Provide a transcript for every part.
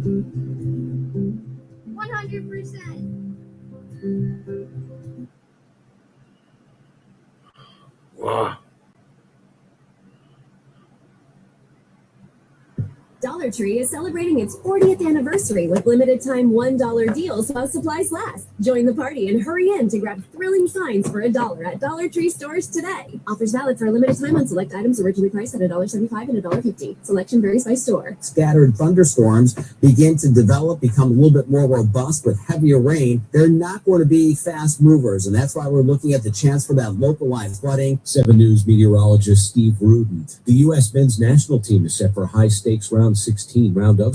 100%. Wow. Dollar Tree is celebrating its 40th anniversary with limited-time $1 deals while supplies last. Join the party and hurry in to grab thrilling finds for $1 at Dollar Tree stores today. Offers valid for a limited time on select items originally priced at $1.75 and $1.50. Selection varies by store. Scattered thunderstorms begin to become a little bit more robust with heavier rain. They're not going to be fast movers, and that's why we're looking at the chance for that localized flooding. 7 News meteorologist Steve Rudin. The U.S. men's national team is set for a high-stakes round of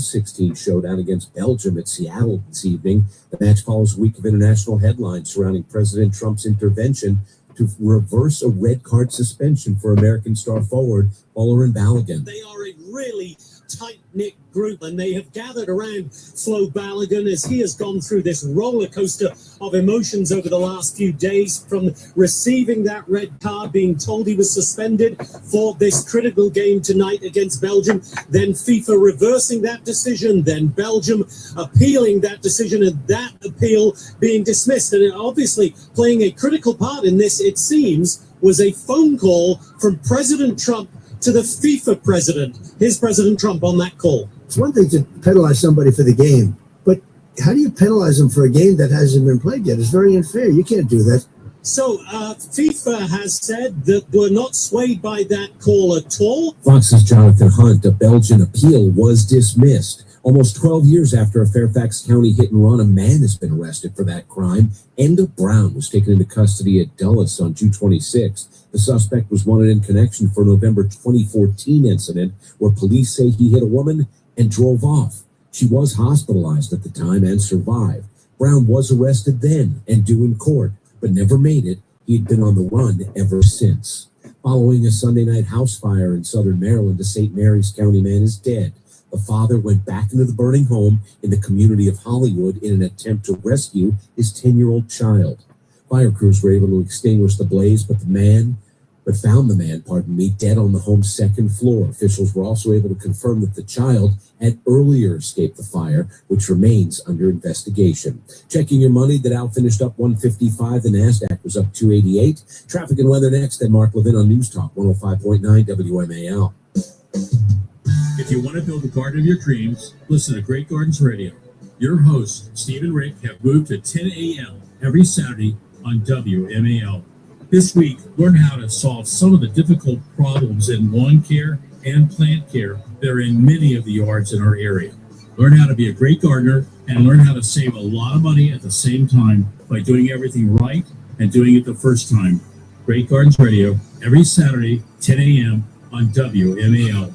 16 showdown against Belgium at Seattle this evening. The match follows a week of international headlines surrounding President Trump's intervention to reverse a red card suspension for American star forward Folarin Balogun. They are a really tight-knit group, and they have gathered around Flo Balogun as he has gone through this roller coaster of emotions over the last few days, from receiving that red card, being told he was suspended for this critical game tonight against Belgium, then FIFA reversing that decision, then Belgium appealing that decision, and that appeal being dismissed. And obviously playing a critical part in this, it seems, was a phone call from President Trump to the FIFA president, his President Trump, on that call. It's one thing to penalize somebody for the game, but how do you penalize them for a game that hasn't been played yet? It's very unfair. You can't do that. So FIFA has said that we're not swayed by that call at all. Fox's Jonathan Hunt, a Belgian appeal was dismissed. Almost 12 years after a Fairfax County hit and run, a man has been arrested for that crime. Enda Brown was taken into custody at Dulles on June 26th. The suspect was wanted in connection for a November 2014 incident where police say he hit a woman and drove off. She was hospitalized at the time and survived. Brown was arrested then and due in court, but never made it. He had been on the run ever since. Following a Sunday night house fire in southern Maryland, a St. Mary's County man is dead. The father went back into the burning home in the community of Hollywood in an attempt to rescue his 10-year-old child. Fire crews were able to extinguish the blaze, but found the man, dead on the home's second floor. Officials were also able to confirm that the child had earlier escaped the fire, which remains under investigation. Checking your money, the Dow finished up 155. The NASDAQ was up 288. Traffic and weather next, then Mark Levin on News Talk 105.9 WMAL. If you want to build the garden of your dreams, listen to Great Gardens Radio. Your hosts, Steve and Rick, have moved to 10 a.m. every Saturday on WMAL. This week, learn how to solve some of the difficult problems in lawn care and plant care that are in many of the yards in our area. Learn how to be a great gardener and learn how to save a lot of money at the same time by doing everything right and doing it the first time. Great Gardens Radio, every Saturday, 10 a.m. on WMAL.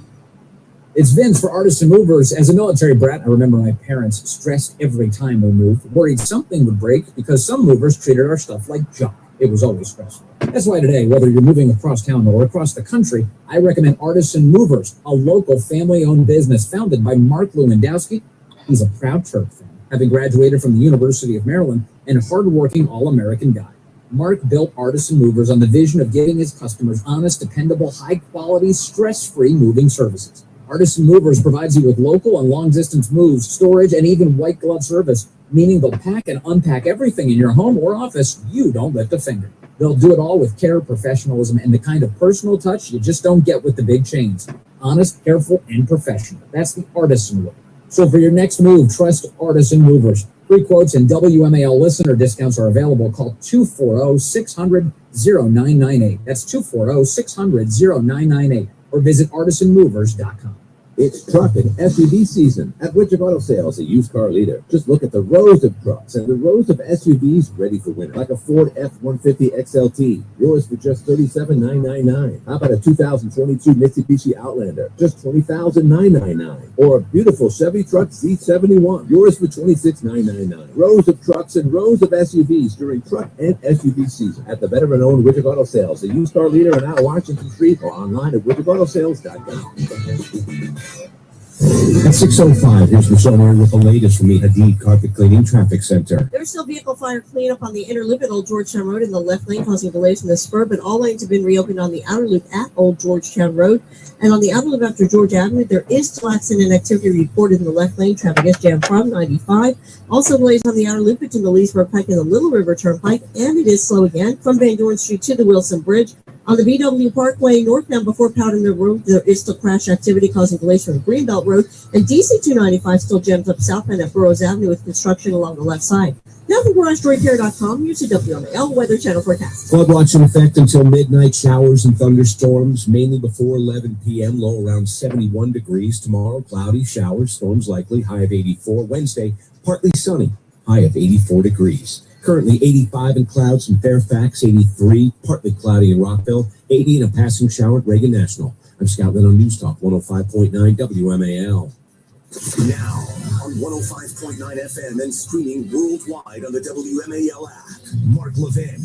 It's Vince for Artisan Movers. As a military brat, I remember my parents stressed every time we moved, worried something would break because some movers treated our stuff like junk. It was always stressful. That's why today, whether you're moving across town or across the country, I recommend Artisan Movers, a local family-owned business founded by Mark Lewandowski. He's a proud Terp fan, having graduated from the University of Maryland and a hardworking all-American guy. Mark built Artisan Movers on the vision of giving his customers honest, dependable, high-quality, stress-free moving services. Artisan Movers provides you with local and long-distance moves, storage, and even white glove service, meaning they'll pack and unpack everything in your home or office. You don't lift a finger. They'll do it all with care, professionalism, and the kind of personal touch you just don't get with the big chains. Honest, careful, and professional. That's the Artisan way. So for your next move, trust Artisan Movers. Free quotes and WMAL listener discounts are available. Call 240-600-0998. That's 240-600-0998. Or visit artisanmovers.com. It's truck and SUV season at Widget Auto Sales, a used car leader. Just look at the rows of trucks and the rows of SUVs ready for winter, like a Ford F-150 XLT, yours for just $37,999. How about a 2022 Mitsubishi Outlander, just $20,999? Or a beautiful Chevy Truck Z71, yours for $26,999. Rows of trucks and rows of SUVs during truck and SUV season at the veteran-owned Widget Auto Sales, a used car leader on Washington Street, or online at widgetautosales.com. At 6:05, here's Michelle Moore with the latest from the Hadid Carpet Cleaning Traffic Center. There's still vehicle fire cleanup on the inner loop at Old Georgetown Road in the left lane, causing delays in the spur, but all lanes have been reopened on the outer loop at Old Georgetown Road. And on the outer loop after George Avenue, there is still accident activity reported in the left lane. Traffic is jammed from 95. Also delays on the outer loop between the Leesburg Pike and the Little River Turnpike, and it is slow again from Van Dorn Street to the Wilson Bridge. On the BW Parkway northbound before Powder Mill Road, there is still crash activity causing delays from Greenbelt Road, and DC 295 still jammed up southbound at Burroughs Avenue with construction along the left side. Now from GarageDoorRepair.com, here's a WMAL Weather Channel forecast. Flood watch in effect until midnight. Showers and thunderstorms, mainly before 11 p.m. Low around 71 degrees. Tomorrow, cloudy, showers, storms likely. High of 84. Wednesday, partly sunny. High of 84 degrees. Currently 85 in clouds in Fairfax, 83, partly cloudy in Rockville, 80 and a passing shower at Reagan National. I'm Scott Lynn on News Talk 105.9 WMAL. Now on 105.9 FM and streaming worldwide on the WMAL app. Mark Levin.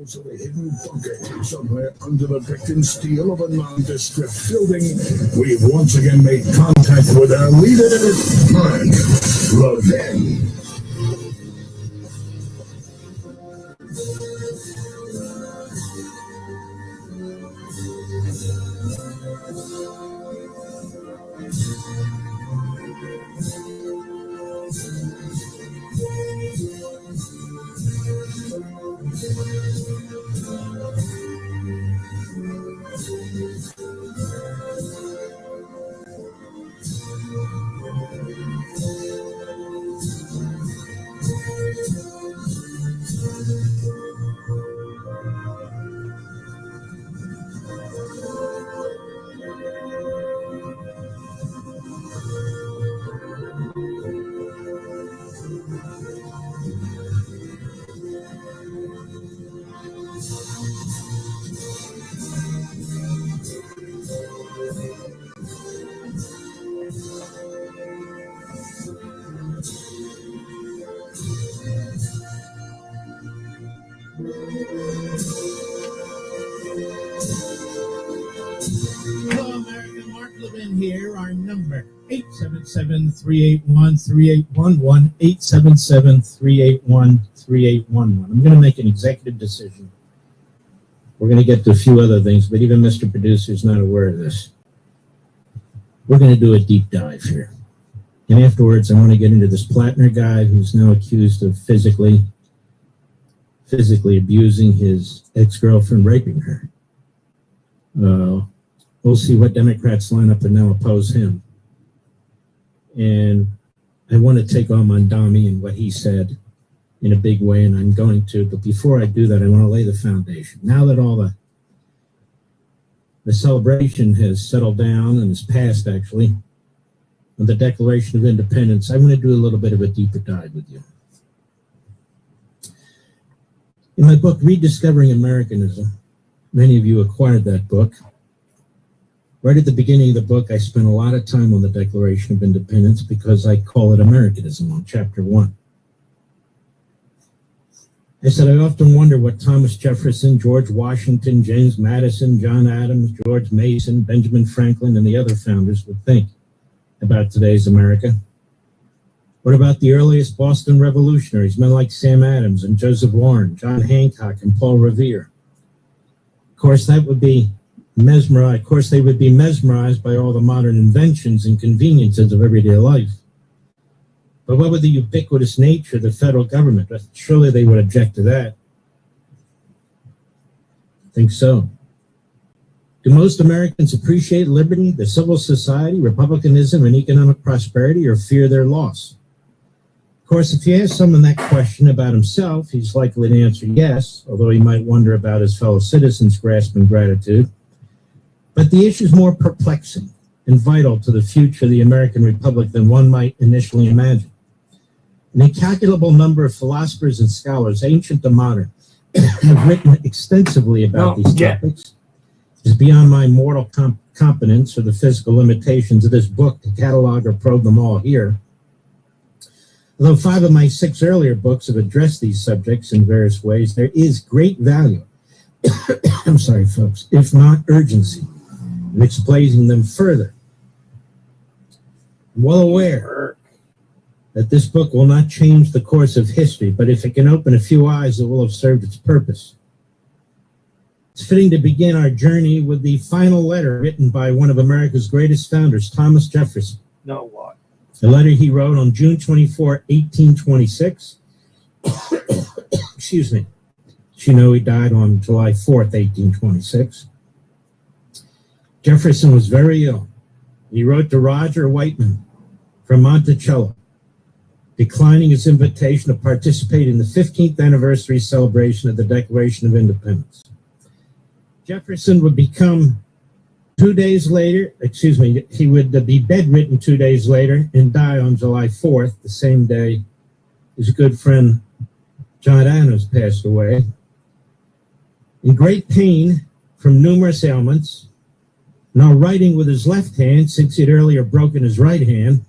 Of a hidden bunker somewhere under the brick and steel of a nondescript building, we've once again made contact with our leader, Mark Levin. Hello, America. Mark Levin here. Our number, 877-381-3811, 877-381-3811. I'm going to make an executive decision. We're going to get to a few other things, but even Mr. Producer is not aware of this. We're going to do a deep dive here. And afterwards, I want to get into this Plattner guy who's now accused of physically abusing his ex-girlfriend, raping her. We'll see what Democrats line up and now oppose him. And I want to take on Mondami and what he said in a big way, and I'm going to. But before I do that, I want to lay the foundation. Now that all the celebration has settled down and is passed, actually, on the Declaration of Independence, I want to do a little bit of a deeper dive with you. In my book, Rediscovering Americanism, many of you acquired that book. Right at the beginning of the book, I spent a lot of time on the Declaration of Independence because I call it Americanism on chapter 1. I said, I often wonder what Thomas Jefferson, George Washington, James Madison, John Adams, George Mason, Benjamin Franklin, and the other founders would think about today's America. What about the earliest Boston revolutionaries, men like Sam Adams and Joseph Warren, John Hancock, and Paul Revere? Of course, they would be mesmerized by all the modern inventions and conveniences of everyday life. But what with the ubiquitous nature of the federal government? Surely they would object to that. I think so. Do most Americans appreciate liberty, the civil society, republicanism, and economic prosperity, or fear their loss? Of course, if you ask someone that question about himself, he's likely to answer yes, although he might wonder about his fellow citizens' grasping gratitude. But the issue is more perplexing and vital to the future of the American Republic than one might initially imagine. An incalculable number of philosophers and scholars, ancient to modern, have written extensively about these topics. It's beyond my mortal competence or the physical limitations of this book to catalog or probe them all here. Although 5 of my 6 earlier books have addressed these subjects in various ways, there is great value, I'm sorry, folks, if not urgency, and explaining them further. I'm well aware that this book will not change the course of history, but if it can open a few eyes, it will have served its purpose. It's fitting to begin our journey with the final letter written by one of America's greatest founders, Thomas Jefferson. No, what? A letter he wrote on June 24, 1826. Excuse me. As you know, he died on July 4th, 1826. Jefferson was very ill. He wrote to Roger Whiteman from Monticello, declining his invitation to participate in the 15th anniversary celebration of the Declaration of Independence. Jefferson would become 2 days later, he would be bedridden 2 days later and die on July 4th, the same day his good friend John Adams passed away. In great pain from numerous ailments, now writing with his left hand since he had earlier broken his right hand,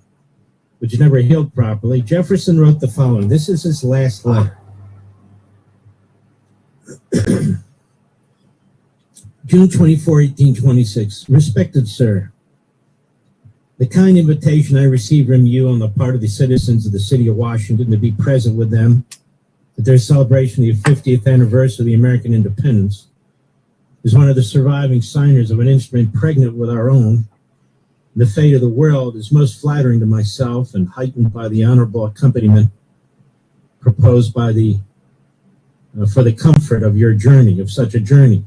which never healed properly, Jefferson wrote the following. This is his last letter. June 24, 1826. Respected sir, the kind invitation I received from you on the part of the citizens of the city of Washington to be present with them at their celebration of the 50th anniversary of the American independence is one of the surviving signers of an instrument pregnant with our own. The fate of the world is most flattering to myself and heightened by the honorable accompaniment proposed by for the comfort of your journey, of such a journey.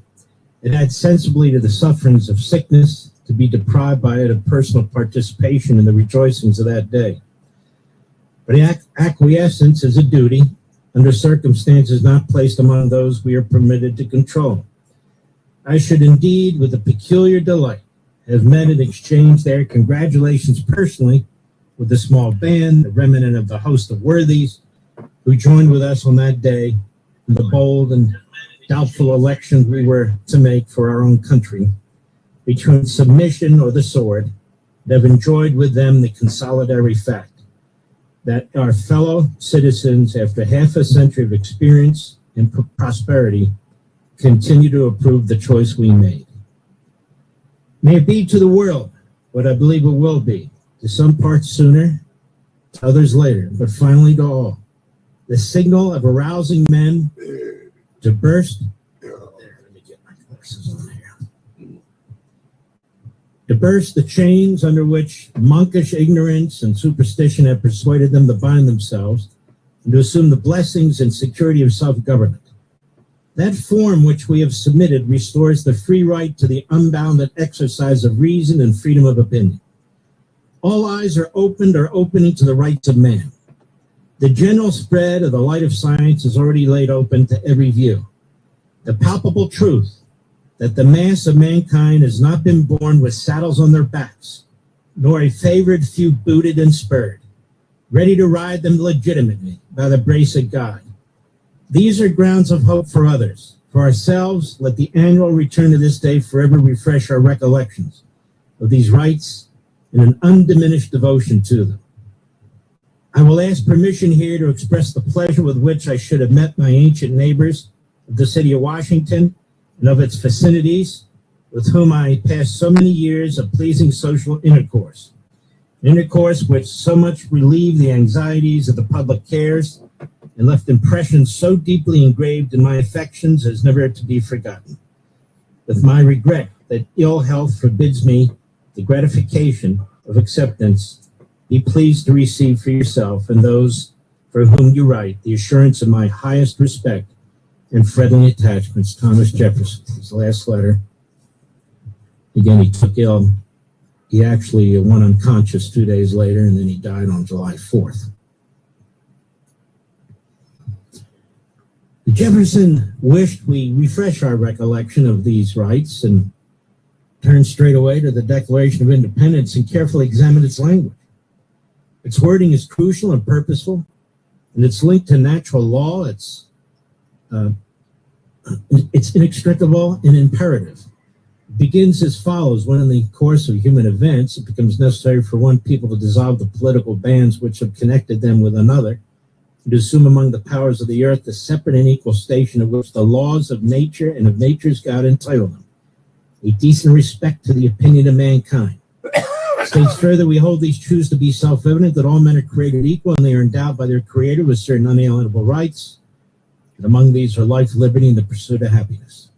It adds sensibly to the sufferings of sickness to be deprived by it of personal participation in the rejoicings of that day. But acquiescence is a duty under circumstances not placed among those we are permitted to control. I should indeed, with a peculiar delight, have met and exchanged their congratulations personally with the small band, the remnant of the host of worthies who joined with us on that day in the bold and doubtful election we were to make for our own country, between submission or the sword, and have enjoyed with them the consolidatory fact that our fellow citizens, after half a century of experience and prosperity, continue to approve the choice we made. May it be to the world what I believe it will be, to some parts sooner, to others later, but finally to all, the signal of arousing men to burst. Let me get my glasses on here. To burst the chains under which monkish ignorance and superstition have persuaded them to bind themselves, and to assume the blessings and security of self-government. That form which we have submitted restores the free right to the unbounded exercise of reason and freedom of opinion. All eyes are opened or opening to the rights of man. The general spread of the light of science is already laid open to every view. The palpable truth that the mass of mankind has not been born with saddles on their backs, nor a favored few booted and spurred, ready to ride them legitimately by the grace of God. These are grounds of hope for others. For ourselves, let the annual return to this day forever refresh our recollections of these rights and an undiminished devotion to them. I will ask permission here to express the pleasure with which I should have met my ancient neighbors of the city of Washington and of its vicinities, with whom I passed so many years of pleasing social intercourse, intercourse which so much relieved the anxieties of the public cares and left impressions so deeply engraved in my affections as never to be forgotten. With my regret that ill health forbids me the gratification of acceptance, be pleased to receive for yourself and those for whom you write the assurance of my highest respect and friendly attachments. Thomas Jefferson, his last letter. Again, he took ill. He actually went unconscious 2 days later, and then he died on July 4th. Jefferson wished we refresh our recollection of these rights and turn straight away to the Declaration of Independence and carefully examine its language. Its wording is crucial and purposeful, and it's linked to natural law. It's inextricable and imperative. It begins as follows: when in the course of human events it becomes necessary for one people to dissolve the political bands which have connected them with another, and to assume among the powers of the earth the separate and equal station of which the laws of nature and of nature's God entitle them. a decent respect to the opinion of mankind. States further, we hold these truths to be self-evident, that all men are created equal and they are endowed by their Creator with certain unalienable rights, and among these are life, liberty, and the pursuit of happiness.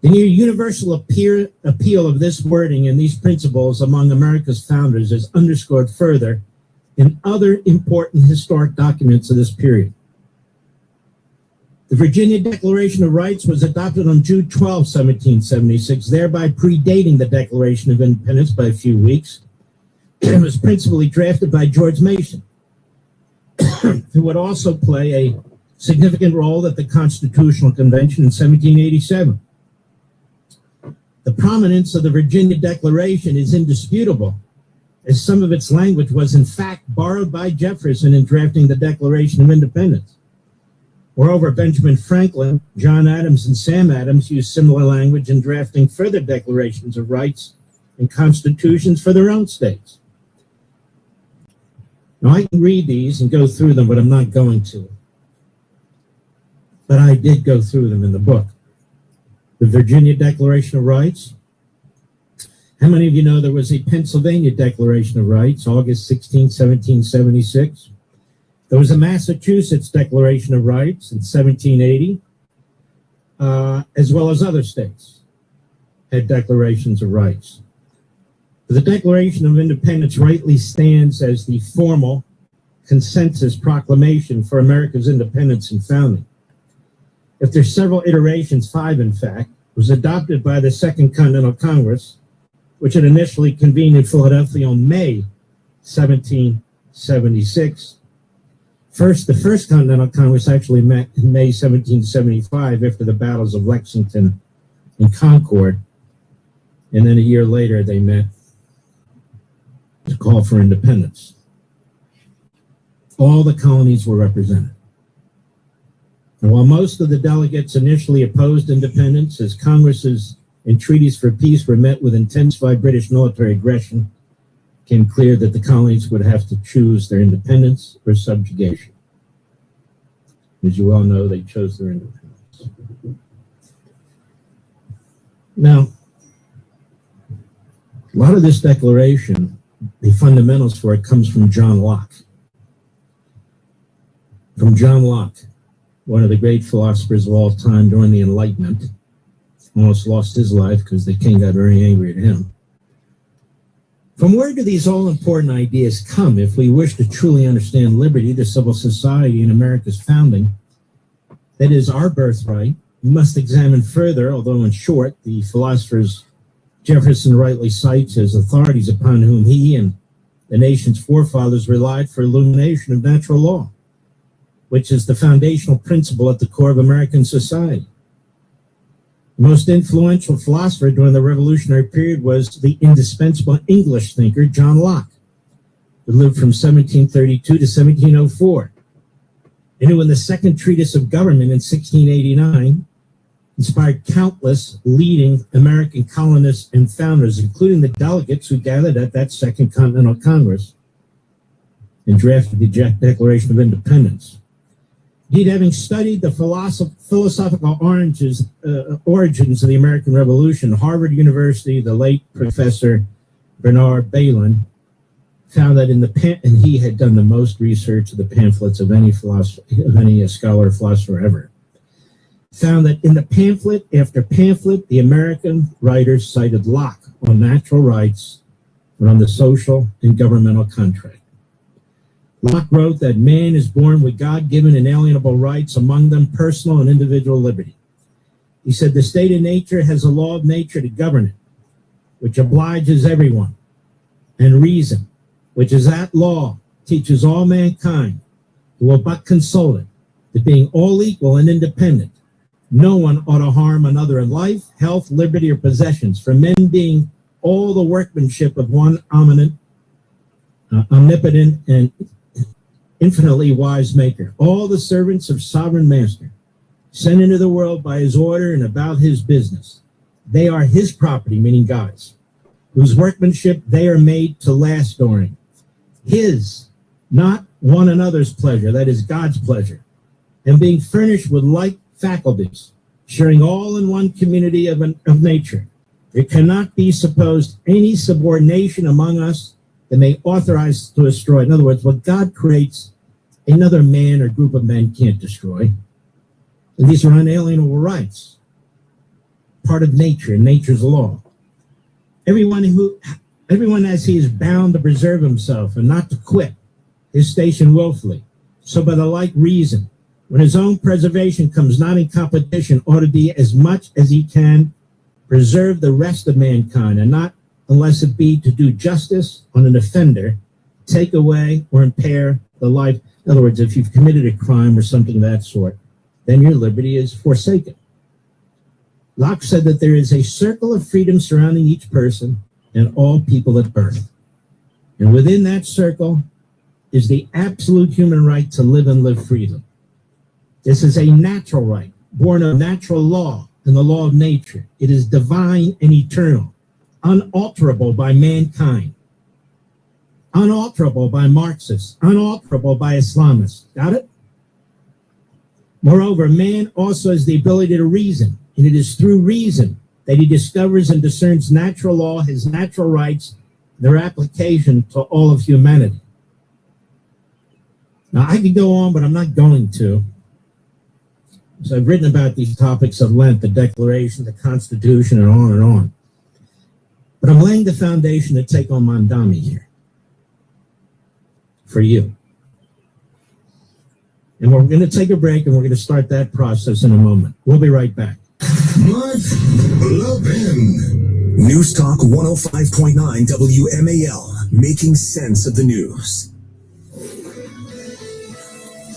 The near universal appeal of this wording and these principles among America's founders is underscored further in other important historic documents of this period. The Virginia Declaration of Rights was adopted on June 12, 1776, thereby predating the Declaration of Independence by a few weeks. It was principally drafted by George Mason, who would also play a significant role at the Constitutional Convention in 1787. The prominence of the Virginia Declaration is indisputable, as some of its language was in fact borrowed by Jefferson in drafting the Declaration of Independence. Moreover, Benjamin Franklin, John Adams, and Sam Adams used similar language in drafting further declarations of rights and constitutions for their own states. Now, I can read these and go through them, but I'm not going to. But I did go through them in the book. The Virginia Declaration of Rights. How many of you know there was a Pennsylvania Declaration of Rights, August 16, 1776? There was a Massachusetts Declaration of Rights in 1780, as well as other states had declarations of rights. The Declaration of Independence rightly stands as the formal consensus proclamation for America's independence and founding. After several iterations, 5 in fact, was adopted by the Second Continental Congress, which had initially convened in Philadelphia on May 1776. The First Continental Congress actually met in May 1775 after the battles of Lexington and Concord. And then a year later, they met to call for independence. All the colonies were represented. And while most of the delegates initially opposed independence, as Congresses and treaties for peace were met with intensified British military aggression, it became clear that the colonies would have to choose their independence or subjugation. As you all know, they chose their independence. Now, a lot of this declaration, the fundamentals for it, comes from John Locke. From John Locke, one of the great philosophers of all time during the Enlightenment, almost lost his life because the king got very angry at him. From where do these all-important ideas come if we wish to truly understand liberty, the civil society, and America's founding? That is our birthright. We must examine further, although in short, the philosophers Jefferson rightly cites as authorities upon whom he and the nation's forefathers relied for illumination of natural law, which is the foundational principle at the core of American society. The most influential philosopher during the Revolutionary period was the indispensable English thinker, John Locke, who lived from 1732 to 1704, and who in the Second Treatise of Government in 1689 inspired countless leading American colonists and founders, including the delegates who gathered at that Second Continental Congress and drafted the Declaration of Independence. Indeed, having studied the philosophical origins of the American Revolution, Harvard University, the late Professor Bernard Bailyn found that and he had done the most research of the pamphlets of any scholar or philosopher ever, found that in the pamphlet after pamphlet, the American writers cited Locke on natural rights and on the social and governmental contract. Locke wrote that man is born with God-given inalienable rights, among them personal and individual liberty. He said the state of nature has a law of nature to govern it, which obliges everyone, and reason, which is that law, teaches all mankind, who will but consult it, that being all equal and independent, no one ought to harm another in life, health, liberty, or possessions, for men being all the workmanship of one omnipotent, and infinitely wise maker, all the servants of sovereign master, sent into the world by his order and about his business. They are his property, meaning God's, whose workmanship they are made to last during. His, not one another's pleasure, that is God's pleasure, and being furnished with like faculties, sharing all in one community of nature, There cannot be supposed any subordination among us that may authorize to destroy. In other words, what God creates, another man or group of men can't destroy. And these are unalienable rights, part of nature, nature's law. Everyone as he is bound to preserve himself and not to quit his station willfully. So by the like reason, when his own preservation comes not in competition, ought to be as much as he can preserve the rest of mankind, and not unless it be to do justice on an offender, take away or impair the life. In other words, if you've committed a crime or something of that sort, then your liberty is forsaken. Locke said that there is a circle of freedom surrounding each person and all people at birth. And within that circle is the absolute human right to live and live freely. This is a natural right, born of natural law and the law of nature. It is divine and eternal, unalterable by mankind, unalterable by Marxists, unalterable by Islamists. Got it? Moreover, man also has the ability to reason, and it is through reason that he discovers and discerns natural law, his natural rights, their application to all of humanity. Now, I could go on, but I'm not going to. So I've written about these topics of Lent, the Declaration, the Constitution, and on and on. But I'm laying the foundation to take on Mandami here for you. And we're going to take a break, and we're going to start that process in a moment. We'll be right back. Mark Levin. News Talk 105.9 WMAL, making sense of the news.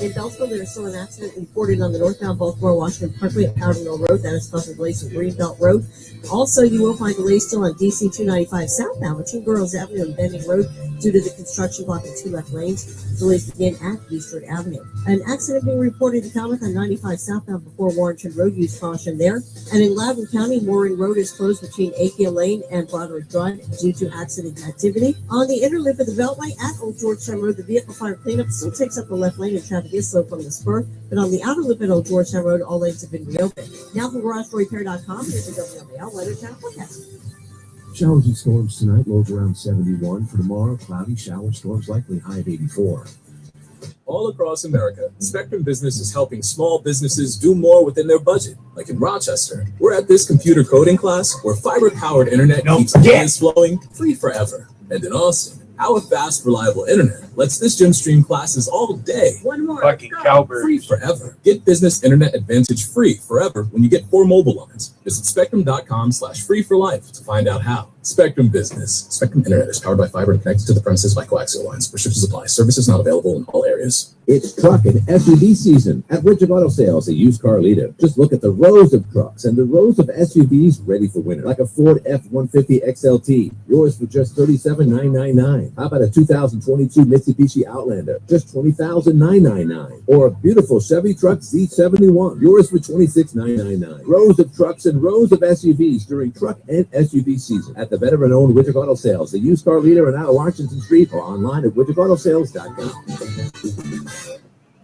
In Beltsville, there is still an accident reported on the northbound Baltimore-Washington Parkway at Powder Mill Road. That is causing delays on Greenbelt Road. Also, you will find delays still on DC 295 southbound between Burroughs Avenue and Bending Road due to the construction blocking two left lanes. Delays begin at Eastern Avenue. An accident being reported in Falmouth on 95 southbound before Warrenton Road. Use caution there. And in Loudoun County, Mooring Road is closed between Akia Lane and Broderick Drive due to accident activity. On the inner loop of the Beltway at Old Georgetown Road, the vehicle fire cleanup still takes up the left lane and traffic is slow from the spur. But on the outer loop at Old Georgetown Road, all lanes have been reopened. Now from GarageDoorRepair.com, here's the WMAL Weather Channel forecast. Showers and storms tonight, lows around 71. For tomorrow, cloudy, shower storms likely, high of 84. All across America, Spectrum Business is helping small businesses do more within their budget. Like in Rochester, we're at this computer coding class where fiber-powered internet keeps business flowing free forever. And in Austin, our fast, reliable internet lets this gym stream classes all day. One more. Fucking cowbird. Free forever. Get business internet advantage free forever when you get 4 mobile lines. Visit spectrum.com/free for life to find out how. Spectrum Business. Spectrum Internet is powered by fiber and connected to the premises by coaxial lines. Restrictions apply. Services not available in all areas. It's truck and SUV season at Widget Auto Sales, a used car leader. Just look at the rows of trucks and the rows of SUVs ready for winter, like a Ford F-150 XLT, yours for just $37,999. How about a 2022 Mitsubishi Outlander, just $20,999? Or a beautiful Chevy Truck Z71, yours for $26,999. Rows of trucks and rows of SUVs during truck and SUV season at the veteran-owned Widget Auto Sales, the used car leader in out Washington Street, or online at widgetautosales.com.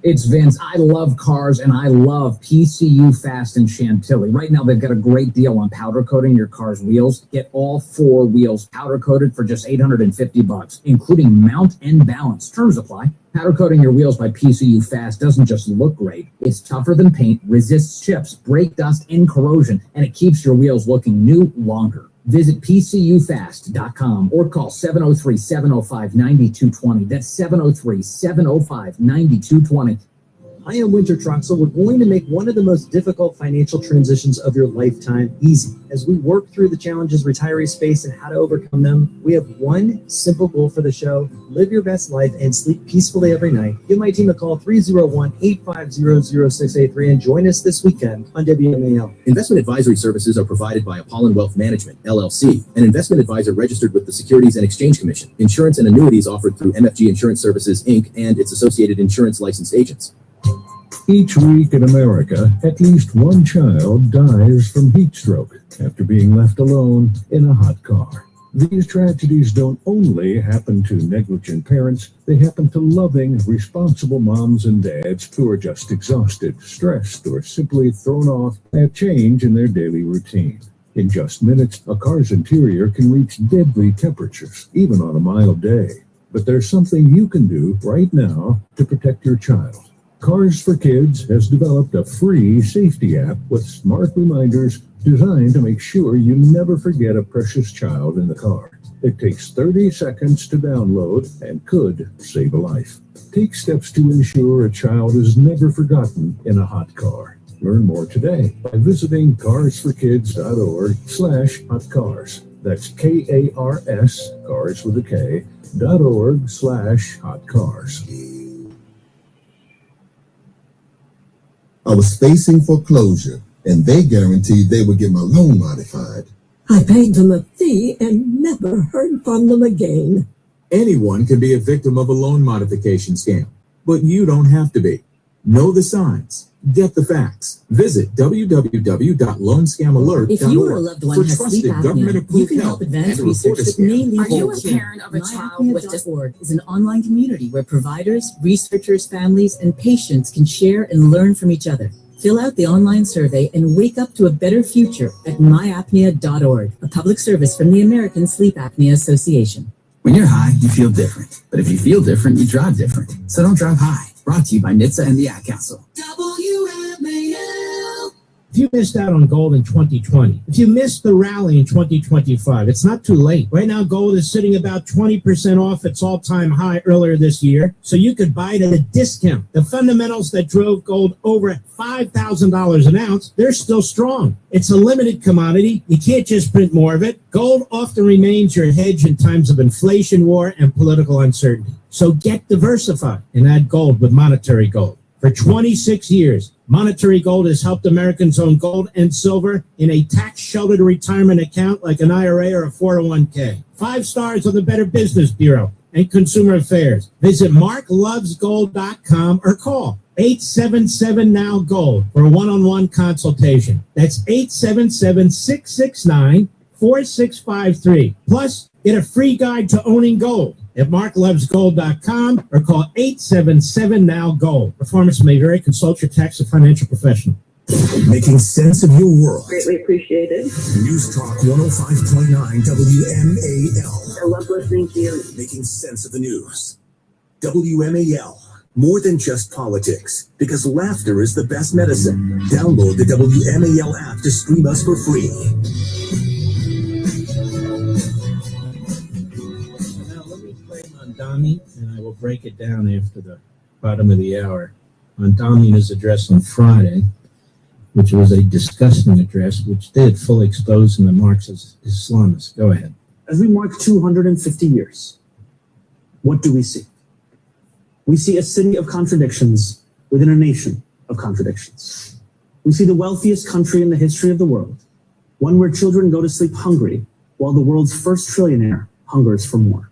It's Vince. I love cars, and I love PCU Fast in Chantilly. Right now, they've got a great deal on powder coating your car's wheels. Get all 4 wheels powder coated for just $850, including mount and balance. Terms apply. Powder coating your wheels by PCU Fast doesn't just look great. It's tougher than paint, resists chips, brake dust, and corrosion, and it keeps your wheels looking new longer. Visit PCUfast.com or call 703-705-9220. That's 703-705-9220. I am Winter Troxel. We're going to make one of the most difficult financial transitions of your lifetime easy. As we work through the challenges retirees face and how to overcome them, we have one simple goal for the show: live your best life and sleep peacefully every night. Give my team a call, 301-850-0683, and join us this weekend on WMAL. Investment advisory services are provided by Apollon Wealth Management, LLC, an investment advisor registered with the Securities and Exchange Commission. Insurance and annuities offered through MFG Insurance Services, Inc. and its associated insurance licensed agents. Each week in America, at least one child dies from heat stroke after being left alone in a hot car. These tragedies don't only happen to negligent parents, they happen to loving, responsible moms and dads who are just exhausted, stressed, or simply thrown off by a change in their daily routine. In just minutes, a car's interior can reach deadly temperatures, even on a mild day. But there's something you can do right now to protect your child. Cars for Kids has developed a free safety app with smart reminders designed to make sure you never forget a precious child in the car. It takes 30 seconds to download and could save a life. Take steps to ensure a child is never forgotten in a hot car. Learn more today by visiting carsforkids.org/hotcars. That's KARS, cars with a K, .org/hotcars. I was facing foreclosure, and they guaranteed they would get my loan modified. I paid them a fee and never heard from them again. Anyone can be a victim of a loan modification scam, but you don't have to be. Know the signs. Get the facts. Visit www.loanscamalert.org. If you or a loved one for has trusted sleep apnea, government-approved you can help help advance and research report a that may scam. lead Are you a to parent of a child with MyApnea.org is an online community where providers, researchers, families, and patients can share and learn from each other. Fill out the online survey and wake up to a better future at myapnea.org, a public service from the American Sleep Apnea Association. When you're high, you feel different. But if you feel different, you drive different. So don't drive high. Brought to you by NHTSA and the Ad Council. If you missed out on gold in 2020, if you missed the rally in 2025, it's not too late. Right now, gold is sitting about 20% off its all-time high earlier this year, so you could buy it at a discount. The fundamentals that drove gold over $5,000 an ounce, they're still strong. It's a limited commodity. You can't just print more of it. Gold often remains your hedge in times of inflation, war, and political uncertainty. So get diversified and add gold with Monetary Gold. For 26 years, Monetary Gold has helped Americans own gold and silver in a tax-sheltered retirement account like an IRA or a 401k. 5 stars on the Better Business Bureau and Consumer Affairs. Visit marklovesgold.com or call 877-NOW-GOLD for a one-on-one consultation. That's 877-669-4653. Plus, get a free guide to owning gold at marklovesgold.com or call 877-NOW-GOLD. Performance may vary. Consult your tax or financial professional. Making sense of your world. Greatly appreciated. News Talk 105.9 WMAL. I love listening to you. Making sense of the news. WMAL. More than just politics, because laughter is the best medicine. Download the WMAL app to stream us for free. Dami, and I will break it down after the bottom of the hour. On Damina's address on Friday, which was a disgusting address, which did fully expose him and Marxist Islamists. Go ahead. As we mark 250 years, what do we see? We see a city of contradictions within a nation of contradictions. We see the wealthiest country in the history of the world, one where children go to sleep hungry while the world's first trillionaire hungers for more.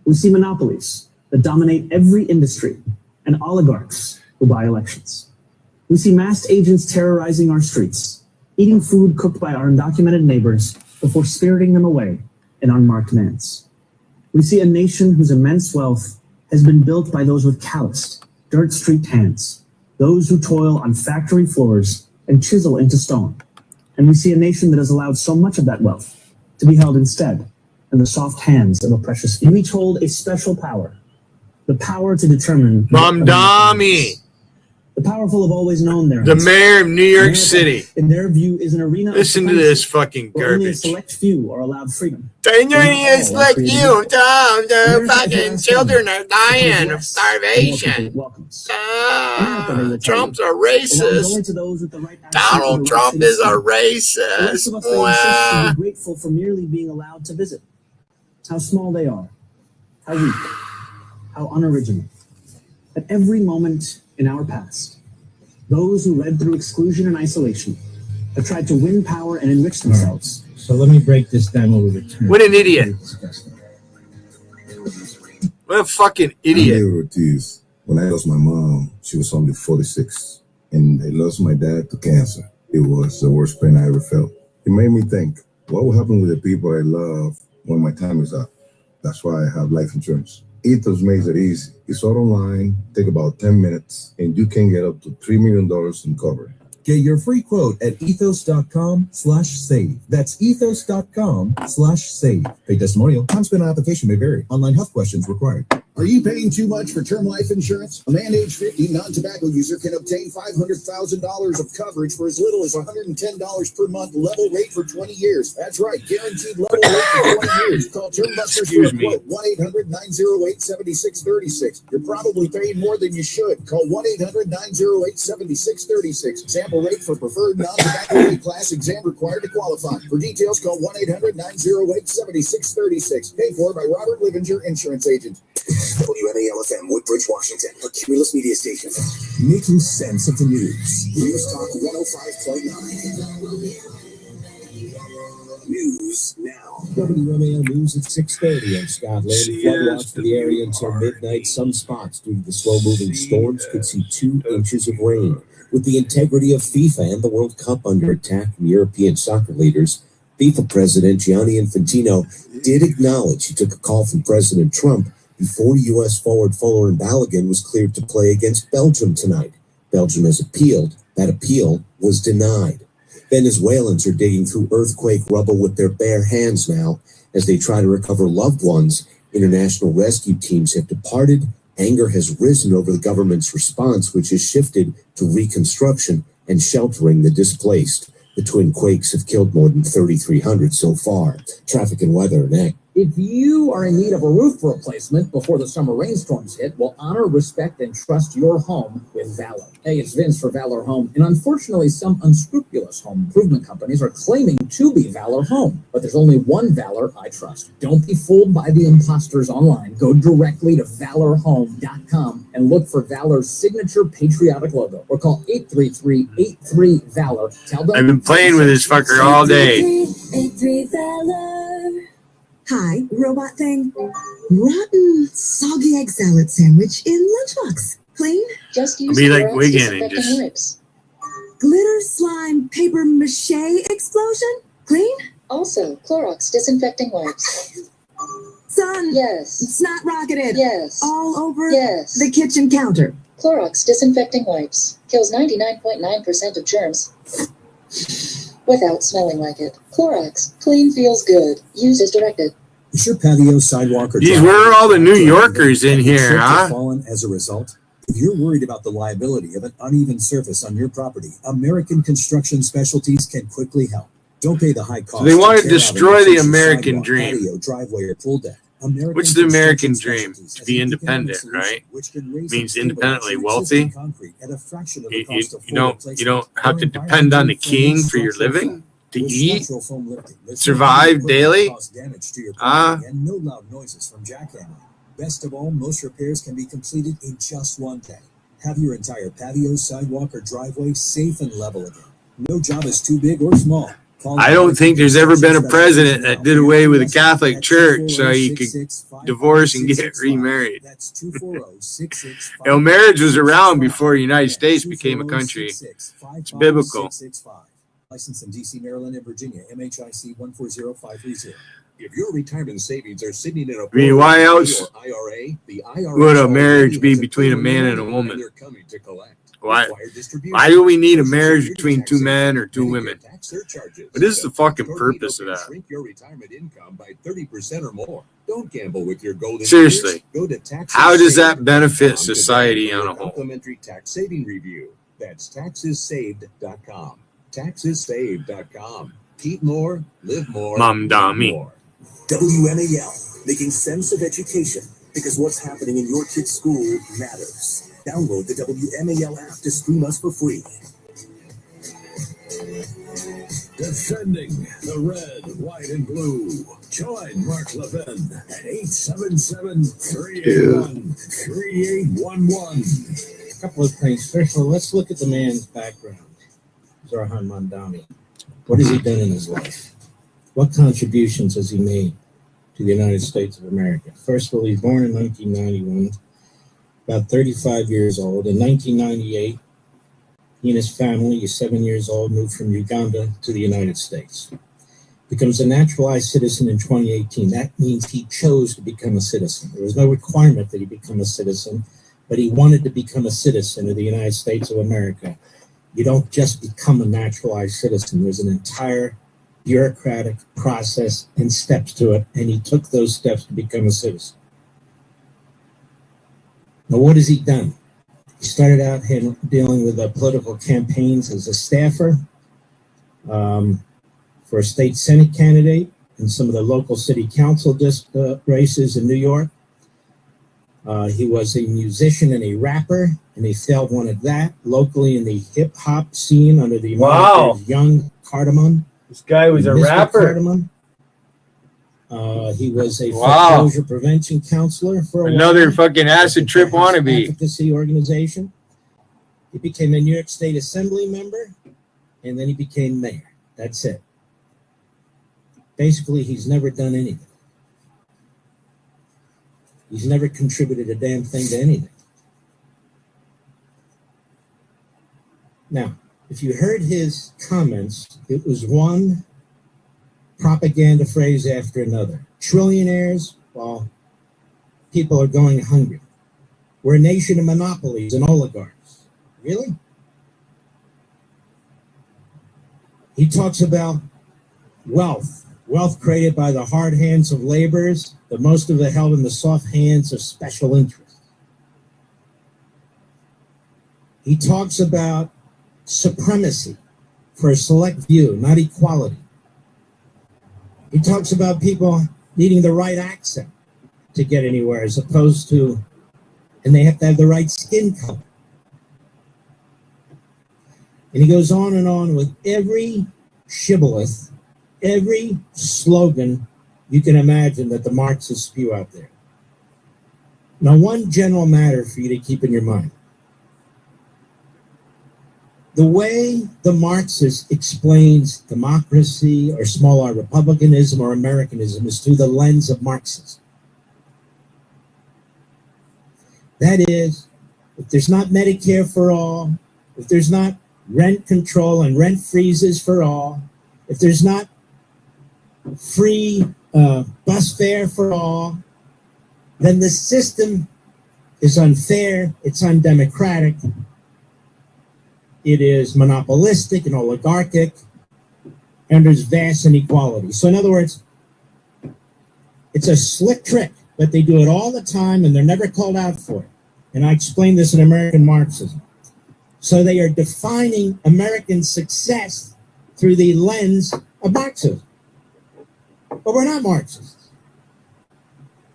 We see monopolies that dominate every industry and oligarchs who buy elections. We see masked agents terrorizing our streets, eating food cooked by our undocumented neighbors before spiriting them away in unmarked vans. We see a nation whose immense wealth has been built by those with calloused, dirt-streaked hands, those who toil on factory floors and chisel into stone. And we see a nation that has allowed so much of that wealth to be held instead in the soft hands of a precious few. We hold a special power, the power to determine. From Dami. The powerful have always known their The mayor of New York City. In their view, is an arena. Listen to this fucking where only a garbage. select few are allowed freedom. It's like you, the fucking children are dying of starvation. Trump's a racist. Donald Trump is a racist. Should be grateful for merely being allowed to visit. How small they are, how weak, how unoriginal. At every moment in our past, those who led through exclusion and isolation have tried to win power and enrich themselves. So let me break this down when we return. What an idiot. What a fucking idiot. I'm Ortiz. When I lost my mom, she was only 46. And I lost my dad to cancer. It was the worst pain I ever felt. It made me think, what will happen with the people I love when my time is up? That's why I have life insurance. Ethos makes it easy. It's all online, take about 10 minutes, and you can get up to $3 million in cover. Get your free quote at ethos.com/save. That's ethos.com/save. Paid testimonial. Time spent on application may vary. Online health questions required. Are you paying too much for term life insurance? A man age 50, non-tobacco user can obtain $500,000 of coverage for as little as $110 per month, level rate for 20 years. That's right, guaranteed level rate for 20 years. Call Term Busters for a quote, 1-800-908-7636. You're probably paying more than you should. Call 1-800-908-7636. Sample rate for preferred non-tobacco rate class, exam required to qualify. For details, call 1-800-908-7636. Paid for by Robert Livinger, Insurance Agent. WMAL-FM, Woodbridge, Washington. A Cumulus Media Station. Making sense of the news. News Talk 105.9. News now. WMAL News at 6:30. I'm Scott Lane. Flood watch for the area until midnight. Some spots, due to the slow-moving storms, could see 2 inches of rain. With the integrity of FIFA and the World Cup under attack from European soccer leaders, FIFA President Gianni Infantino did acknowledge he took a call from President Trump before U.S. forward Fuller and Balogun was cleared to play against Belgium tonight. Belgium has appealed. That appeal was denied. Venezuelans are digging through earthquake rubble with their bare hands now as they try to recover loved ones. International rescue teams have departed. Anger has risen over the government's response, which has shifted to reconstruction and sheltering the displaced. The twin quakes have killed more than 3,300 so far. Traffic and weather next. If you are in need of a roof replacement before the summer rainstorms hit, well, honor, respect, and trust your home with Valor. Hey, it's Vince for Valor Home. And unfortunately, some unscrupulous home improvement companies are claiming to be Valor Home. But there's only one Valor I trust. Don't be fooled by the imposters online. Go directly to valorhome.com and look for Valor's signature patriotic logo. Or call 833-83-VALOR. Tell them I've been playing with this fucker all day. 833-VALOR. Hi, robot thing. Rotten, soggy egg salad sandwich in lunchbox. Clean? Just use Be like Clorox Wiggin and disinfecting wipes. Glitter slime paper mache explosion? Clean? Also, Clorox disinfecting wipes. Son. Yes. Snot rocketed. Yes. All over the kitchen counter. Clorox disinfecting wipes. Kills 99.9% of germs. Without smelling like it. Clorox. Clean feels good. Use as directed. Is your patio, sidewalk, or Geez, where are all the New Yorkers in here, huh? Fallen as a result? If you're worried about the liability of an uneven surface on your property, American Construction Specialties can quickly help. Don't pay the high cost. So they want to destroy the American dream. Patio, driveway, or pool deck. What's the American dream? To be independent, right? Means independently wealthy. You don't have to depend on the king for your living, to eat, survive daily. And no loud noises from jackhammering. Best of all, most repairs can be completed in just one day. Have your entire patio, sidewalk, or driveway safe and level again. No job is too big or small. I don't think there's ever been a president that did away with the Catholic Church so he could divorce and get remarried. Marriage was around before the United States became a country. It's biblical. Licensed in D.C., Maryland, and Virginia. MHIC 140530. If your retirement savings are sitting in a why else IRA, the IRA would a marriage be between a man and a woman? Why do we need a marriage between two men or two women? What is the fucking purpose of that? Shrink your retirement income by 30% or more. Don't gamble with your golden Seriously, years. Go to how does that benefit society on a whole? Complimentary tax saving review. That's taxessaved.com. Taxessaved.com. Keep more, live more. Mom Dami. WMAL, making sense of education, because what's happening in your kid's school matters. Download the WMAL app to stream us for free. Defending the red, white, and blue. Join Mark Levin at 877-381-3811. A couple of things. First of all, let's look at the man's background. Zarhan Mandami. What has he done in his life? What contributions has he made to the United States of America? First of all, he's born in 1991, about 35 years old. In 1998, he and his family, he's 7 years old, moved from Uganda to the United States. Becomes a naturalized citizen in 2018. That means he chose to become a citizen. There was no requirement that he become a citizen, but he wanted to become a citizen of the United States of America. You don't just become a naturalized citizen. There's an entire bureaucratic process and steps to it, and he took those steps to become a citizen. Now, what has he done? He started out dealing with political campaigns as a staffer for a state senate candidate and some of the local city council races in New York. He was a musician and a rapper, and he failed one at that locally in the hip hop scene under the moniker Young Cardamom. This guy was a Mr. rapper. Cardamom. He was a foreclosure prevention counselor for another fucking acid trip wannabe advocacy organization. He became a New York State Assembly member, and then he became mayor. That's it. Basically, he's never done anything. He's never contributed a damn thing to anything. Now, if you heard his comments, it was one propaganda phrase after another. Trillionaires, while people are going hungry. We're a nation of monopolies and oligarchs. Really? He talks about wealth created by the hard hands of laborers, but most of it held in the soft hands of special interests. He talks about supremacy for a select few, not equality. He talks about people needing the right accent to get anywhere, as opposed to, and they have to have the right skin color. And he goes on and on with every shibboleth, every slogan you can imagine that the Marxists spew out there. Now, one general matter for you to keep in your mind. The way the Marxist explains democracy or small r republicanism or Americanism is through the lens of Marxism. That is, if there's not Medicare for all, if there's not rent control and rent freezes for all, if there's not free bus fare for all, then the system is unfair, it's undemocratic, it is monopolistic and oligarchic, and there's vast inequality. So in other words, it's a slick trick, but they do it all the time and they're never called out for it. And I explained this in American Marxism. So they are defining American success through the lens of Marxism. But we're not Marxists.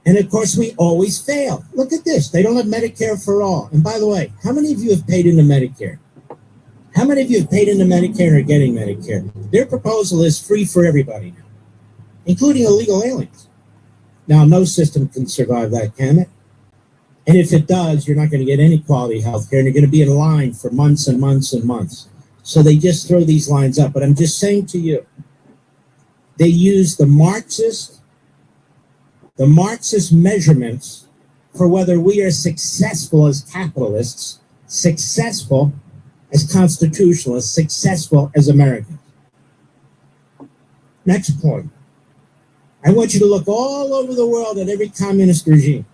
And of course, we always fail. Look at this. They don't have Medicare for all. And by the way, how many of you have paid into Medicare? How many of you have paid into Medicare and are getting Medicare? Their proposal is free for everybody now, including illegal aliens. Now, no system can survive that, can it? And if it does, you're not going to get any quality health care, and you're going to be in line for months and months and months. So they just throw these lines up. But I'm just saying to you, they use the Marxist measurements for whether we are successful as capitalists, successful as constitutionalists, successful as Americans. Next point. I want you to look all over the world at every communist regime.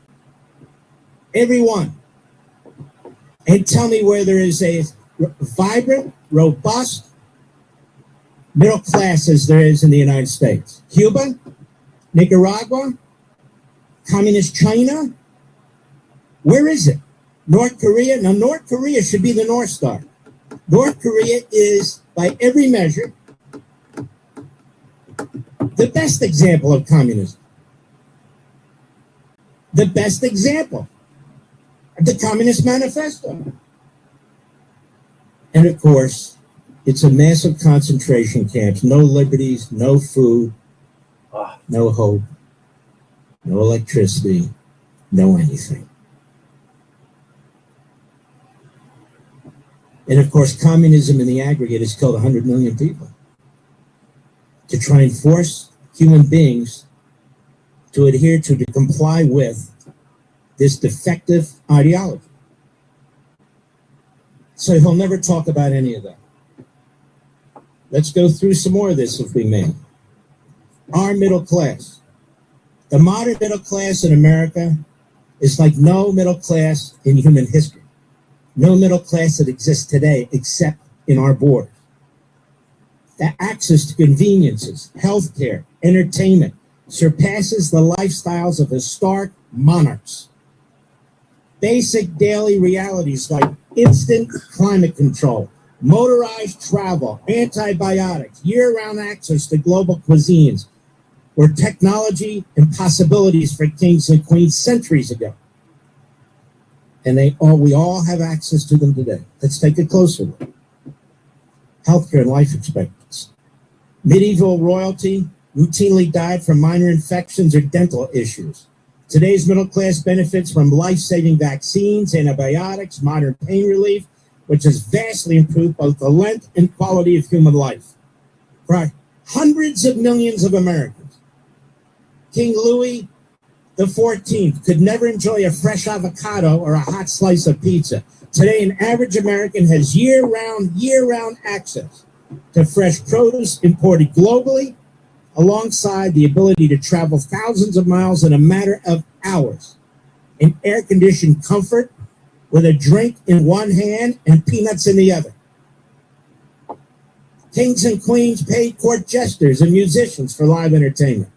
Every one. And tell me where there is a vibrant, robust middle class as there is in the United States. Cuba, Nicaragua, Communist China. Where is it? North Korea? Now, North Korea should be the North Star. North Korea is, by every measure, the best example of communism. The best example of the Communist Manifesto. And of course, it's a massive concentration camps, no liberties, no food, no hope, no electricity, no anything. And of course, communism in the aggregate has killed 100 million people. To try and force human beings to adhere to comply with this defective ideology. So he'll never talk about any of that. Let's go through some more of this if we may. Our middle class. The modern middle class in America is like no middle class in human history. No middle class that exists today except in our borders. The access to conveniences, healthcare, entertainment surpasses the lifestyles of historic monarchs. Basic daily realities like instant climate control, motorized travel, antibiotics, year-round access to global cuisines were technology and possibilities for kings and queens centuries ago. And we all have access to them today. Let's take a closer look. Healthcare and life expectancy. Medieval royalty routinely died from minor infections or dental issues. Today's middle class benefits from life-saving vaccines, antibiotics, modern pain relief, which has vastly improved both the length and quality of human life. For hundreds of millions of Americans, King Louis XIV could never enjoy a fresh avocado or a hot slice of pizza. Today, an average American has year-round access to fresh produce imported globally, alongside the ability to travel thousands of miles in a matter of hours in air-conditioned comfort with a drink in one hand and peanuts in the other. Kings and queens paid court jesters and musicians for live entertainment.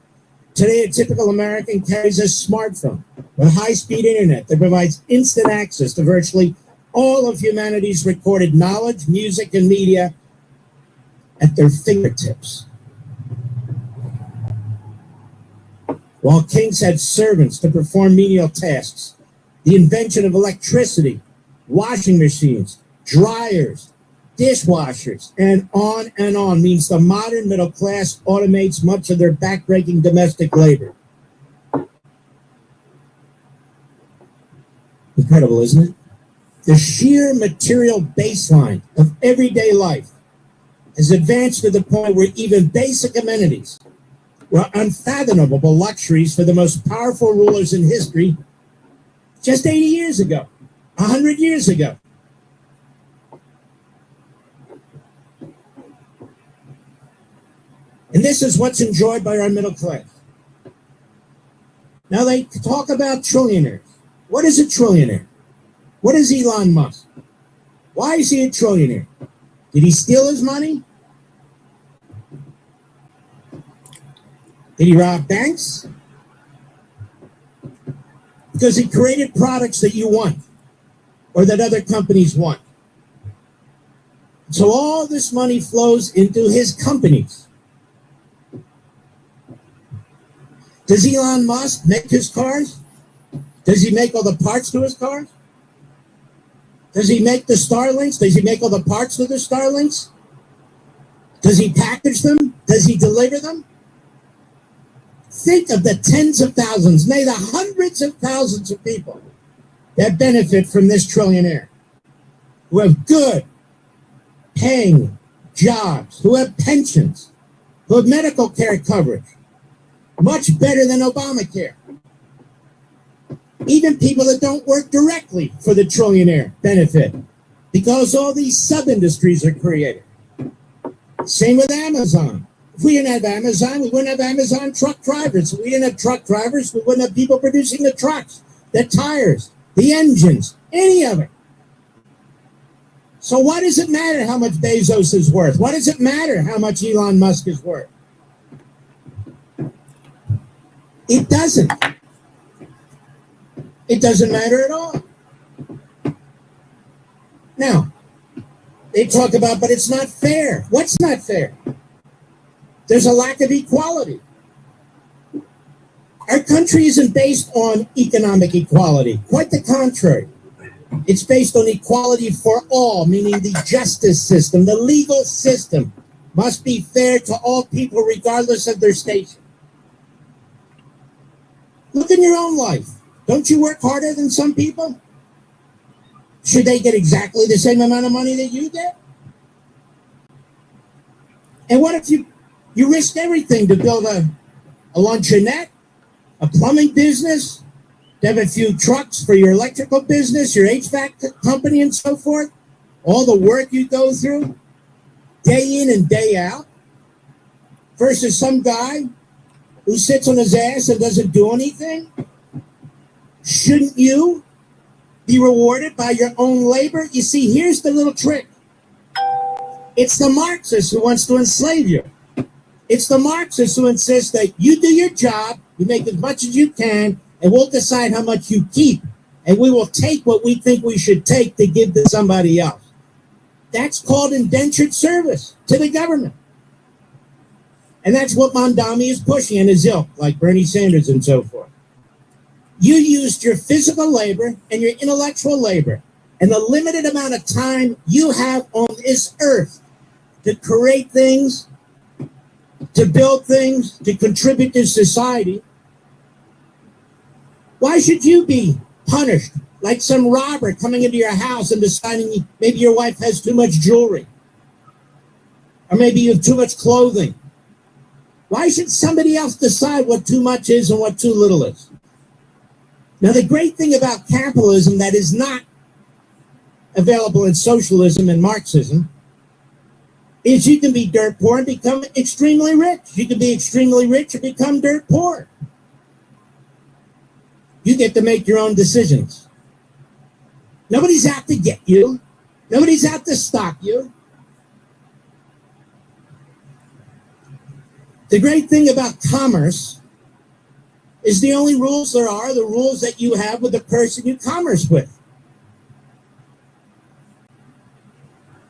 Today, a typical American carries a smartphone with high-speed internet that provides instant access to virtually all of humanity's recorded knowledge, music, and media at their fingertips. While kings had servants to perform menial tasks, the invention of electricity, washing machines, dryers, dishwashers, and on means the modern middle class automates much of their backbreaking domestic labor. Incredible, isn't it? The sheer material baseline of everyday life has advanced to the point where even basic amenities were unfathomable luxuries for the most powerful rulers in history just 80 years ago, 100 years ago. And this is what's enjoyed by our middle class. Now they talk about trillionaires. What is a trillionaire? What is Elon Musk? Why is he a trillionaire? Did he steal his money? Did he rob banks? Because he created products that you want or that other companies want. So all this money flows into his companies. Does Elon Musk make his cars? Does he make all the parts to his cars? Does he make the Starlinks? Does he make all the parts to the Starlinks? Does he package them? Does he deliver them? Think of the tens of thousands, nay, the hundreds of thousands of people that benefit from this trillionaire, who have good, paying jobs, who have pensions, who have medical care coverage, much better than Obamacare. Even people that don't work directly for the trillionaire benefit because all these sub-industries are created. Same with Amazon. If we didn't have Amazon, we wouldn't have Amazon truck drivers. If we didn't have truck drivers, we wouldn't have people producing the trucks, the tires, the engines, any of it. So why does it matter how much Bezos is worth? Why does it matter how much Elon Musk is worth? It doesn't. It doesn't matter at all. Now, they talk about, but it's not fair. What's not fair? There's a lack of equality. Our country isn't based on economic equality. Quite the contrary. It's based on equality for all, meaning the justice system, the legal system must be fair to all people regardless of their station. Look in your own life. Don't you work harder than some people? Should they get exactly the same amount of money that you get? And what if you risked everything to build a luncheonette, a plumbing business, to have a few trucks for your electrical business, your HVAC company, and so forth? All the work you go through, day in and day out, versus some guy who sits on his ass and doesn't do anything? Shouldn't you be rewarded by your own labor? You see, here's the little trick. It's the Marxist who wants to enslave you. It's the Marxists who insist that you do your job, you make as much as you can, and we'll decide how much you keep. And we will take what we think we should take to give to somebody else. That's called indentured service to the government. And that's what Mondami is pushing in his ilk, like Bernie Sanders and so forth. You used your physical labor and your intellectual labor and the limited amount of time you have on this earth to create things, to build things, to contribute to society. Why should you be punished like some robber coming into your house and deciding maybe your wife has too much jewelry? Or maybe you have too much clothing? Why should somebody else decide what too much is and what too little is? Now, the great thing about capitalism that is not available in socialism and Marxism is you can be dirt poor and become extremely rich. You can be extremely rich and become dirt poor. You get to make your own decisions. Nobody's out to get you. Nobody's out to stop you. The great thing about commerce is the only rules there are the rules that you have with the person you commerce with.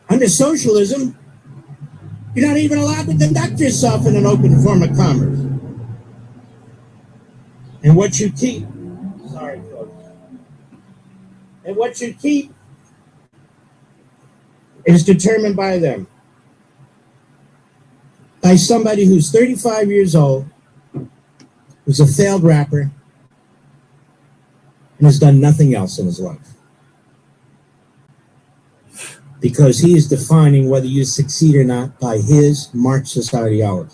Under socialism, you're not even allowed to conduct yourself in an open form of commerce. And what you keep, sorry folks, and what you keep is determined by them. By somebody who's 35 years old, who's a failed rapper, and has done nothing else in his life. Because he is defining whether you succeed or not by his Marxist ideology.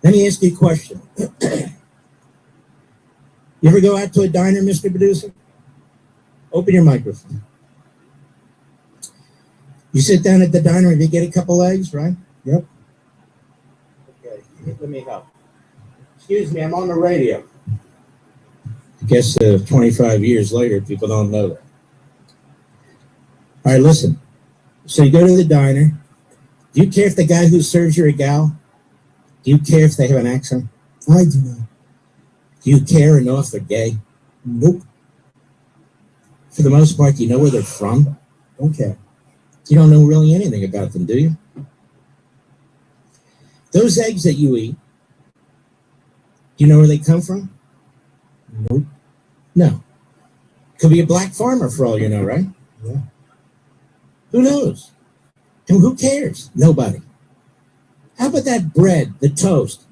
Let me ask you a question. You ever go out to a diner, Mr. Producer? Open your microphone. You sit down at the diner and you get a couple eggs, right? Yep. Okay, let me help. Excuse me, I'm on the radio. I guess 25 years later, people don't know that. All right, listen. So you go to the diner. Do you care if the guy who serves you a gal? Do you care if they have an accent? I do not. Do you care or know if they're gay? Nope. For the most part, do you know where they're from? Don't care. You don't know really anything about them, do you? Those eggs that you eat, do you know where they come from? Nope. No. Could be a black farmer for all you know, right? Yeah. Who knows? And who cares? Nobody. How about that bread, the toast?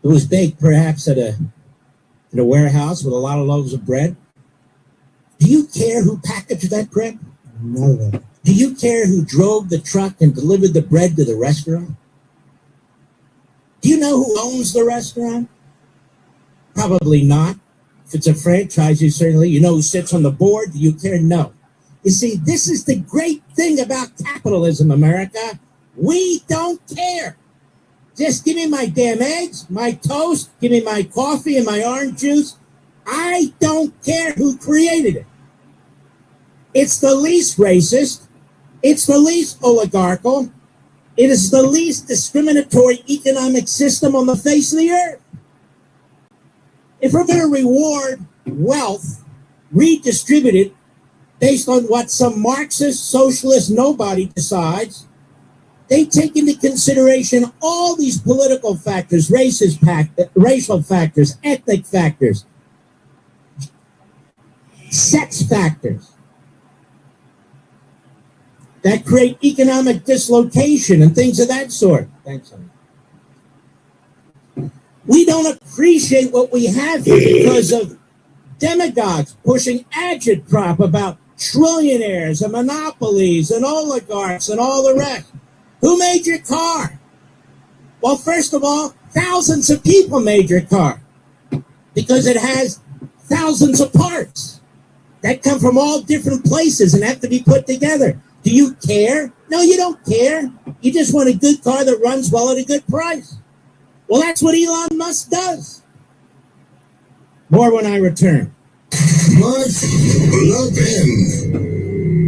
It was baked perhaps in a warehouse with a lot of loaves of bread. Do you care who packaged that bread? No. Do you care who drove the truck and delivered the bread to the restaurant? Do you know who owns the restaurant? Probably not. If it's a franchise, you certainly, you know who sits on the board. Do you care? No. You see, this is the great thing about capitalism, America. We don't care. Just give me my damn eggs, my toast, give me my coffee and my orange juice. I don't care who created it. It's the least racist. It's the least oligarchical. It is the least discriminatory economic system on the face of the earth. If we're going to reward wealth redistributed based on what some Marxist, socialist nobody decides, they take into consideration all these political factors, racial factors, ethnic factors, sex factors that create economic dislocation and things of that sort. Thanks, honey. We don't appreciate what we have here because of demagogues pushing agitprop about trillionaires and monopolies and oligarchs and all the rest. Who made your car? Well, first of all, thousands of people made your car because it has thousands of parts that come from all different places and have to be put together. Do you care? No, you don't care. You just want a good car that runs well at a good price. Well, that's what Elon Musk does. More when I return. Mark Levin.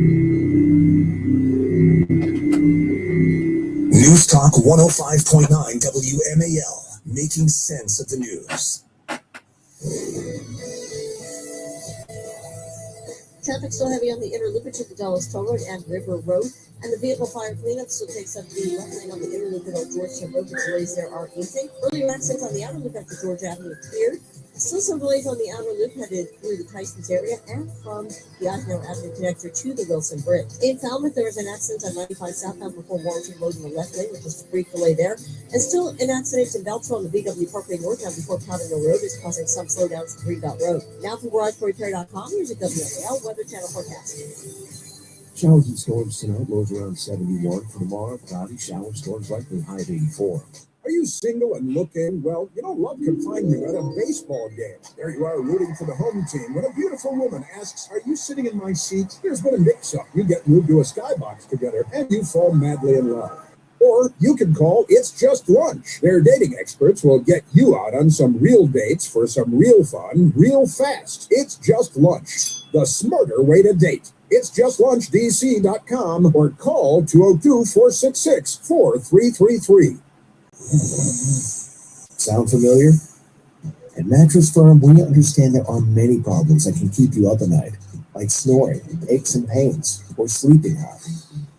News Talk 105.9 WMAL, making sense of the news. Traffic still heavy on the inner loop between the Dallas Toll Road and River Road, and the vehicle fire cleanup still takes up the left lane on the inner loop at Old Georgetown Road. The delays there are easing. Earlier accidents on the outer loop after George Avenue cleared. Still some delays on the outer loop headed through the Tysons area and from the Eisenhower Avenue connector to the Wilson Bridge. In Falmouth, there was an accident on 95 southbound before Warrington Road in the left lane, which was a brief delay there. And still an accident in Beltsville on the BW Parkway northbound before Powder Mill Road is causing some slowdowns to Greenbelt Road. Now from GarageBoyPerry.com, here's a WMAL Weather Channel forecast. Showers and storms tonight, lows around 71. For tomorrow, cloudy, shower storms likely, high of 84. Are you single and looking? Well, you know, love can find you at a baseball game. There you are rooting for the home team when a beautiful woman asks, "Are you sitting in my seat?" There's been a mix-up. You get moved to a skybox together and you fall madly in love. Or you can call It's Just Lunch. Their dating experts will get you out on some real dates for some real fun, real fast. It's Just Lunch, the smarter way to date. It's justllunchdc.com or call 202-466-4333. Sound familiar? At Mattress Firm, we understand there are many problems that can keep you up at night, like snoring, aches and pains, or sleeping hard.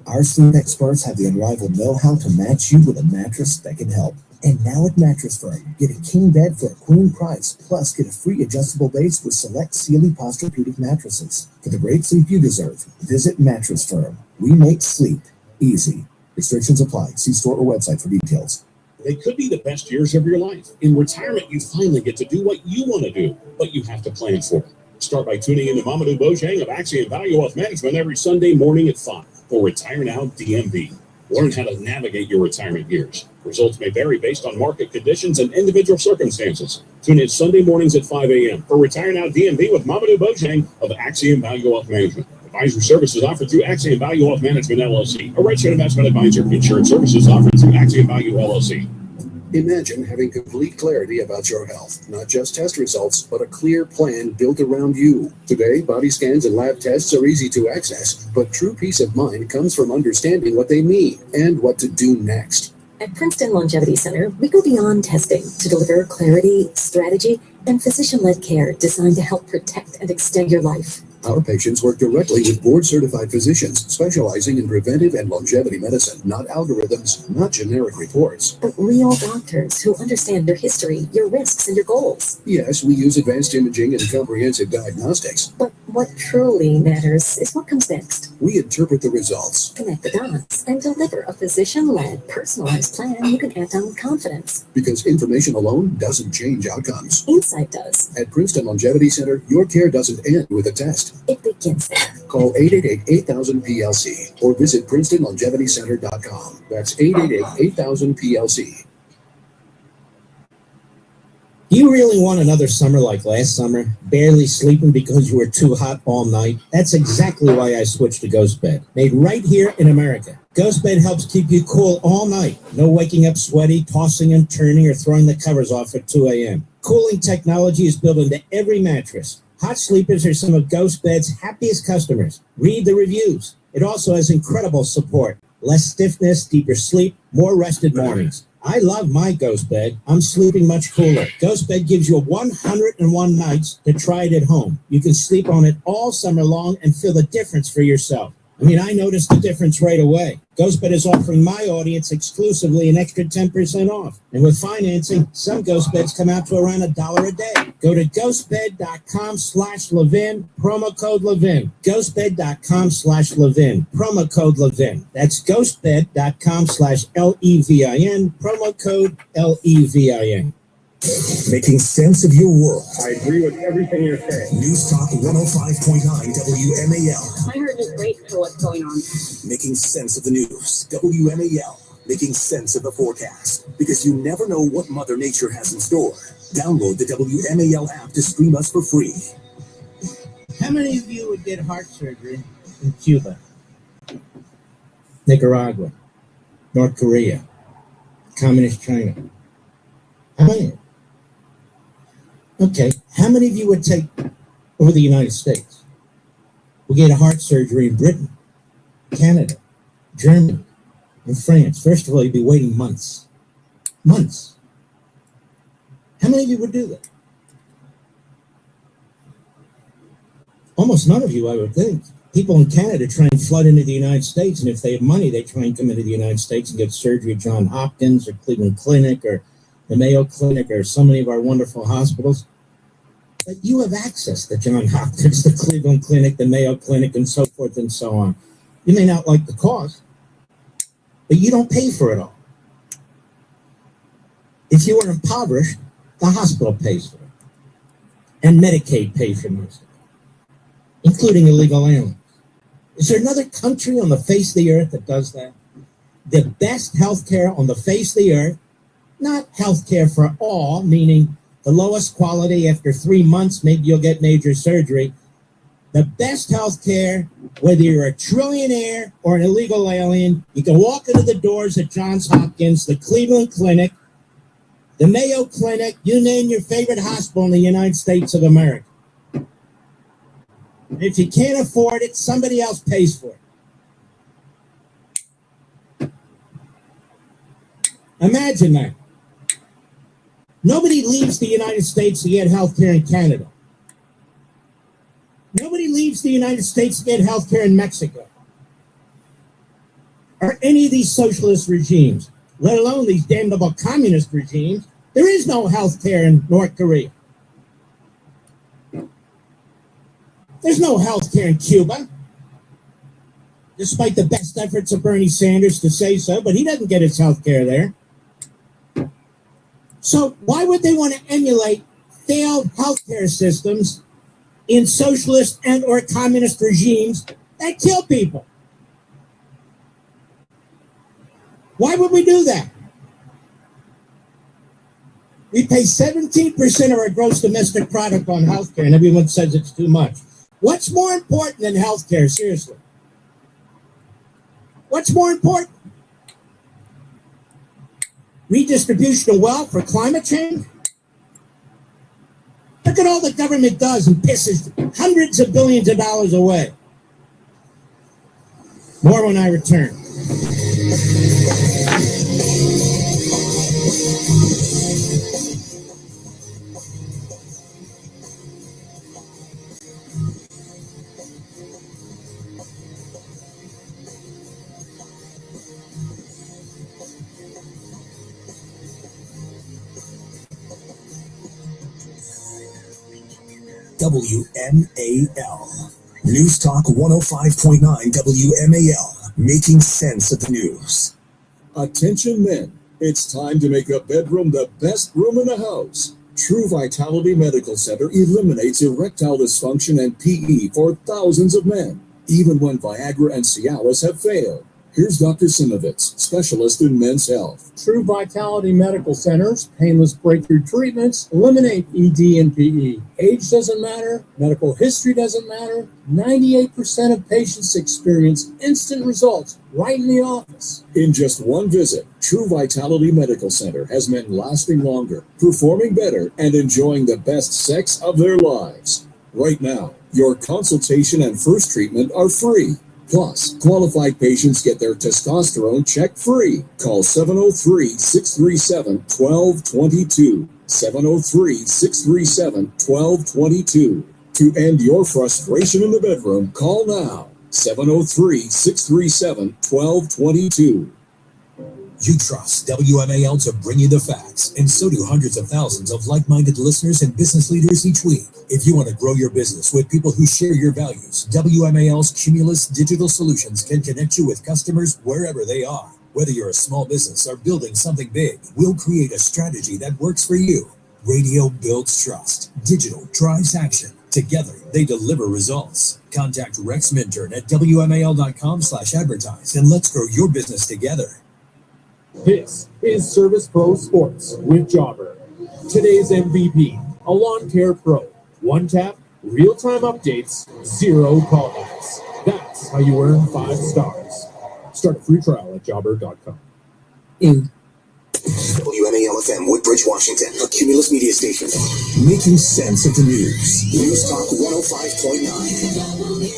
Our sleep experts have the unrivaled know-how to match you with a mattress that can help. And now at Mattress Firm, get a king bed for a queen price, plus get a free adjustable base with select Sealy Posturepedic mattresses. For the great sleep you deserve, visit Mattress Firm. We make sleep easy. Restrictions apply. See store or website for details. They could be the best years of your life. In retirement, you finally get to do what you want to do, but you have to plan for it. Start by tuning in to Mamadou Bojang of Axiom Value Wealth Management every Sunday morning at 5 for Retire Now DMV. Learn how to navigate your retirement years. Results may vary based on market conditions and individual circumstances. Tune in Sunday mornings at 5 a.m. for Retire Now DMV with Mamadou Bojang of Axiom Value Wealth Management. Advisory services offered through Axiom Value Wealth Management, LLC, a registered investment advisor. Insurance services offered through Axiom Value, LLC. Imagine having complete clarity about your health, not just test results, but a clear plan built around you. Today, body scans and lab tests are easy to access, but true peace of mind comes from understanding what they mean and what to do next. At Princeton Longevity Center, we go beyond testing to deliver clarity, strategy, and physician-led care designed to help protect and extend your life. Our patients work directly with board-certified physicians specializing in preventive and longevity medicine, not algorithms, not generic reports. But real doctors who understand your history, your risks, and your goals. Yes, we use advanced imaging and comprehensive diagnostics. But what truly matters is what comes next. We interpret the results, connect the dots, and deliver a physician-led, personalized plan you can act on with confidence. Because information alone doesn't change outcomes. Insight does. At Princeton Longevity Center, your care doesn't end with a test. It begins there. Call 888-8000-PLC or visit PrincetonLongevityCenter.com. That's 888-8000-PLC. Do you really want another summer like last summer? Barely sleeping because you were too hot all night? That's exactly why I switched to Ghost Bed. Made right here in America. Ghost Bed helps keep you cool all night. No waking up sweaty, tossing and turning, or throwing the covers off at 2 a.m. Cooling technology is built into every mattress. Hot sleepers are some of Ghost Bed's happiest customers. Read the reviews. It also has incredible support. Less stiffness, deeper sleep, more rested mornings. I love my Ghost Bed. I'm sleeping much cooler. Ghost Bed gives you 101 nights to try it at home. You can sleep on it all summer long and feel the difference for yourself. I mean, I noticed the difference right away. GhostBed is offering my audience exclusively an extra 10% off. And with financing, some Ghost Beds come out to around $1 a day. Go to ghostbed.com/Levin, promo code Levin. Ghostbed.com/Levin, promo code Levin. That's ghostbed.com/LEVIN, promo code LEVIN. Making sense of your world. I agree with everything you're saying. News Talk 105.9 WMAL. My heart is great for what's going on. Making sense of the news. WMAL. Making sense of the forecast. Because you never know what Mother Nature has in store. Download the WMAL app to stream us for free. How many of you would get heart surgery in Cuba, Nicaragua, North Korea, Communist China? How many? Okay, how many of you would take over the United States? We'll get a heart surgery in Britain, Canada, Germany, In France, first of all, you'd be waiting months. Months. How many of you would do that? Almost none of you, I would think. People in Canada try and flood into the United States, and if they have money, they try and come into the United States and get surgery at Johns Hopkins or Cleveland Clinic or the Mayo Clinic or so many of our wonderful hospitals. But you have access to Johns Hopkins, the Cleveland Clinic, the Mayo Clinic, and so forth and so on. You may not like the cost, but you don't pay for it all. If you are impoverished, the hospital pays for it. And Medicaid pays for most of it, including illegal aliens. Is there another country on the face of the earth that does that? The best health care on the face of the earth, not health care for all, meaning the lowest quality after 3 months, maybe you'll get major surgery. The best health care, whether you're a trillionaire or an illegal alien, you can walk into the doors at Johns Hopkins, the Cleveland Clinic, the Mayo Clinic, you name your favorite hospital in the United States of America. And if you can't afford it, somebody else pays for it. Imagine that. Nobody leaves the United States to get health care in Canada. Nobody leaves the United States to get health care in Mexico. Or any of these socialist regimes, let alone these damnable communist regimes. There is no health care in North Korea. There's no health care in Cuba, despite the best efforts of Bernie Sanders to say so, but he doesn't get his health care there. So why would they want to emulate failed healthcare systems in socialist and or communist regimes that kill people? Why would we do that? We pay 17% of our gross domestic product on healthcare, and everyone says it's too much. What's more important than healthcare, seriously? What's more important? Redistribution of wealth for climate change? Look at all the government does and pisses hundreds of billions of dollars away. More when I return. WMAL. News Talk 105.9 WMAL. Making sense of the news. Attention men, it's time to make a bedroom the best room in the house. True Vitality Medical Center eliminates erectile dysfunction and PE for thousands of men, even when Viagra and Cialis have failed. Here's Dr. Simovitz, specialist in men's health. True Vitality Medical Centers, painless breakthrough treatments, eliminate ED and PE. Age doesn't matter, medical history doesn't matter. 98% of patients experience instant results right in the office. In just one visit, True Vitality Medical Center has men lasting longer, performing better, and enjoying the best sex of their lives. Right now, your consultation and first treatment are free. Plus, qualified patients get their testosterone checked free. Call 703-637-1222. 703-637-1222. To end your frustration in the bedroom, call now. 703-637-1222. You trust WMAL to bring you the facts, and so do hundreds of thousands of like-minded listeners and business leaders each week. If you want to grow your business with people who share your values, WMAL's Cumulus Digital Solutions can connect you with customers wherever they are. Whether you're a small business or building something big, we'll create a strategy that works for you. Radio builds trust. Digital drives action. Together, they deliver results. Contact Rex Minturn at WMAL.com/advertise and let's grow your business together. This is Service Pro Sports with Jobber. Today's MVP, a lawn care pro. One tap, real-time updates, zero callbacks. That's how you earn 5 stars. Start a free trial at jobber.com. WMAL FM, Woodbridge, Washington, a Cumulus media station. Making sense of the news. News Talk 105.9.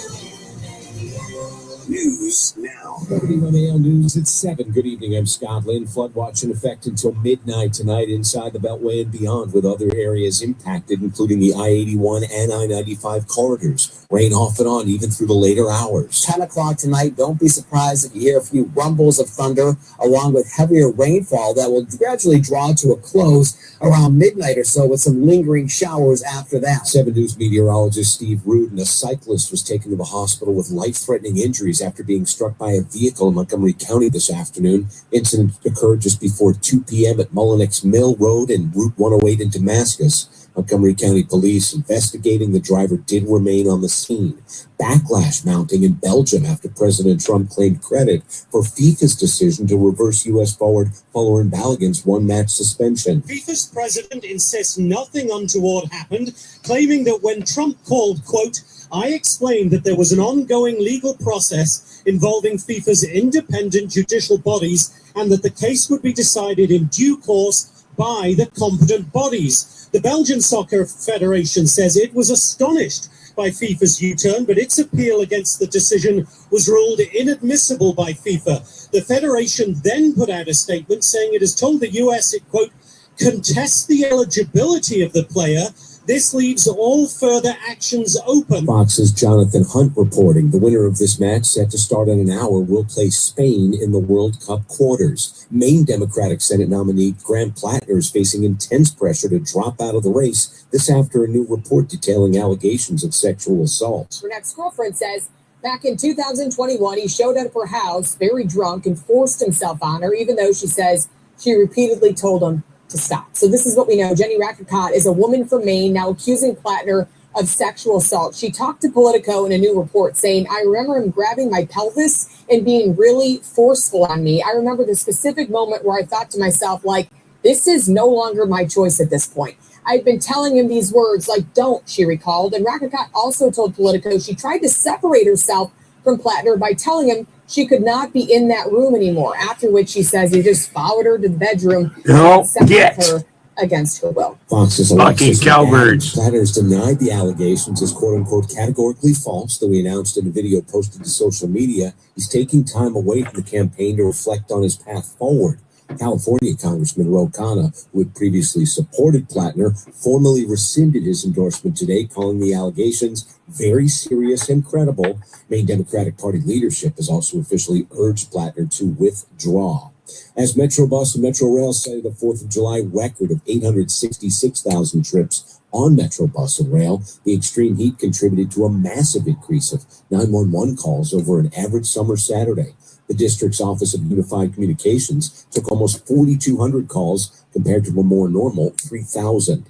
News now. WMAL News at 7. Good evening, I'm Scott Lynn. Flood watch in effect until midnight tonight inside the Beltway and beyond, with other areas impacted, including the I-81 and I-95 corridors. Rain off and on even through the later hours. 10 o'clock tonight, don't be surprised if you hear a few rumbles of thunder along with heavier rainfall that will gradually draw to a close around midnight or so, with some lingering showers after that. 7 News meteorologist Steve Rudin, a cyclist, was taken to the hospital with life-threatening injuries after being struck by a vehicle in Montgomery County this afternoon. Incident occurred just before 2 p.m. at Mullinex Mill Road and Route 108 in Damascus. Montgomery County Police investigating the driver did remain on the scene. Backlash mounting in Belgium after President Trump claimed credit for FIFA's decision to reverse U.S. forward Folarin Balogun's one-match suspension. FIFA's president insists nothing untoward happened, claiming that when Trump called, quote, "I explained that there was an ongoing legal process involving FIFA's independent judicial bodies and that the case would be decided in due course by the competent bodies." The Belgian Soccer Federation says it was astonished by FIFA's U-turn, but its appeal against the decision was ruled inadmissible by FIFA. The federation then put out a statement saying it has told the U.S. it, quote, "contests the eligibility of the player. This leaves all further actions open." Fox's Jonathan Hunt reporting the winner of this match, set to start in an hour, will play Spain in the World Cup quarters. Maine Democratic Senate nominee Graham Plattner is facing intense pressure to drop out of the race this after a new report detailing allegations of sexual assault. Her ex-girlfriend says back in 2021, he showed up at her house very drunk and forced himself on her, even though she says she repeatedly told him to stop. So this is what we know. Jenny Rackicott is a woman from Maine now accusing Plattner of sexual assault. She talked to Politico in a new report saying, "I remember him grabbing my pelvis and being really forceful on me. I remember the specific moment where I thought to myself, like, this is no longer my choice at this point. I've been telling him these words like, don't," she recalled. And Rackicott also told Politico she tried to separate herself from Plattner by telling him she could not be in that room anymore, after which she says he just followed her to the bedroom and separated her against her will. Fox's Lucky cowbirds. Plattner's denied the allegations as quote-unquote categorically false, though he announced in a video posted to social media he's taking time away from the campaign to reflect on his path forward. California Congressman Ro Khanna, who had previously supported Plattner, formally rescinded his endorsement today, calling the allegations very serious and credible. Maine Democratic Party leadership has also officially urged Plattner to withdraw. As Metrobus and Metro Rail cited a 4th of July record of 866,000 trips on Metrobus and Rail, the extreme heat contributed to a massive increase of 911 calls over an average summer Saturday. The district's Office of Unified Communications took almost 4,200 calls compared to a more normal 3,000.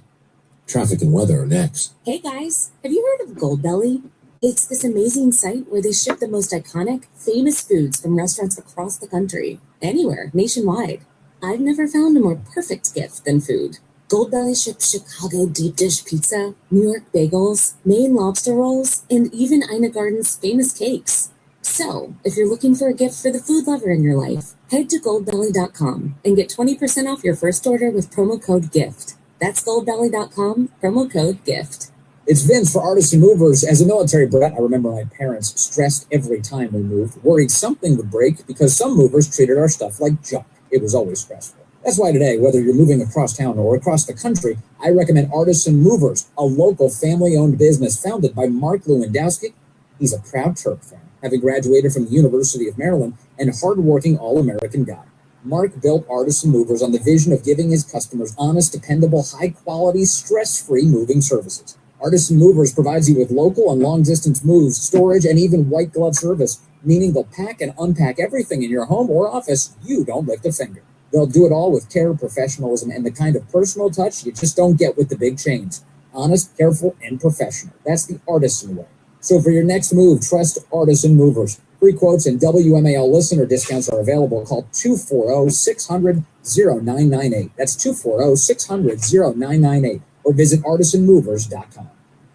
Traffic and weather are next. Hey guys, have you heard of Goldbelly? It's this amazing site where they ship the most iconic, famous foods from restaurants across the country, anywhere, nationwide. I've never found a more perfect gift than food. Goldbelly ships Chicago deep dish pizza, New York bagels, Maine lobster rolls, and even Ina Garden's famous cakes. So, if you're looking for a gift for the food lover in your life, head to goldbelly.com and get 20% off your first order with promo code GIFT. That's goldbelly.com, promo code GIFT. It's Vince for Artists and Movers. As a military brat, I remember my parents stressed every time we moved, worried something would break because some movers treated our stuff like junk. It was always stressful. That's why today, whether you're moving across town or across the country, I recommend Artists and Movers, a local family-owned business founded by Mark Lewandowski. He's a proud Terp fan, having graduated from the University of Maryland and hardworking all-American guy. Mark built Artists and Movers on the vision of giving his customers honest, dependable, high-quality, stress-free moving services. Artists and Movers provides you with local and long-distance moves, storage, and even white glove service, meaning they'll pack and unpack everything in your home or office. You don't lift a finger. They'll do it all with care, professionalism, and the kind of personal touch you just don't get with the big chains. Honest, careful, and professional. That's the Artisan way. So for your next move, trust Artists and Movers. Free quotes and WMAL listener discounts are available. Call 240-600-0998. That's 240-600-0998. Or visit artisanmovers.com.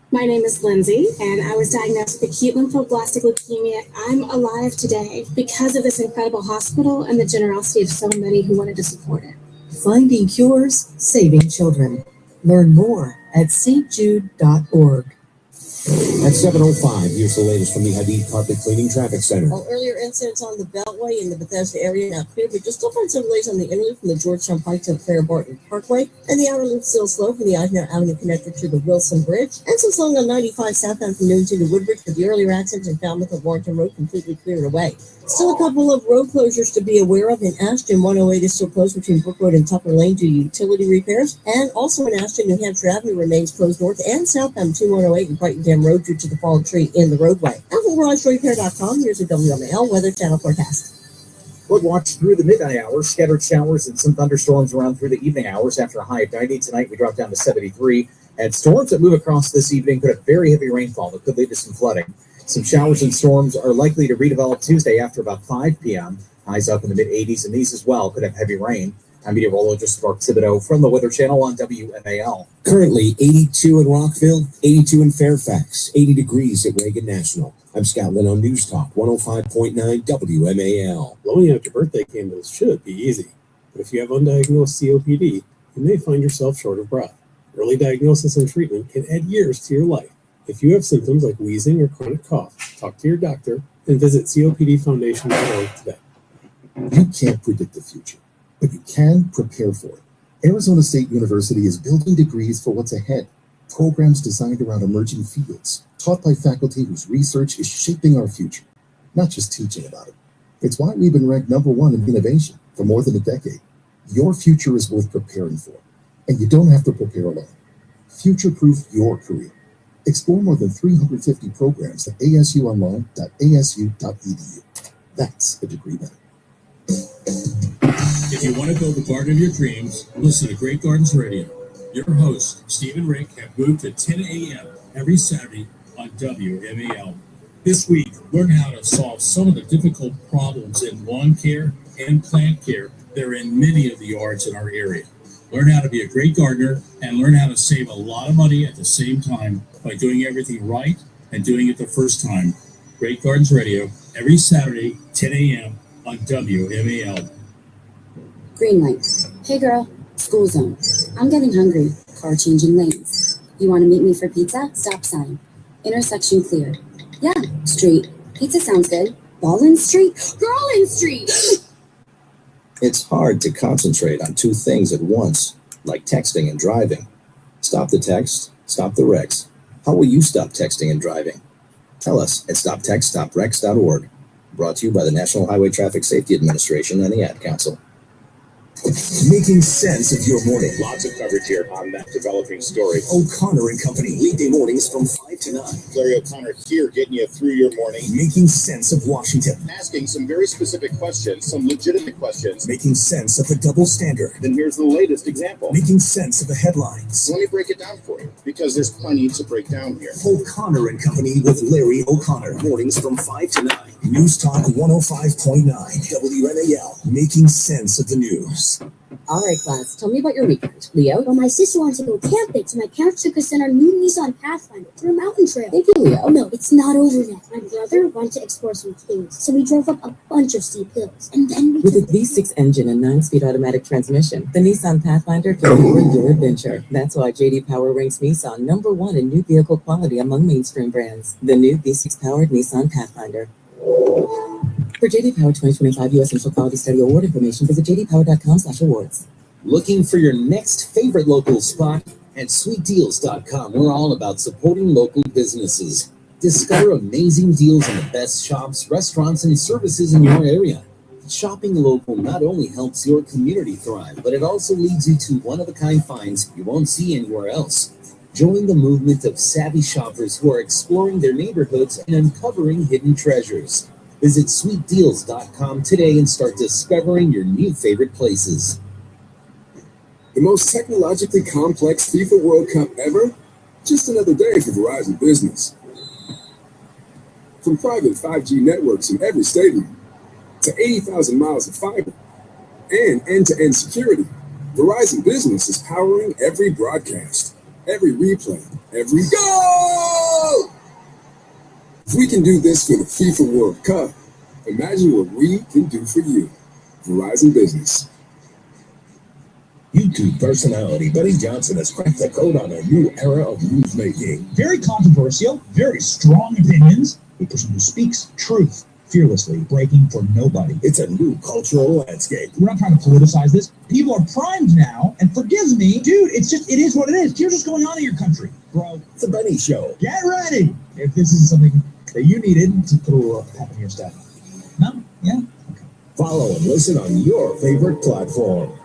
My name is Lindsay, and I was diagnosed with acute lymphoblastic leukemia. I'm alive today because of this incredible hospital and the generosity of so many who wanted to support it. Finding cures, saving children. Learn more at stjude.org. At 7:05, here's the latest from the Hadid Carpet Cleaning Traffic Center. Well, earlier incidents on the Beltway in the Bethesda area now clear, but just still find some delays on the inner loop from the Georgetown Pike to the Clara Barton Parkway, and the outer loop still slow from the Eisenhower Avenue connector to the Wilson Bridge, and some slowing on 95 southbound from Newton to Woodbridge, but the earlier accidents in Falmouth and Warrington Road completely cleared away. Still a couple of road closures to be aware of. In Ashton, 108 is still closed between Brook Road and Tucker Lane due to utility repairs, and also in Ashton, New Hampshire Avenue remains closed north and southbound between 108 and Brighton Dam Road due to the fallen tree in the roadway. Now from GarageRepair.com, here's a WMAL Weather Channel forecast. Flood watch through the midnight hours, scattered showers and some thunderstorms around through the evening hours. After a high of 90 tonight, we drop down to 73. And storms that move across this evening could have very heavy rainfall that could lead to some flooding. Some showers and storms are likely to redevelop Tuesday after about 5 p.m. Highs up in the mid-80s, and these as well could have heavy rain. I'm meteorologist Mark Thibodeau from the Weather Channel on WMAL. Currently 82 in Rockville, 82 in Fairfax, 80 degrees at Reagan National. I'm Scott Lynn on News Talk 105.9 WMAL. Blowing out your birthday candles should be easy, but if you have undiagnosed COPD, you may find yourself short of breath. Early diagnosis and treatment can add years to your life. If you have symptoms like wheezing or chronic cough, talk to your doctor and visit COPDfoundation.org today. You can't predict the future, but you can prepare for it. Arizona State University is building degrees for what's ahead. Programs designed around emerging fields, taught by faculty whose research is shaping our future, not just teaching about it. It's why we've been ranked #1 in innovation for more than a decade. Your future is worth preparing for, and you don't have to prepare alone. Future-proof your career. Explore more than 350 programs at asuonline.asu.edu. That's a degree better. If you want to build the garden of your dreams, listen to Great Gardens Radio. Your host, Stephen Rick, have moved to 10 a.m. every Saturday on WMAL. This week, learn how to solve some of the difficult problems in lawn care and plant care that are in many of the yards in our area. Learn how to be a great gardener and learn how to save a lot of money at the same time by doing everything right and doing it the first time. Great Gardens Radio, every Saturday, 10 a.m. on WMAL. Green light. Hey girl, school zone. I'm getting hungry. Car changing lanes. You want to meet me for pizza? Stop sign. Intersection cleared. Yeah, street. Pizza sounds good. Ballin Street? Girlin Street! It's hard to concentrate on two things at once, like texting and driving. Stop the text, stop the wrecks. How will you stop texting and driving? Tell us at stoptextstopwrecks.org. Brought to you by the National Highway Traffic Safety Administration and the Ad Council. Making sense of your morning. Lots of coverage here on that developing story. O'Connor and Company, weekday mornings from 5 to 9. Larry O'Connor here getting you through your morning. Making sense of Washington. Asking some very specific questions, some legitimate questions. Making sense of the double standard. Then here's the latest example. Making sense of the headlines. Let me break it down for you, because there's plenty to break down here. O'Connor and Company with Larry O'Connor. Mornings from 5 to 9. News Talk 105.9. WMAL. Making sense of the news. All right, class, tell me about your weekend. Leo? Well, my sister wanted to go camping, so my parents took us in our new Nissan Pathfinder through a mountain trail. Thank you, Leo. Oh, no, it's not over yet. My brother wanted to explore some caves, so we drove up a bunch of steep hills, and then we With a V6 engine and 9-speed automatic transmission, the Nissan Pathfinder can power your adventure. That's why J.D. Power ranks Nissan #1 in new vehicle quality among mainstream brands. The new V6-powered Nissan Pathfinder. For J.D. Power 2025 U.S. Central Quality Study Award information, visit jdpower.com/awards. Looking for your next favorite local spot? At sweetdeals.com, we're all about supporting local businesses. Discover amazing deals on the best shops, restaurants, and services in your area. Shopping local not only helps your community thrive, but it also leads you to one-of-a-kind finds you won't see anywhere else. Join the movement of savvy shoppers who are exploring their neighborhoods and uncovering hidden treasures. Visit sweetdeals.com today and start discovering your new favorite places. The most technologically complex FIFA World Cup ever? Just another day for Verizon Business. From private 5G networks in every stadium to 80,000 miles of fiber and end-to-end security, Verizon Business is powering every broadcast, every replay, every goal! If we can do this for the FIFA World Cup, imagine what we can do for you. Verizon Business. YouTube personality Buddy Johnson has cracked the code on a new era of newsmaking. Very controversial, very strong opinions. A person who speaks truth fearlessly, breaking for nobody. It's a new cultural landscape. We're not trying to politicize this. People are primed now, and forgive me, dude, it is what it is. Here's what's going on in your country, bro. It's a Bunny Show. Get ready. If this is something that you needed to put a little pep in your step. No? Yeah? Okay. Follow and listen on your favorite platform.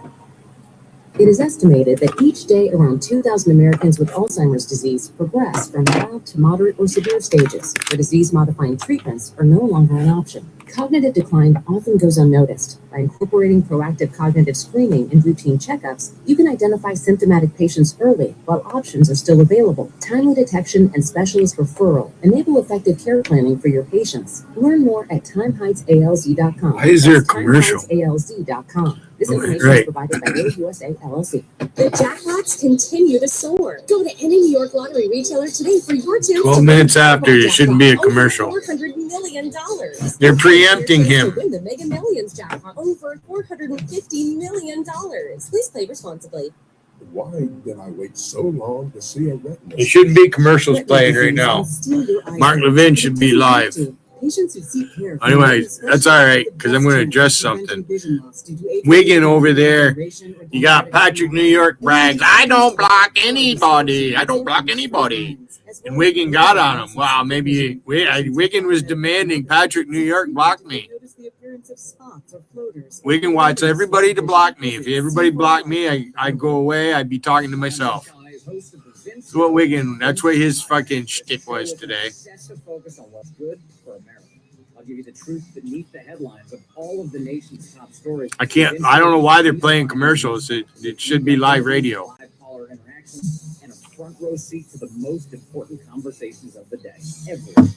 It is estimated that each day around 2,000 Americans with Alzheimer's disease progress from mild to moderate or severe stages, where disease-modifying treatments are no longer an option. Cognitive decline often goes unnoticed. By incorporating proactive cognitive screening and routine checkups, you can identify symptomatic patients early while options are still available. Timely detection and specialist referral enable effective care planning for your patients. Learn more at timeheightsalz.com. Why is there a commercial? timeheightsalz.com. This information Right. is provided by Road USA LLC. The jackpots continue to soar. Go to any New York lottery retailer today for your chance 12 to minutes win the after, it shouldn't be a jackpot commercial. over $400 million. They're preempting him. To win the Mega Millions jackpot over $450 million. Please play responsibly. Why did I wait so long to see a retina? There shouldn't be commercials playing right now. Mark Levin should be live. Patients who seek care. Anyway, that's all right, because I'm going to address something. Wiggin over there, you got Patrick New York brags, I don't block anybody. I don't block anybody. And Wiggin got on him. Wow, maybe Wiggin was demanding Patrick New York block me. Wiggin wants everybody to block me. If everybody blocked me, I'd go away. I'd be talking to myself. That's what Wiggin, that's what his fucking shtick was today. I'll give you the truth beneath the headlines of all of the nation's top stories. I don't know why they're playing commercials. It should be live radio. Caller interactions and a front row seat to the most important conversations of the day. Every day.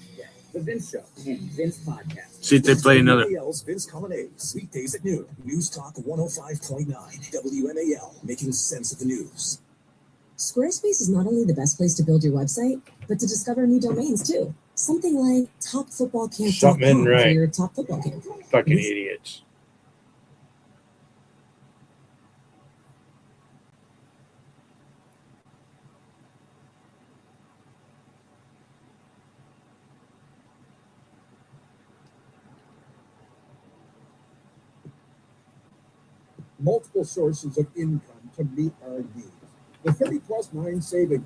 The Vince Show and Vince Podcast. See if they play another. Vince Colonnades, weekdays at noon. News Talk 105.9 WMAL, making sense of the news. Squarespace is not only the best place to build your website, but to discover new domains too. Something like topfootballcamp.com Something right. for your top football camp. Fucking idiots. Multiple sources of income to meet our needs. The 30+9 savings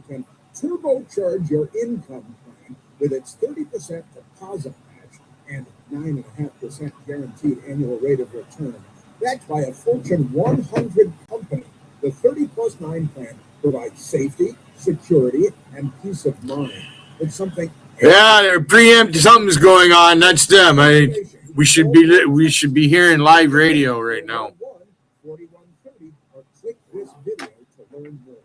plan can turbocharge your income plan with its 30% deposit match and 9.5% guaranteed annual rate of return. Backed by a Fortune 100 company, the 30+9 plan provides safety, security, and peace of mind. It's something. Yeah, they're preempting. Something's going on. That's them. We should be hearing live radio right now. 4130 or click this video to learn more.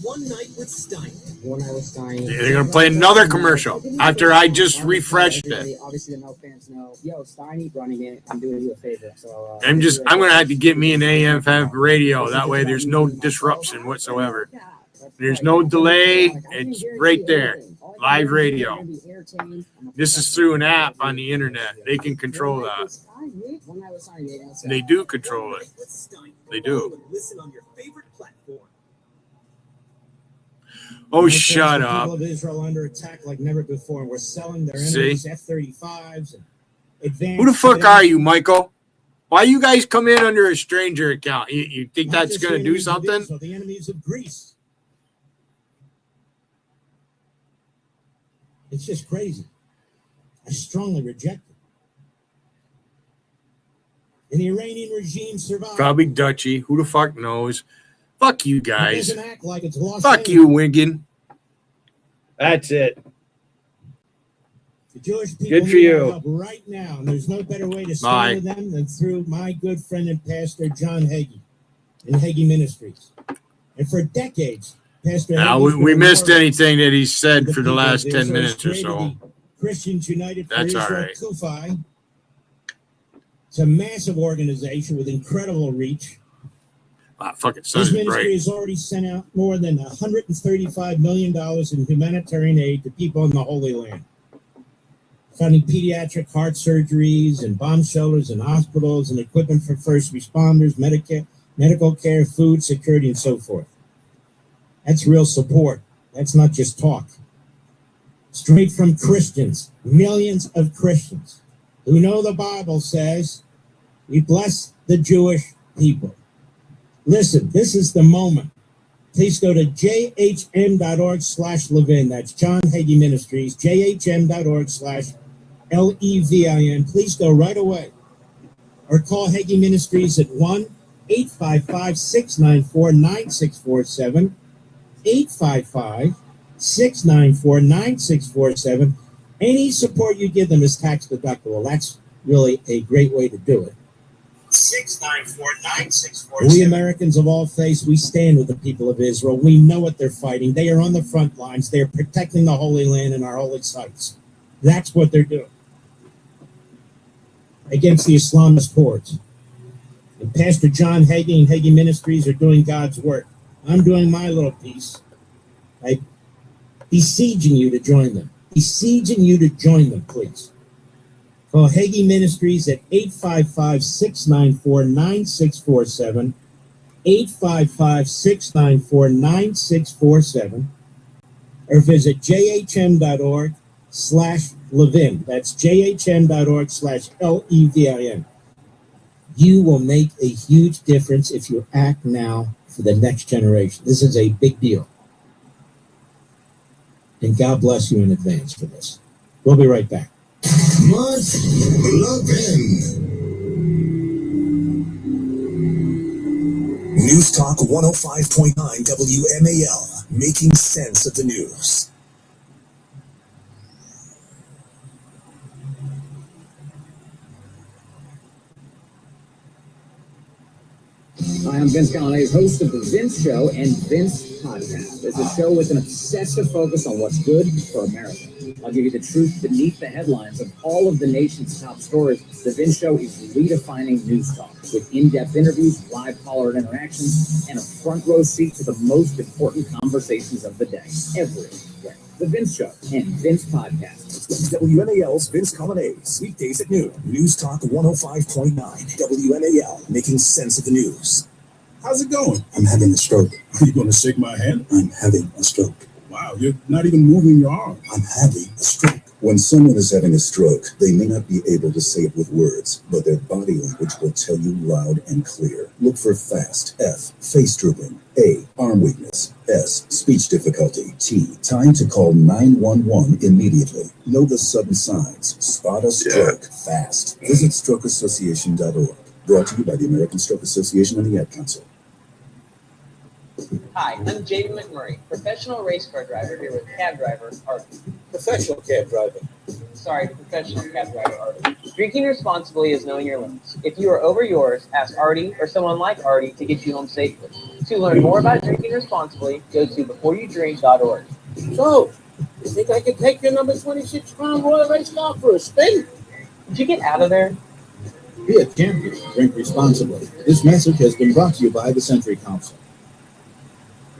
One night with Stein. 1 hour Stein. They're going to play another commercial after I just refreshed it. Obviously, the no fans know. Yo, Steiny running it. I'm doing you a favor. So I'm going to have to get me an AM/FM radio. That way there's no disruption whatsoever. There's no delay. It's right there. Live radio. This is through an app on the internet. They can control that. They do control it. They do. Listen on your favorite platform. Oh, shut up. People of Israel under attack like never before. We're selling their See? enemies F-35s and advanced. Who the fuck are you, Michael? Why you guys come in under a stranger account? You think Not that's just going to the do enemies of something? Israel, the enemies of Greece. It's just crazy. I strongly reject it. And the Iranian regime survived. Probably Dutchy. Who the fuck knows? Fuck you It guys. doesn't act like it's Los Fuck Angeles. you, Wiggin. That's it. The Jewish people Good for need you. our help right now, and there's no better way to Bye. stand with them than through my good friend and pastor John Hagee and Hagee Ministries. And for decades, Pastor Now, Hagee's we been missed warning anything that he said the for the people last of 10 Israel. minutes or He's so. created the Christians United for That's all Israel, right. Kufi. It's a massive organization with incredible reach. Fucking His sun's ministry bright. has already sent out more than $135 million in humanitarian aid to people in the Holy Land. funding pediatric heart surgeries and bomb shelters and hospitals and equipment for first responders, medical care, food security, and so forth. That's real support. That's not just talk. Straight from Christians, millions of Christians who know the Bible says we bless the Jewish people. Listen, this is the moment. Please go to jhm.org/Levin. That's John Hagee Ministries, jhm.org/LEVIN. Please go right away. Or call Hagee Ministries at 1-855-694-9647, 855-694-9647. Any support you give them is tax deductible. That's really a great way to do it. 694-9647. We Americans of all faiths, we stand with the people of Israel. We know what they're fighting. They are on the front lines. They are protecting the Holy Land and our holy sites. That's what they're doing against the Islamist hordes. And Pastor John Hagee and Hagee Ministries are doing God's work. I'm doing my little piece. I'm beseeching you to join them. Beseeching you to join them, please. Call Hagee Ministries at 855-694-9647, 855-694-9647, or visit jhm.org/Levin. That's jhm.org/LEVIN. You will make a huge difference if you act now for the next generation. This is a big deal. And God bless you in advance for this. We'll be right back. Mark Levin. News Talk 105.9 WMAL, making sense of the news. Hi, I'm Vince Galladay, host of The Vince Show and Vince Podcast. It's a show with an obsessive focus on what's good for America. I'll give you the truth beneath the headlines of all of the nation's top stories. The Vince Show is redefining news talk with in-depth interviews, live caller interactions, and a front row seat to the most important conversations of the day. Every day. The Vince Show and Vince Podcast. WMAL's Vince Galladay, weekdays at noon. News Talk 105.9 WMAL, making sense of the news. How's it going? I'm having a stroke. Are you going to shake my hand? I'm having a stroke. Wow, you're not even moving your arm. I'm having a stroke. When someone is having a stroke, they may not be able to say it with words, but their body language will tell you loud and clear. Look for FAST. F, face drooping. A, arm weakness. S, speech difficulty. T, time to call 911 immediately. Know the sudden signs. Spot a stroke fast. Visit strokeassociation.org. Brought to you by the American Stroke Association and the Ad Council. Hi, I'm Jaden McMurray, professional race car driver here with cab driver Artie. Professional cab driver. Sorry, professional cab driver Artie. Drinking responsibly is knowing your limits. If you are over yours, ask Artie or someone like Artie to get you home safely. To learn more about drinking responsibly, go to beforeyoudrink.org. So, you think I could take your number 26 Crown Royal race car for a spin? Did you get out of there? Be a champion. Drink responsibly. This message has been brought to you by the Century Council.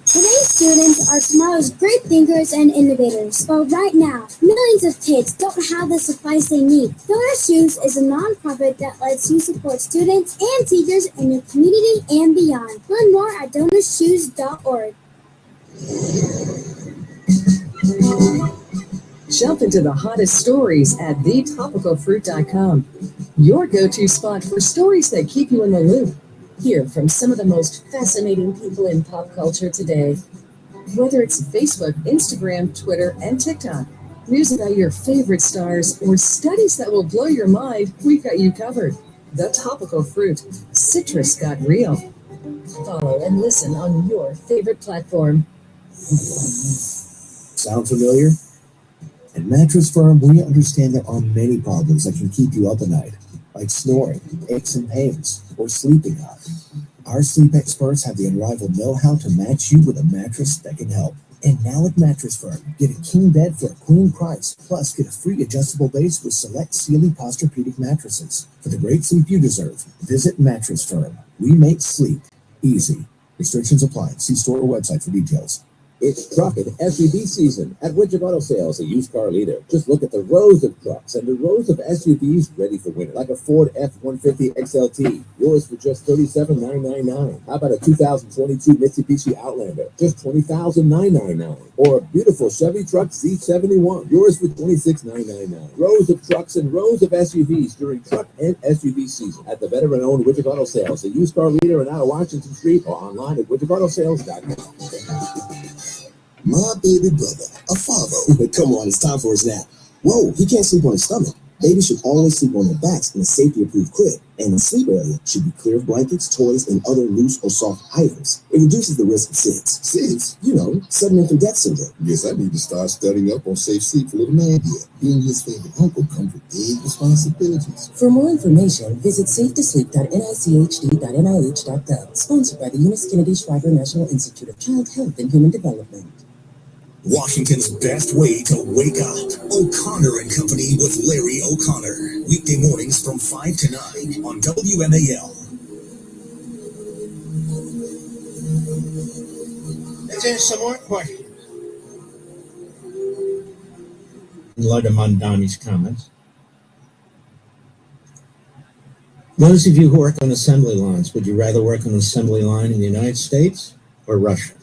Today's students are tomorrow's great thinkers and innovators. But right now, millions of kids don't have the supplies they need. Donor Shoes is a nonprofit that lets you support students and teachers in your community and beyond. Learn more at donorshoes.org. Jump into the hottest stories at thetopicalfruit.com. Your go-to spot for stories that keep you in the loop. Hear from some of the most fascinating people in pop culture today. Whether it's Facebook, Instagram, Twitter, and TikTok, news about your favorite stars, or studies that will blow your mind, we've got you covered. The Topical Fruit. Citrus got real. Follow and listen on your favorite platform. Sound familiar? At Mattress Firm, we understand there are many problems that can keep you up at night, like snoring, aches and pains, or sleeping hot. Our sleep experts have the unrivaled know-how to match you with a mattress that can help. And now at Mattress Firm, get a king bed for a queen price, plus get a free adjustable base with select Sealy Posturepedic mattresses. For the great sleep you deserve, visit Mattress Firm. We make sleep easy. Restrictions apply. See store or website for details. It's truck and SUV season at Widget Auto Sales, a used car leader. Just look at the rows of trucks and the rows of SUVs ready for winter, like a Ford F-150 XLT. Yours for just $37,999. How about a 2022 Mitsubishi Outlander? Just $20,999. Or a beautiful Chevy truck Z71. Yours for $26,999. Rows of trucks and rows of SUVs during truck and SUV season at the veteran-owned Widget Auto Sales, a used car leader in out of Washington Street, or online at widgetautosales.com. My baby brother, a father. Come on, it's time for his nap. Whoa, he can't sleep on his stomach. Babies should always sleep on their backs in a safety-approved crib, and the sleep area should be clear of blankets, toys, and other loose or soft items. It reduces the risk of SIDS. SIDS? You know, sudden infant death syndrome. Guess I need to start studying up on safe sleep for little man here. Being his favorite uncle comes with big responsibilities. For more information, visit safetosleep.nichd.nih.gov. Sponsored by the Eunice Kennedy Shriver National Institute of Child Health and Human Development. Washington's best way to wake up. O'Connor and Company with Larry O'Connor. Weekday mornings from 5 to 9 on WMAL. Let's ask some more questions. In light of Mondani's comments. Those of you who work on assembly lines, would you rather work on an assembly line in the United States or Russia?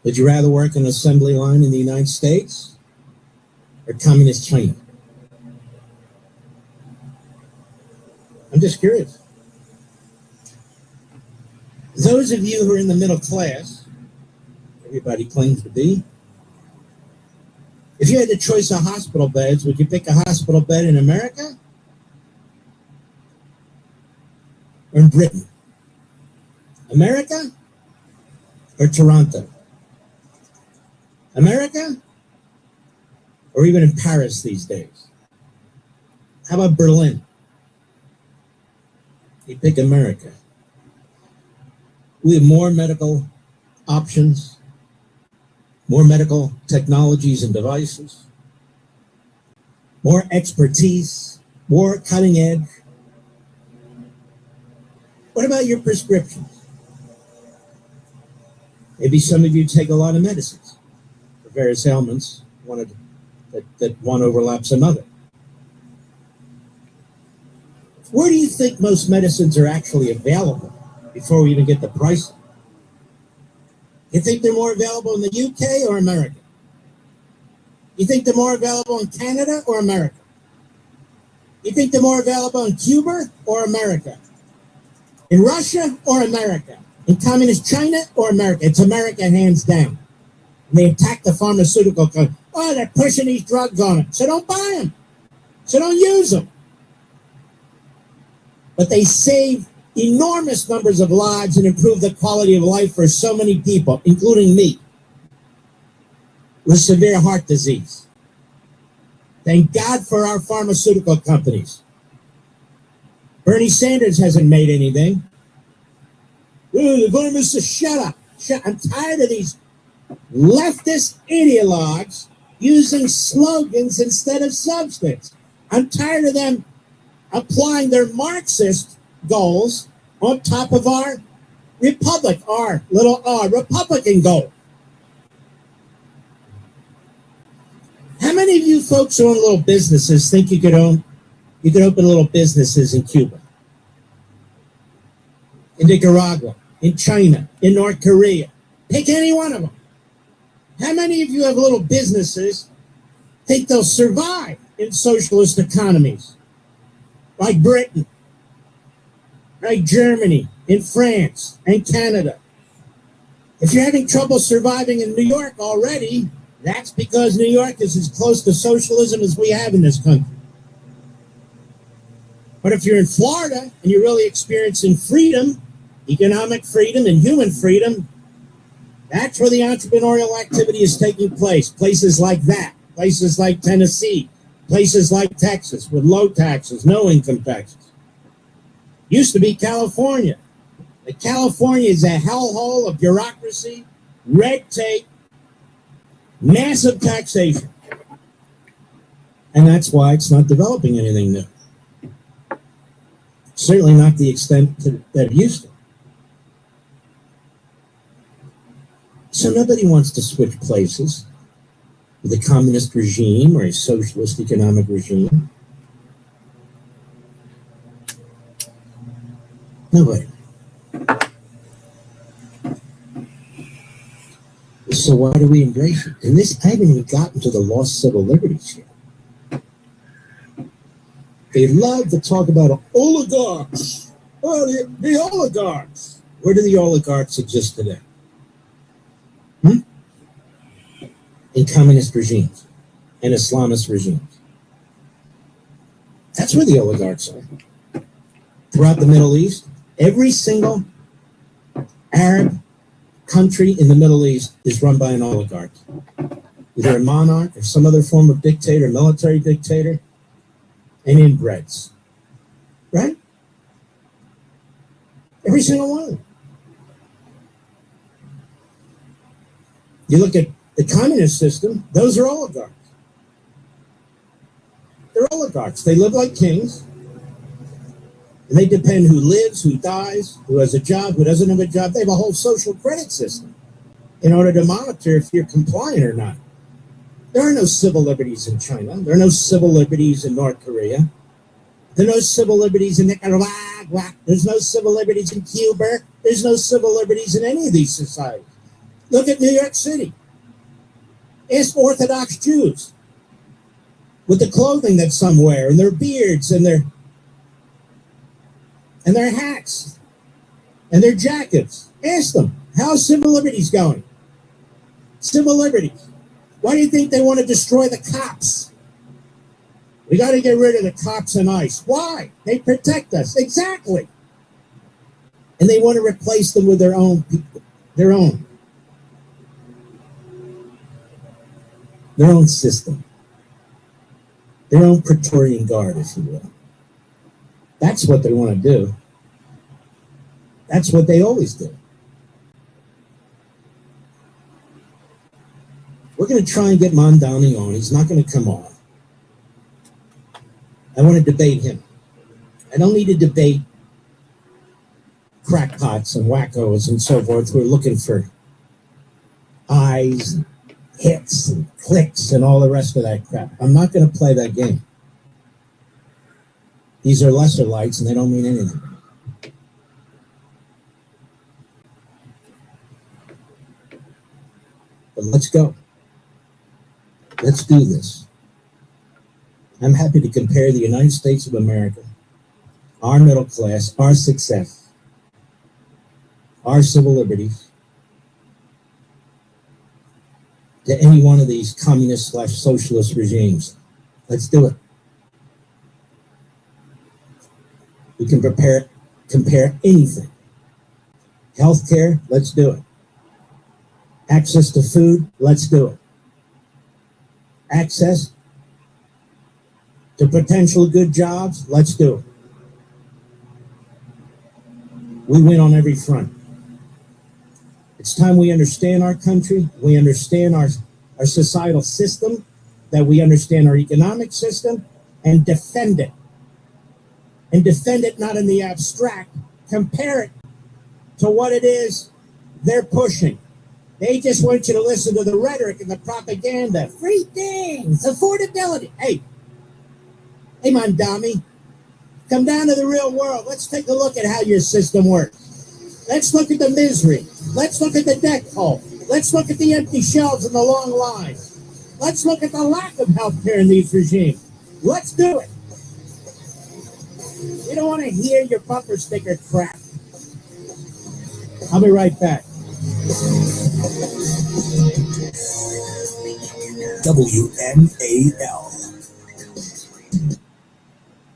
Would you rather work on an assembly line in the United States or communist China? I'm just curious. Those of you who are in the middle class, everybody claims to be, if you had the choice of hospital beds, would you pick a hospital bed in America or in Britain? America or Toronto? America or even in Paris these days? How about Berlin? You pick America. We have more medical options, more medical technologies and devices, more expertise, more cutting edge. What about your prescriptions? Maybe some of you take a lot of medicines for various ailments, that one overlaps another. Where do you think most medicines are actually available before we even get the pricing? You think they're more available in the UK or America? You think they're more available in Canada or America? You think they're more available in Cuba or America? In Russia or America? In communist China or America? It's America, hands down. And they attack the pharmaceutical company. Oh, they're pushing these drugs on them. So don't buy them. So don't use them. But they save enormous numbers of lives and improve the quality of life for so many people, including me, with severe heart disease. Thank God for our pharmaceutical companies. Bernie Sanders hasn't made anything. The pharmacists, shut up. I'm tired of these leftist ideologues using slogans instead of substance. I'm tired of them applying their Marxist goals on top of our republic, our little Republican goal. How many of you folks who own little businesses think you could open little businesses in Cuba, in Nicaragua, in China, in North Korea? Pick any one of them. How many of you have little businesses think they'll survive in socialist economies like Britain, like Germany, in France, and Canada? If you're having trouble surviving in New York already, that's because New York is as close to socialism as we have in this country. But if you're in Florida and you're really experiencing freedom, economic freedom and human freedom, that's where the entrepreneurial activity is taking place. Places like that, places like Tennessee, places like Texas with low taxes, no income taxes. Used to be California. But California is a hellhole of bureaucracy, red tape, massive taxation. And that's why it's not developing anything new. Certainly not the extent that it used to. So nobody wants to switch places with a communist regime or a socialist economic regime. Nobody. So why do we embrace it? And this, I haven't even gotten to the lost civil liberties yet. They love to talk about oligarchs. Oh, the oligarchs. Where do the oligarchs exist today? In communist regimes and Islamist regimes. That's where the oligarchs are. Throughout the Middle East, every single Arab country in the Middle East is run by an oligarch. Either a monarch or some other form of dictator, military dictator, and inbreds. Right? Every single one of them. You look at the communist system, those are oligarchs. They're oligarchs. They live like kings. And they depend who lives, who dies, who has a job, who doesn't have a job. They have a whole social credit system in order to monitor if you're compliant or not. There are no civil liberties in China. There are no civil liberties in North Korea. There are no civil liberties in Nicaragua. There's no civil liberties in Cuba. There's no civil liberties in any of these societies. Look at New York City. Ask Orthodox Jews with the clothing that some wear and their beards and their hats and their jackets. Ask them, how's civil liberties going? Civil liberties. Why do you think they want to destroy the cops? We got to get rid of the cops and ICE. Why? They protect us. Exactly. And they want to replace them with their own people, their own system, their own Praetorian Guard, if you will. That's what they want to do. That's what they always do. We're going to try and get Mondani on. He's not going to come on. I want to debate him. I don't need to debate crackpots and wackos and so forth who are looking for eyes, hits, and clicks, and all the rest of that crap. I'm not going to play that game. These are lesser lights, and they don't mean anything. But let's go. Let's do this. I'm happy to compare the United States of America, our middle class, our success, our civil liberties, to any one of these communist/socialist regimes. Let's do it. We can compare anything. Healthcare, let's do it. Access to food, let's do it. Access to potential good jobs, let's do it. We win on every front. It's time we understand our country, we understand our societal system, that we understand our economic system, and defend it. And defend it not in the abstract. Compare it to what it is they're pushing. They just want you to listen to the rhetoric and the propaganda. Free things, affordability. Hey, Mondami, come down to the real world. Let's take a look at how your system works. Let's look at the misery. Let's look at the debt hole. Let's look at the empty shelves and the long lines. Let's look at the lack of health care in these regimes. Let's do it. You don't want to hear your bumper sticker crap. I'll be right back. WMAL.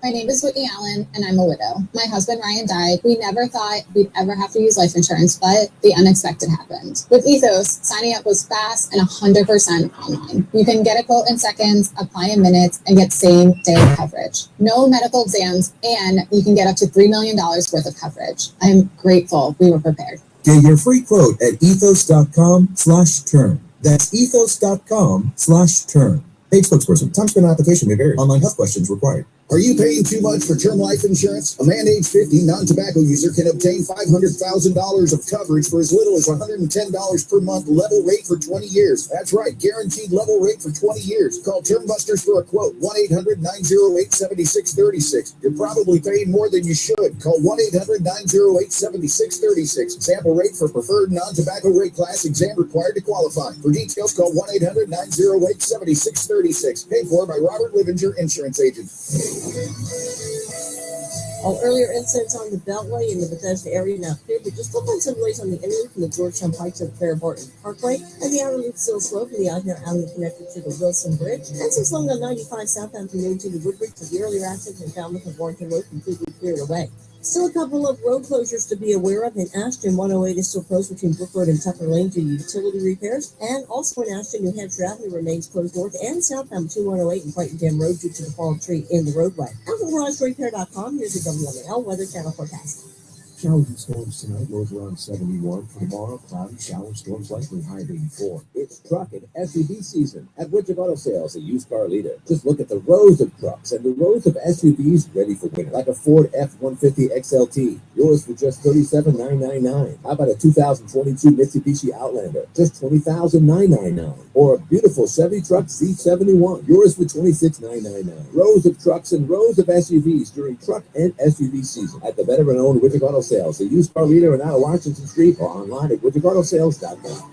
My name is Whitney Allen, and I'm a widow. My husband, Ryan, died. We never thought we'd ever have to use life insurance, but the unexpected happened. With Ethos, signing up was fast and 100% online. You can get a quote in seconds, apply in minutes, and get same-day coverage. No medical exams, and you can get up to $3 million worth of coverage. I'm grateful we were prepared. Get your free quote at ethos.com/term. That's ethos.com/term. Paid spokesperson. Time spent on application may vary. Online health questions required. Are you paying too much for term life insurance? A man age 50, non-tobacco user can obtain $500,000 of coverage for as little as $110 per month, level rate for 20 years. That's right, guaranteed level rate for 20 years. Call Term Busters for a quote, 1-800-908-7636. You're probably paying more than you should. Call 1-800-908-7636. Sample rate for preferred non-tobacco rate class, exam required to qualify. For details, call 1-800-908-7636. Paid for by Robert Livinger, Insurance Agent. All earlier incidents on the Beltway in the Bethesda area now clear, but just look on some delays on the inner from the Georgetown Pike to the Clara Barton Parkway, and the outer loop still slow from the Eisner Avenue connected to the Wilson Bridge, and some slowing on 95 Southampton Road to the Woodbridge, but the earlier accidents in Falmouth and Warrington Road completely cleared away. Still a couple of road closures to be aware of. In Ashton, 108 is still closed between Brook Road and Tucker Lane due to utility repairs. And also in Ashton, New Hampshire Avenue remains closed north and southbound between 108 and Brighton Dam Road due to the fallen tree in the roadway. And from GarageRepair.com, here's the WMAL Weather Channel forecast. Showers and storms tonight, lows around 71. For tomorrow, cloudy, showers, storms likely, high of 84. It's truck and SUV season at Widget Auto Sales, a used car leader. Just look at the rows of trucks and the rows of SUVs ready for winter, like a Ford F-150 XLT. Yours for just $37,999. How about a 2022 Mitsubishi Outlander? Just $20,999. Or a beautiful Chevy truck C71. Yours for $26,999. Rows of trucks and rows of SUVs during truck and SUV season at the veteran-owned Widget Auto Sales, the used car leader in out of Washington Street, or online at widgetautosales.com.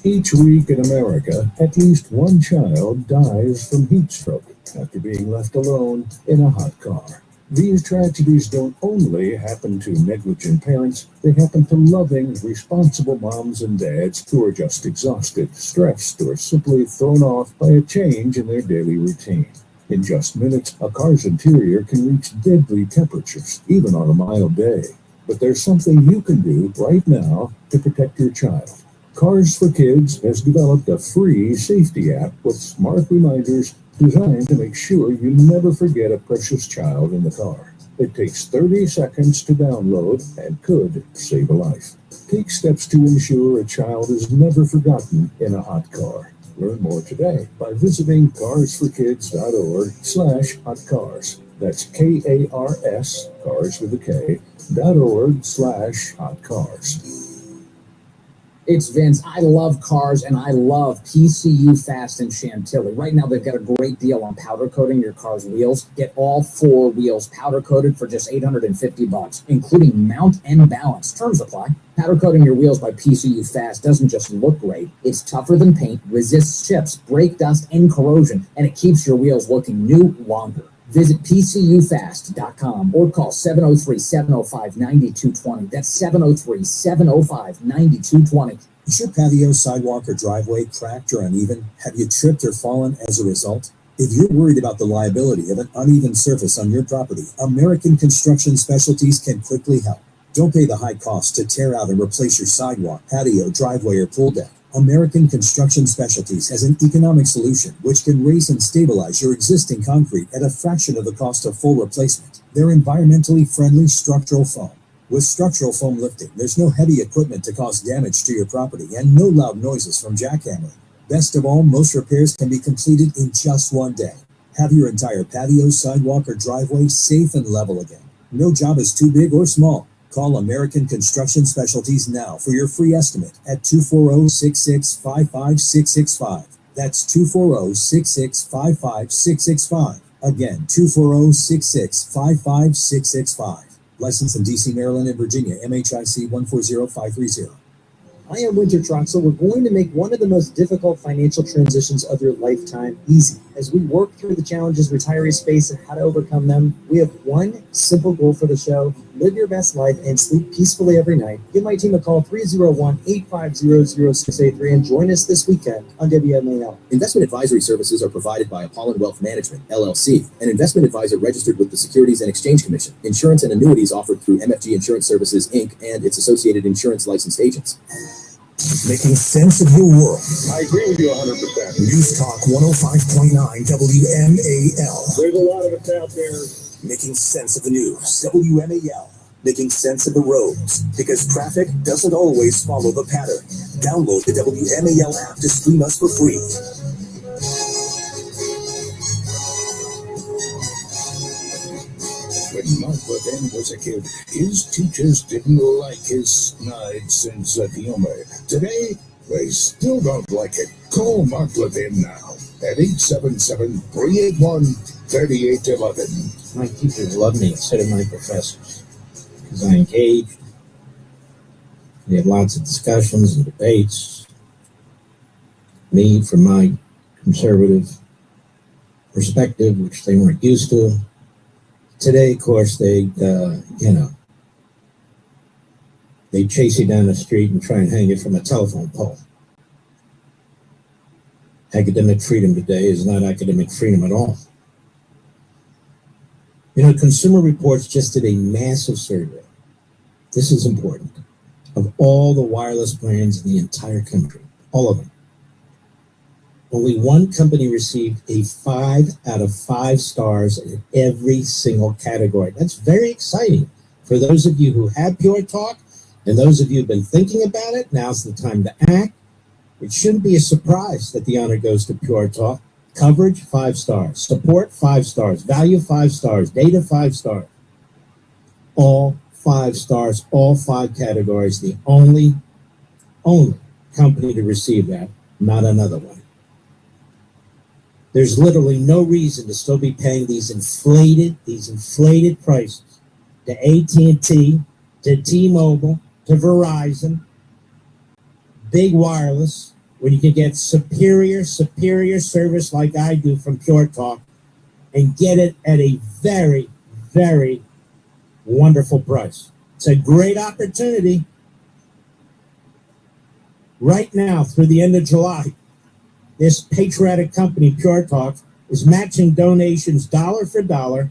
Each week in America, at least one child dies from heat stroke after being left alone in a hot car. These tragedies don't only happen to negligent parents, they happen to loving, responsible moms and dads who are just exhausted, stressed, or simply thrown off by a change in their daily routine. In just minutes, a car's interior can reach deadly temperatures, even on a mild day. But there's something you can do right now to protect your child. Cars for Kids has developed a free safety app with smart reminders designed to make sure you never forget a precious child in the car. It takes 30 seconds to download and could save a life. Take steps to ensure a child is never forgotten in a hot car. Learn more today by visiting carsforkids.org/hotcars. That's KARS, cars with a K, .org/hotcars. It's Vince. I love cars, and I love PCU Fast in Chantilly. Right now, they've got a great deal on powder coating your car's wheels. Get all 4 wheels powder coated for just $850, including mount and balance. Terms apply. Powder coating your wheels by PCU Fast doesn't just look great. It's tougher than paint, resists chips, brake dust, and corrosion, and it keeps your wheels looking new longer. Visit PCUfast.com or call 703-705-9220. That's 703-705-9220. Is your patio, sidewalk, or driveway cracked or uneven? Have you tripped or fallen as a result? If you're worried about the liability of an uneven surface on your property, American Construction Specialties can quickly help. Don't pay the high cost to tear out and replace your sidewalk, patio, driveway, or pool deck. American Construction Specialties has an economic solution which can raise and stabilize your existing concrete at a fraction of the cost of full replacement. They're environmentally friendly structural foam. With structural foam lifting, there's no heavy equipment to cause damage to your property and no loud noises from jackhammering. Best of all, most repairs can be completed in just one day. Have your entire patio, sidewalk, or driveway safe and level again. No job is too big or small. Call American Construction Specialties now for your free estimate at 240-665-5665. That's 240-665-5665. Again, 240-665-5665. Licensed in D.C., Maryland, and Virginia, MHIC 140530. I am Winter Troxel. We're going to make one of the most difficult financial transitions of your lifetime easy. As we work through the challenges retirees face and how to overcome them, we have one simple goal for the show: live your best life and sleep peacefully every night. Give my team a call, 301-850-0683, and join us this weekend on WMAL. Investment advisory services are provided by Apollon Wealth Management, LLC, an investment advisor registered with the Securities and Exchange Commission. Insurance and annuities offered through MFG Insurance Services, Inc. and its associated insurance licensed agents. Making sense of your world. I agree with you 100%. News Talk 105.9 WMAL. There's a lot of us out there. Making sense of the news. WMAL. Making sense of the roads. Because traffic doesn't always follow the pattern. Download the WMAL app to stream us for free. When Mark Levin was a kid, his teachers didn't like his snide sense of humor. Today, they still don't like it. Call Mark Levin now at 877-381-3811. My teachers love me instead of my professors because I engaged. We had lots of discussions and debates. Me, from my conservative perspective, which they weren't used to. Today, of course, they chase you down the street and try and hang you from a telephone pole. Academic freedom today is not academic freedom at all. Consumer Reports just did a massive survey. This is important. Of all the wireless brands in the entire country, all of them. Only one company received a 5 out of 5 stars in every single category. That's very exciting. For those of you who have Pure Talk, and those of you who've been thinking about it, now's the time to act. It shouldn't be a surprise that the honor goes to Pure Talk. Coverage, 5 stars. Support, 5 stars. Value, 5 stars. Data, 5 stars. All 5 stars, all 5 categories. The only company to receive that, not another one. There's literally no reason to still be paying these inflated prices to AT&T, to T-Mobile, to Verizon, big wireless, when you can get superior service like I do from Pure Talk and get it at a very, very wonderful price. It's a great opportunity. Right now, through the end of July, this patriotic company, Pure Talk, is matching donations dollar for dollar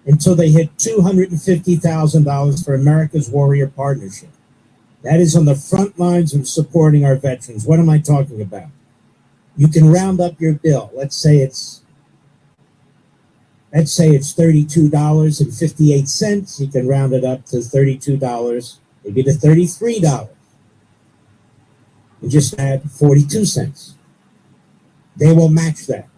until they hit $250,000 for America's Warrior Partnership. That is on the front lines of supporting our veterans. What am I talking about? You can round up your bill. Let's say it's $32.58. You can round it up to $32, maybe to $33. You just add 42 cents. They will match that.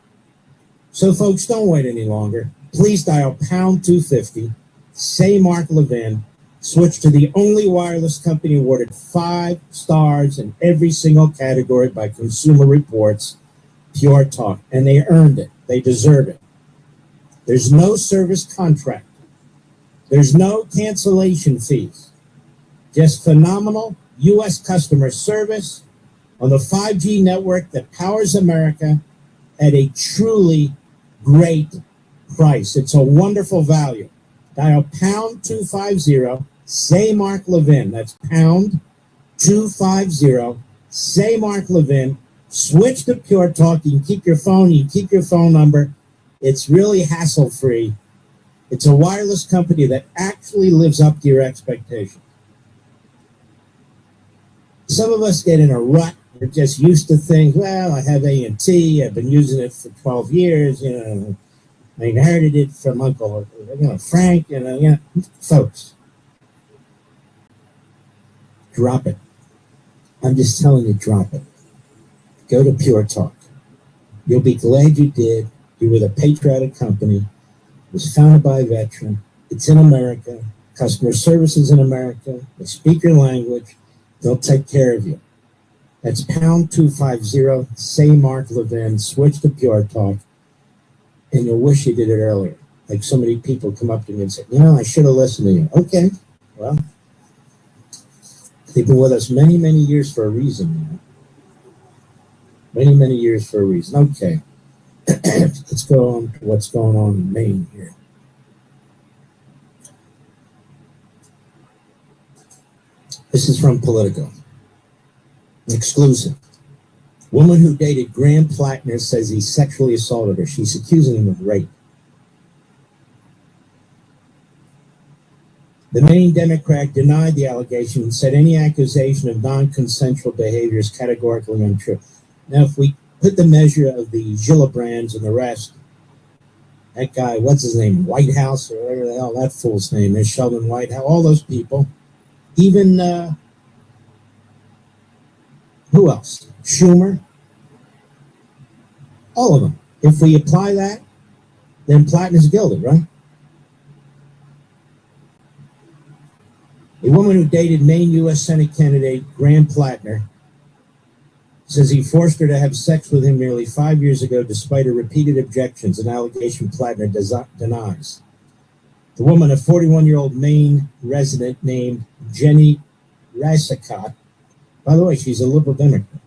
So folks, don't wait any longer. Please dial pound 250, say Mark Levin, switch to the only wireless company awarded 5 stars in every single category by Consumer Reports, Pure Talk, and they earned it. They deserve it. There's no service contract. There's no cancellation fees. Just phenomenal U.S. customer service on the 5G network that powers America at a truly great price. It's a wonderful value. Dial pound 250, say Mark Levin. That's pound 250, say Mark Levin. Switch to Pure Talk. You can keep your phone. You can keep your phone number. It's really hassle-free. It's a wireless company that actually lives up to your expectations. Some of us get in a rut. We're just used to things. Well, I have AT&T. I've been using it for 12 years. I inherited it from Uncle, Frank. Folks, drop it. I'm just telling you, drop it. Go to Pure Talk. You'll be glad you did. You're with a patriotic company. It was founded by a veteran. It's in America. Customer service is in America. They speak your language. They'll take care of you. That's pound 250, say Mark Levin, switch to Pure Talk, and you'll wish you did it earlier. Like so many people come up to me and say, I should have listened to you. Okay, well, they've been with us many, many years for a reason. Many, many years for a reason. Okay, let's go on to what's going on in Maine here. This is from Politico. Exclusive. Woman who dated Graham Plattner says he sexually assaulted her. She's accusing him of rape. The Maine Democrat denied the allegation and said any accusation of non-consensual behavior is categorically untrue. Now, if we put the measure of the Gillibrands and the rest, that guy, what's his name, Whitehouse, or whatever the hell that fool's name is, Sheldon Whitehouse, all those people, even, who else? Schumer. All of them. If we apply that, then Plattner's guilty, right? A woman who dated Maine U.S. Senate candidate Graham Plattner says he forced her to have sex with him nearly 5 years ago despite her repeated objections, an allegation Plattner denies. The woman, a 41-year-old Maine resident named Jenny Rassicott, by the way, she's a liberal Democrat,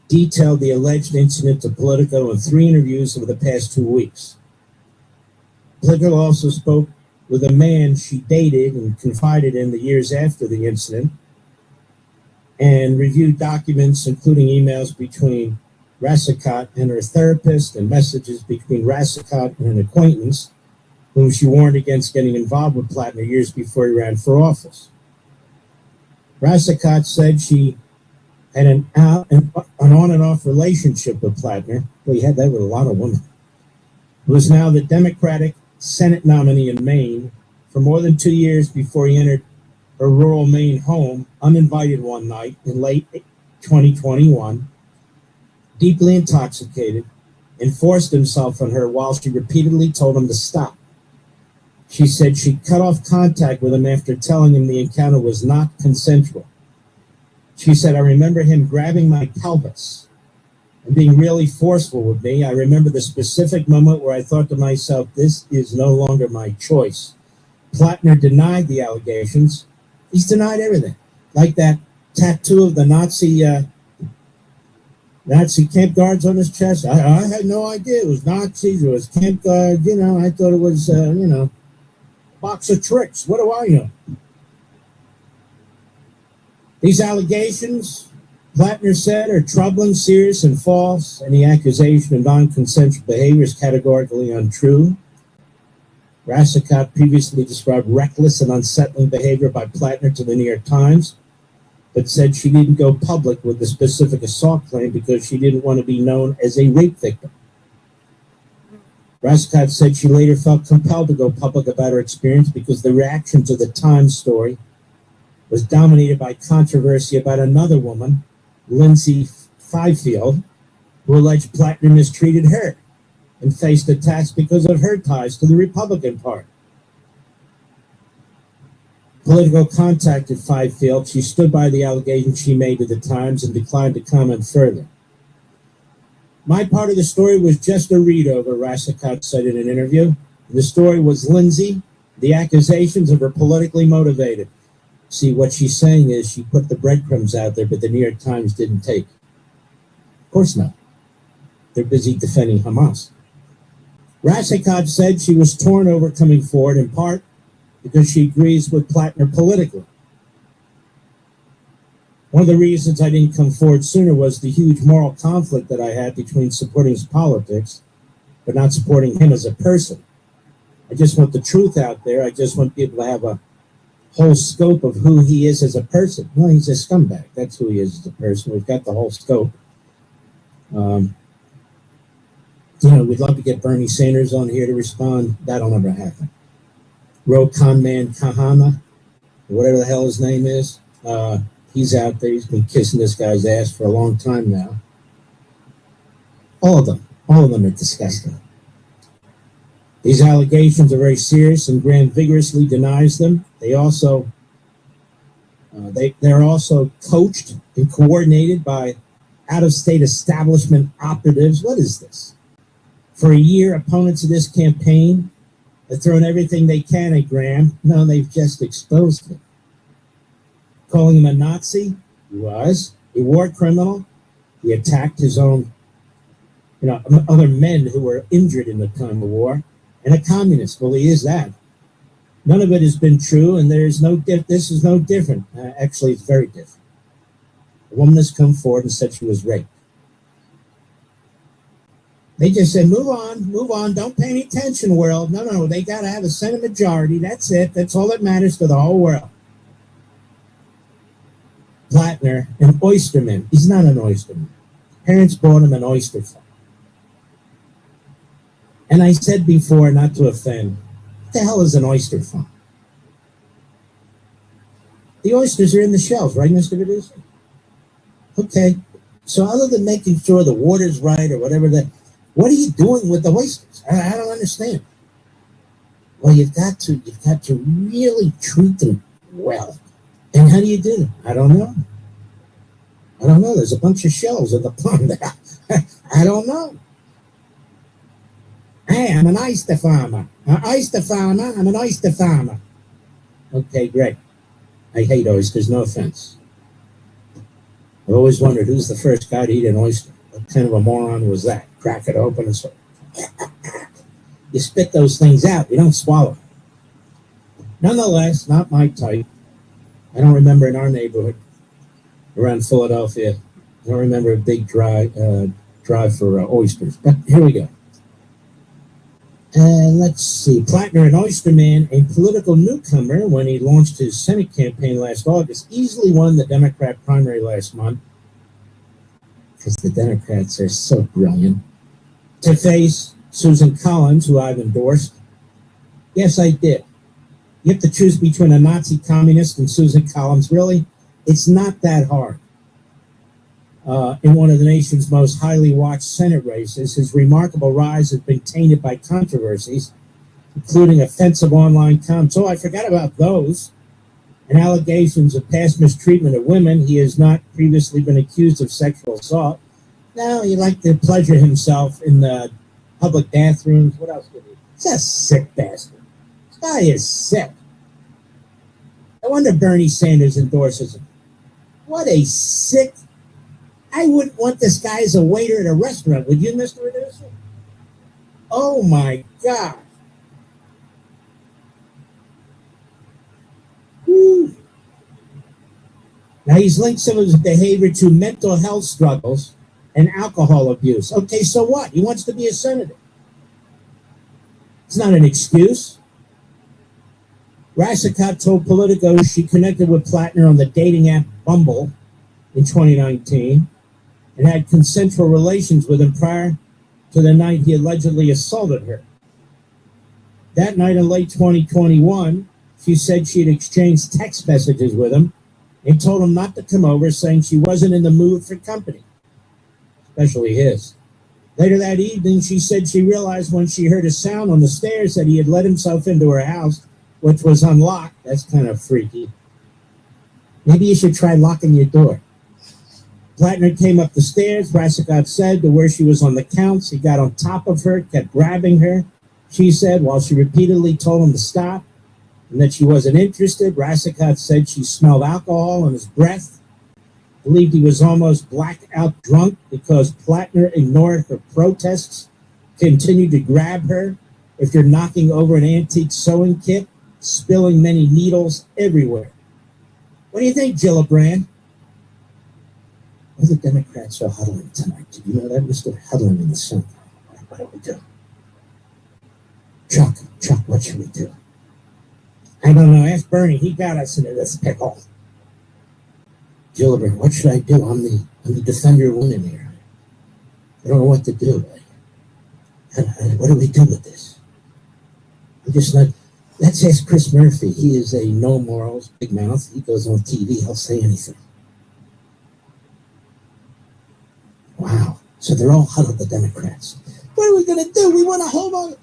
detailed the alleged incident to Politico in 3 interviews over the past 2 weeks. Politico also spoke with a man she dated and confided in the years after the incident and reviewed documents, including emails between Rassicott and her therapist and messages between Rassicott and an acquaintance whom she warned against getting involved with Plattner years before he ran for office. Rassicott said she had an on and off relationship with Plattner. Well, he had that with a lot of women. Who is now the Democratic Senate nominee in Maine for more than 2 years before he entered her rural Maine home uninvited one night in late 2021, deeply intoxicated, and forced himself on her while she repeatedly told him to stop. She said she cut off contact with him after telling him the encounter was not consensual. She said, I remember him grabbing my pelvis and being really forceful with me. I remember the specific moment where I thought to myself, this is no longer my choice. Plattner denied the allegations. He's denied everything. Like that tattoo of the Nazi camp guards on his chest. I had no idea it was Nazis. It was camp guards. I thought it was, box of tricks. What do I know? These allegations, Plattner said, are troubling, serious, and false. Any accusation of non-consensual behavior is categorically untrue. Rassicott previously described reckless and unsettling behavior by Plattner to the New York Times, but said she didn't go public with the specific assault claim because she didn't want to be known as a rape victim. Rassicott said she later felt compelled to go public about her experience because the reaction to the Times story was dominated by controversy about another woman, Lindsay Fifield, who alleged Plattner mistreated her and faced attacks because of her ties to the Republican Party. Politico contacted Fifield. She stood by the allegations she made to the Times and declined to comment further. My part of the story was just a read-over, Rassicott said in an interview. The story was Lindsay. The accusations of her politically motivated. See, what she's saying is she put the breadcrumbs out there, but the New York Times didn't take. Of course not. They're busy defending Hamas. Rassicott said she was torn over coming forward, in part because she agrees with Plattner politically. One of the reasons I didn't come forward sooner was the huge moral conflict that I had between supporting his politics but not supporting him as a person. I just want the truth out there. I just want people to have a whole scope of who he is as a person. Well, he's a scumbag. That's who he is as a person. We've got the whole scope. We'd love to get Bernie Sanders on here to respond. That'll never happen. Rokan Man Kahana, whatever the hell his name is, he's out there. He's been kissing this guy's ass for a long time now. All of them are disgusting. These allegations are very serious, and Graham vigorously denies them. They're also coached and coordinated by out-of-state establishment operatives. What is this? For a year, opponents of this campaign have thrown everything they can at Graham. No, they've just exposed him. Calling him a Nazi, he was. A war criminal. He attacked his own, other men who were injured in the time of war. And a communist. Well, he is that. None of it has been true, and this is no different. Actually, it's very different. A woman has come forward and said she was raped. They just said, move on, don't pay any attention, world. No, they got to have a Senate majority. That's it. That's all that matters to the whole world. Plattner, an oysterman. He's not an oysterman. Parents bought him an oyster farm. And I said before, not to offend, what the hell is an oyster farm? The oysters are in the shells, right, Mr. Producer? Okay. So other than making sure the water's right or whatever what are you doing with the oysters? I don't understand. Well, you've got to really treat them Well, and how do you do that? I don't know. There's a bunch of shells in the pond. I don't know. Hey, I'm an oyster farmer. I'm an oyster farmer. Okay, great. I hate oysters, no offense. I've always wondered who's the first guy to eat an oyster. What kind of a moron was that? Crack it open and so. You spit those things out. You don't swallow. Nonetheless, not my type. I don't remember in our neighborhood around Philadelphia. I don't remember a big drive for oysters. But here we go. Let's see. Plattner, an oysterman, a political newcomer when he launched his Senate campaign last August, easily won the Democrat primary last month because the Democrats are so brilliant. To face Susan Collins, who I've endorsed. Yes, I did. You have to choose between a Nazi communist and Susan Collins. Really? It's not that hard. In one of the nation's most highly watched Senate races, his remarkable rise has been tainted by controversies, including offensive online comments. Oh, I forgot about those. And allegations of past mistreatment of women. He has not previously been accused of sexual assault. No, he liked to pleasure himself in the public bathrooms. What else did he? He's a sick bastard. This guy is sick. No wonder Bernie Sanders endorses him. What a sick. I wouldn't want this guy as a waiter at a restaurant. Would you, Mr. Reducer? Oh, my God. Whew. Now, he's linked some of his behavior to mental health struggles and alcohol abuse. Okay, so what? He wants to be a senator. It's not an excuse. Rassicot told Politico she connected with Plattner on the dating app Bumble in 2019 and had consensual relations with him prior to the night he allegedly assaulted her. That night in late 2021, she said she had exchanged text messages with him and told him not to come over, saying she wasn't in the mood for company, especially his. Later that evening, she said she realized when she heard a sound on the stairs that he had let himself into her house, which was unlocked. That's kind of freaky. Maybe you should try locking your door. Plattner came up the stairs, Rassicot said, to where she was on the counts. He got on top of her, kept grabbing her. She said, while she repeatedly told him to stop and that she wasn't interested, Rassicot said she smelled alcohol on his breath, believed he was almost blackout drunk because Plattner ignored her protests, continued to grab her if you're knocking over an antique sewing kit, spilling many needles everywhere. What do you think, Gillibrand? All the Democrats are huddling tonight. Did you know that? We're still huddling in the Senate. What do we do? Chuck, what should we do? I don't know. Ask Bernie. He got us into this pickle. Gillibrand, what should I do? I'm the defender of women here. I don't know what to do. What do we do with this? I'm just not. Let's ask Chris Murphy. He is a no morals, big mouth. He goes on TV. He'll say anything. Wow. So they're all huddled, the Democrats. What are we going to do? We want to hold on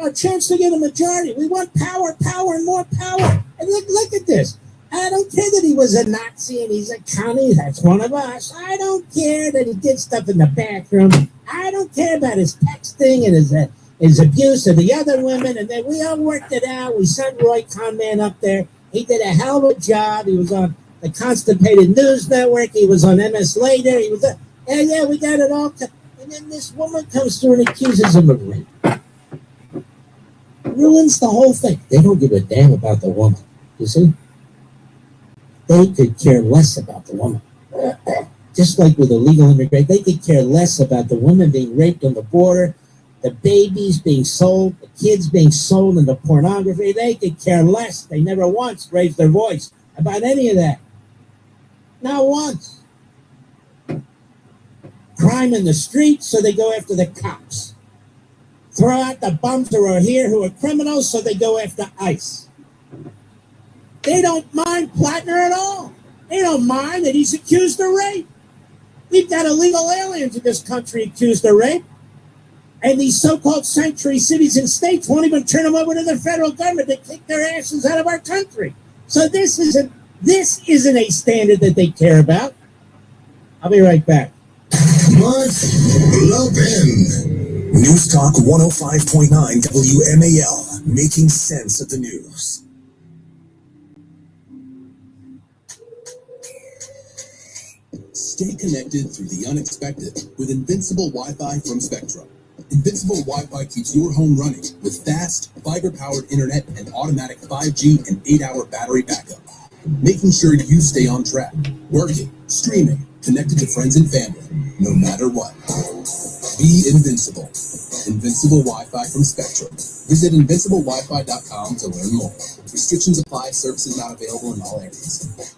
our chance to get a majority. We want power, and more power. And look at this. I don't care that he was a Nazi and he's a commie. That's one of us. I don't care that he did stuff in the bathroom. I don't care about his texting and his abuse of the other women. And then we all worked it out. We sent Roy Conman up there. He did a hell of a job. He was on the Constipated News Network. He was on MS Later. He was yeah, we got it all. And then this woman comes through and accuses him of rape. Ruins the whole thing. They don't give a damn about the woman. You see? They could care less about the woman. Just like with illegal immigration, they could care less about the woman being raped on the border, the babies being sold, the kids being sold into pornography. They could care less. They never once raised their voice about any of that. Not once. Crime in the streets, so they go after the cops. Throw out the bums who are here who are criminals, so they go after ICE. They don't mind Plattner at all. They don't mind that he's accused of rape. We've got illegal aliens in this country accused of rape. And these so-called sanctuary cities and states won't even turn them over to the federal government to kick their asses out of our country. So this isn't a standard that they care about. I'll be right back. Love in. News Talk 105.9 WMAL, making sense of the news. Stay connected through the unexpected with Invincible Wi-Fi from Spectrum. Invincible Wi-Fi keeps your home running with fast, fiber-powered internet and automatic 5G and 8-hour battery backup, making sure you stay on track, working, streaming, connected to friends and family, no matter what. Be invincible. Invincible Wi-Fi from Spectrum. Visit invinciblewifi.com to learn more. Restrictions apply. Services not available in all areas.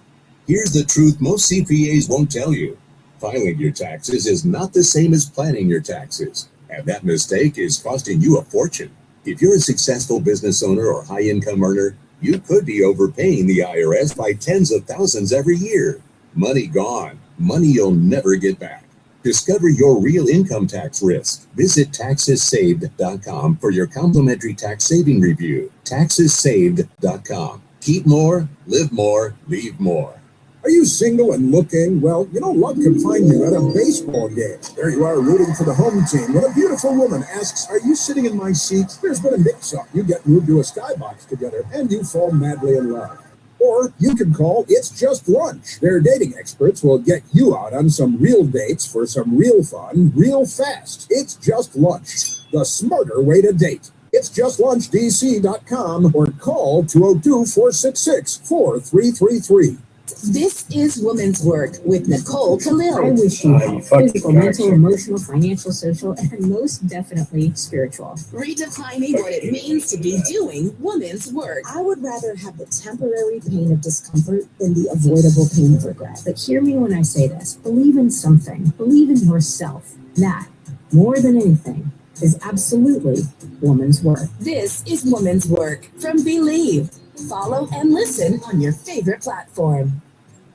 Here's the truth most CPAs won't tell you. Filing your taxes is not the same as planning your taxes, and that mistake is costing you a fortune. If you're a successful business owner or high-income earner, you could be overpaying the IRS by tens of thousands every year. Money gone. Money you'll never get back. Discover your real income tax risk. Visit taxessaved.com for your complimentary tax saving review. Taxessaved.com. Keep more, live more, leave more. Are you single and looking? Well, luck can find you at a baseball game. There you are rooting for the home team when a beautiful woman asks, "Are you sitting in my seat?" There's been a mix-up. You get moved to a skybox together and you fall madly in love. Or you can call It's Just Lunch. Their dating experts will get you out on some real dates for some real fun, real fast. It's Just Lunch, the smarter way to date. It's justllunchdc.com or call 202-466-4333. This is Women's Work with Nicole Khalil. I wish you health, physical, mental, emotional, financial, social, and most definitely spiritual. Redefining what it means to be doing women's work. I would rather have the temporary pain of discomfort than the avoidable pain of regret. But hear me when I say this. Believe in something. Believe in yourself. That, more than anything, is absolutely woman's work. This is Women's Work from Believe. Follow and listen on your favorite platform.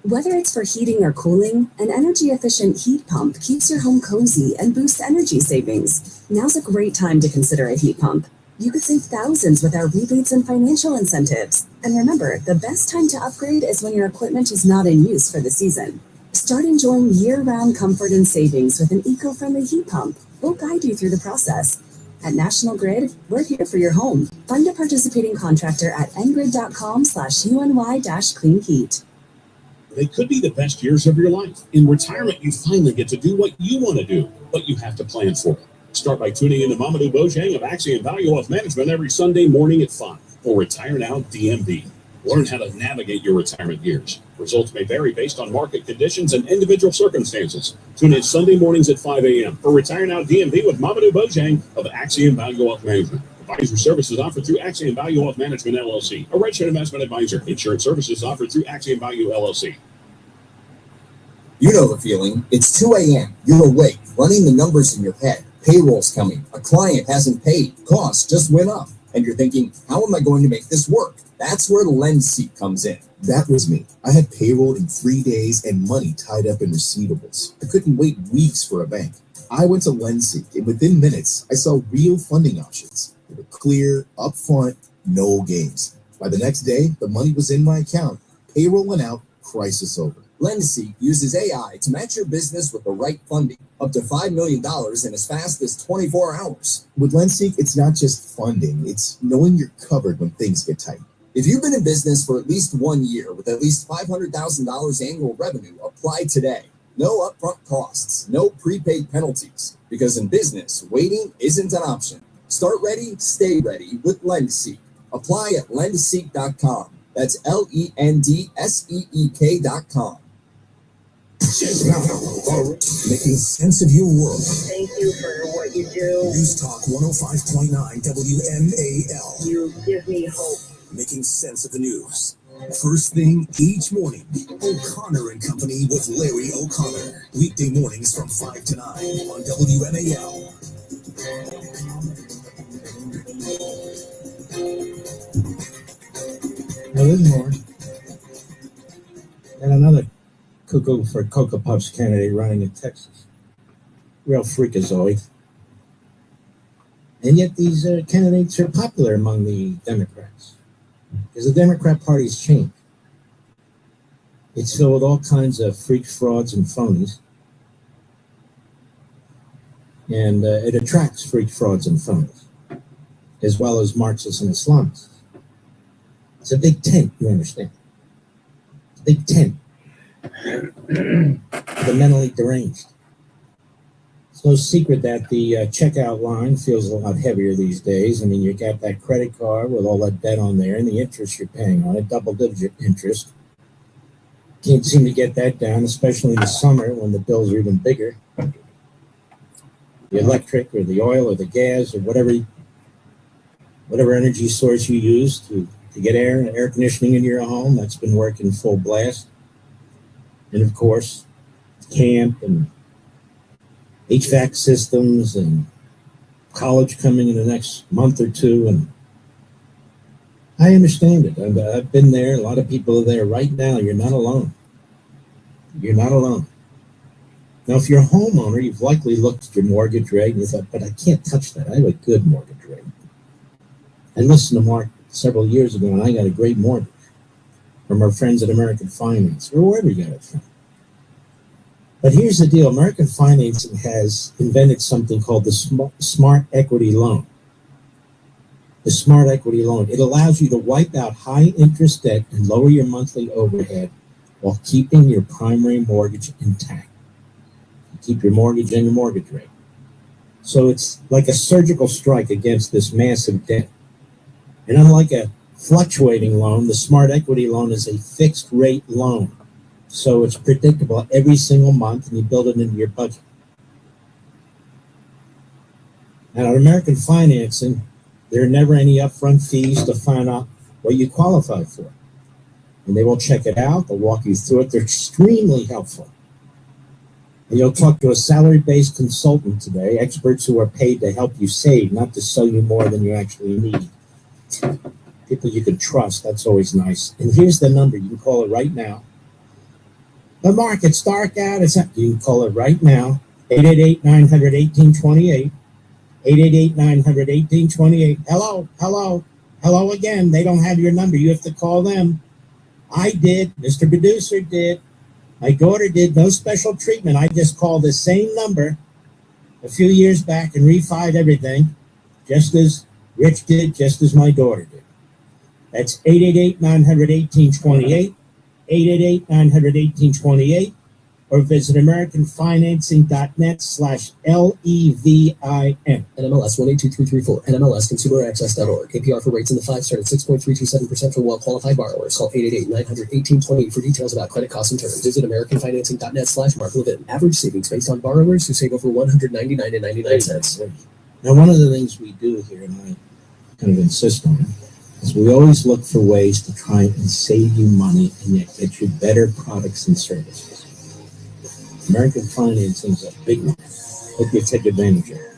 Whether it's for heating or cooling, an energy-efficient heat pump keeps your home cozy and boosts energy savings. Now's a great time to consider a heat pump. You could save thousands with our rebates and financial incentives. And remember, the best time to upgrade is when your equipment is not in use for the season. Start enjoying year-round comfort and savings with an eco-friendly heat pump. We'll guide you through the process. At National Grid, we're here for your home. Find a participating contractor at ngrid.com/UNY-clean heat. They could be the best years of your life. In retirement, you finally get to do what you want to do, but you have to plan for it. Start by tuning in to Mamadou Bojang of Axiom Value Wealth Management every Sunday morning at 5 for Retire Now DMV. Learn how to navigate your retirement years. Results may vary based on market conditions and individual circumstances. Tune in Sunday mornings at 5 a.m. for Retire Now DMV with Mamadou Bojang of Axiom Value Wealth Management. Advisor services offered through Axiom Value Wealth Management, LLC, a registered investment advisor. Insurance services offered through Axiom Value, LLC. You know the feeling. It's 2 a.m. You're awake, running the numbers in your head. Payroll's coming. A client hasn't paid. Costs just went up. And you're thinking, how am I going to make this work? That's where LendSeek comes in. That was me. I had payroll in 3 days and money tied up in receivables. I couldn't wait weeks for a bank. I went to LendSeek, and within minutes, I saw real funding options. They were clear, upfront, no games. By the next day, the money was in my account. Payroll went out, crisis over. LendSeek uses AI to match your business with the right funding, up to $5 million in as fast as 24 hours. With LendSeek, it's not just funding, it's knowing you're covered when things get tight. If you've been in business for at least 1 year with at least $500,000 annual revenue, apply today. No upfront costs, no prepaid penalties, because in business, waiting isn't an option. Start ready, stay ready with LendSeek. Apply at lendseek.com. That's LENDSEEK.com. Making sense of your world. Thank you for what you do. News Talk 105.9 WMAL. You give me hope. Making sense of the news. First thing each morning, O'Connor and Company with Larry O'Connor. Weekday mornings from 5 to 9 on WMAL. Now there's more. And another cuckoo for Cocoa Puffs candidate running in Texas. Real freakazoid. And yet these candidates are popular among the Democrats. Because the Democrat Party's changed. It's filled with all kinds of freaks, frauds, and phonies. And it attracts freaks, frauds, and phonies, as well as Marxists and Islamists. It's a big tent, you understand? It's a big tent. The mentally deranged. It's no secret that the checkout line feels a lot heavier these days. I mean, you got that credit card with all that debt on there and the interest you're paying on it, double-digit interest. Can't seem to get that down, especially in the summer when the bills are even bigger. The electric or the oil or the gas or whatever energy source you use to get air conditioning in your home, that's been working full blast. And of course, camp and HVAC systems and college coming in the next month or two. And I understand it. I've been there. A lot of people are there right now. You're not alone. You're not alone. Now, if you're a homeowner, you've likely looked at your mortgage rate and you thought, but I can't touch that. I have a good mortgage rate. I listened to Mark several years ago and I got a great mortgage from our friends at American Finance or wherever you got it from. But here's the deal. American Financing has invented something called the Smart Equity Loan. The Smart Equity Loan. It allows you to wipe out high interest debt and lower your monthly overhead while keeping your primary mortgage intact. Keep your mortgage and your mortgage rate. So it's like a surgical strike against this massive debt. And unlike a fluctuating loan, the Smart Equity Loan is a fixed rate loan. So it's predictable every single month and you build it into your budget. Now, at American Financing, there are never any upfront fees to find out what you qualify for. And they will check it out. They'll walk you through it. They're extremely helpful. And you'll talk to a salary-based consultant today, experts who are paid to help you save, not to sell you more than you actually need. People you can trust, that's always nice. And here's the number. You can call it right now. The market's dark out. You can call it right now, 888-900-1828. 888-900-1828. Hello again. They don't have your number. You have to call them. I did. Mr. Producer did. My daughter did. No special treatment. I just called the same number a few years back and refied everything, just as Rich did, just as my daughter did. That's 888-900-1828, 888-900-1828, or visit AmericanFinancing.net/LEVIN. NMLS 182334, NMLSConsumerAccess.org. APR for rates in the 5 start at 6.327% for well-qualified borrowers. Call 888-900-1828 for details about credit costs and terms. Visit AmericanFinancing.net/MarkLevin. Average savings based on borrowers who save over $199.99. Now, one of the things we do here, and I kind of insist on it, is we always look for ways to try and save you money and yet get you better products and services. American Financing is a big one. Hope you take advantage of it.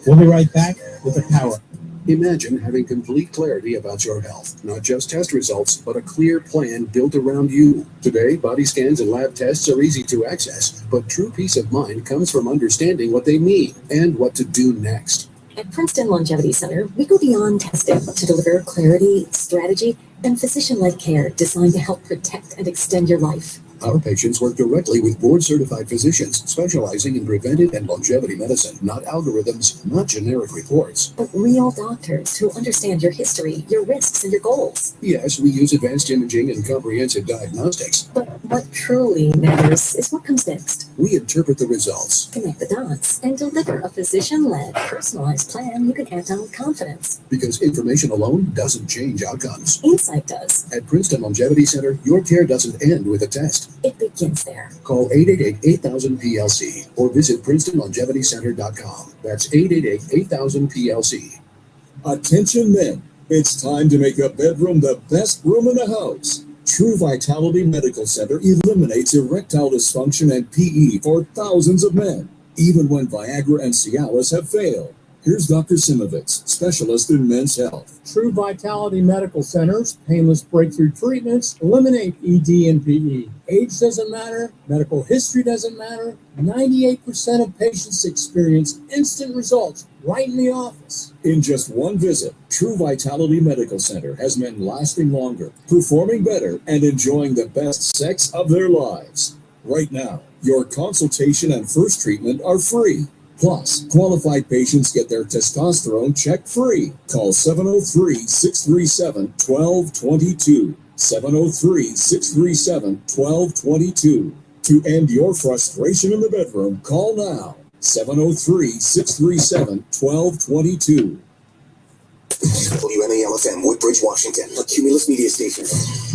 We'll be right back with the power. Imagine having complete clarity about your health, not just test results, but a clear plan built around you. Today, body scans and lab tests are easy to access, but true peace of mind comes from understanding what they mean and what to do next. At Princeton Longevity Center, we go beyond testing to deliver clarity, strategy, and physician-led care designed to help protect and extend your life. Our patients work directly with board-certified physicians specializing in preventive and longevity medicine, not algorithms, not generic reports. But real doctors who understand your history, your risks, and your goals. Yes, we use advanced imaging and comprehensive diagnostics. But what truly matters is what comes next. We interpret the results, Connect the dots, and deliver a physician-led, personalized plan you can act on with confidence. because information alone doesn't change outcomes. Insight does. At Princeton Longevity Center, your care doesn't end with a test. It begins there. Call 888-8000-PLC or visit PrincetonLongevityCenter.com. That's 888-8000-PLC. Attention men, it's time to make a bedroom the best room in the house. True Vitality Medical Center eliminates erectile dysfunction and PE for thousands of men, even when Viagra and Cialis have failed. Here's Dr. Simovitz, specialist in men's health. True Vitality Medical Centers, painless breakthrough treatments, eliminate ED and PE. Age doesn't matter, medical history doesn't matter. 98% of patients experience instant results right in the office. In just one visit, True Vitality Medical Center has men lasting longer, performing better, and enjoying the best sex of their lives. Right now, your consultation and first treatment are free. Plus, qualified patients get their testosterone checked free. Call 703-637-1222. 703-637-1222. To end your frustration in the bedroom, call now. 703-637-1222. WMAL-FM, Woodbridge, Washington, a Cumulus media station.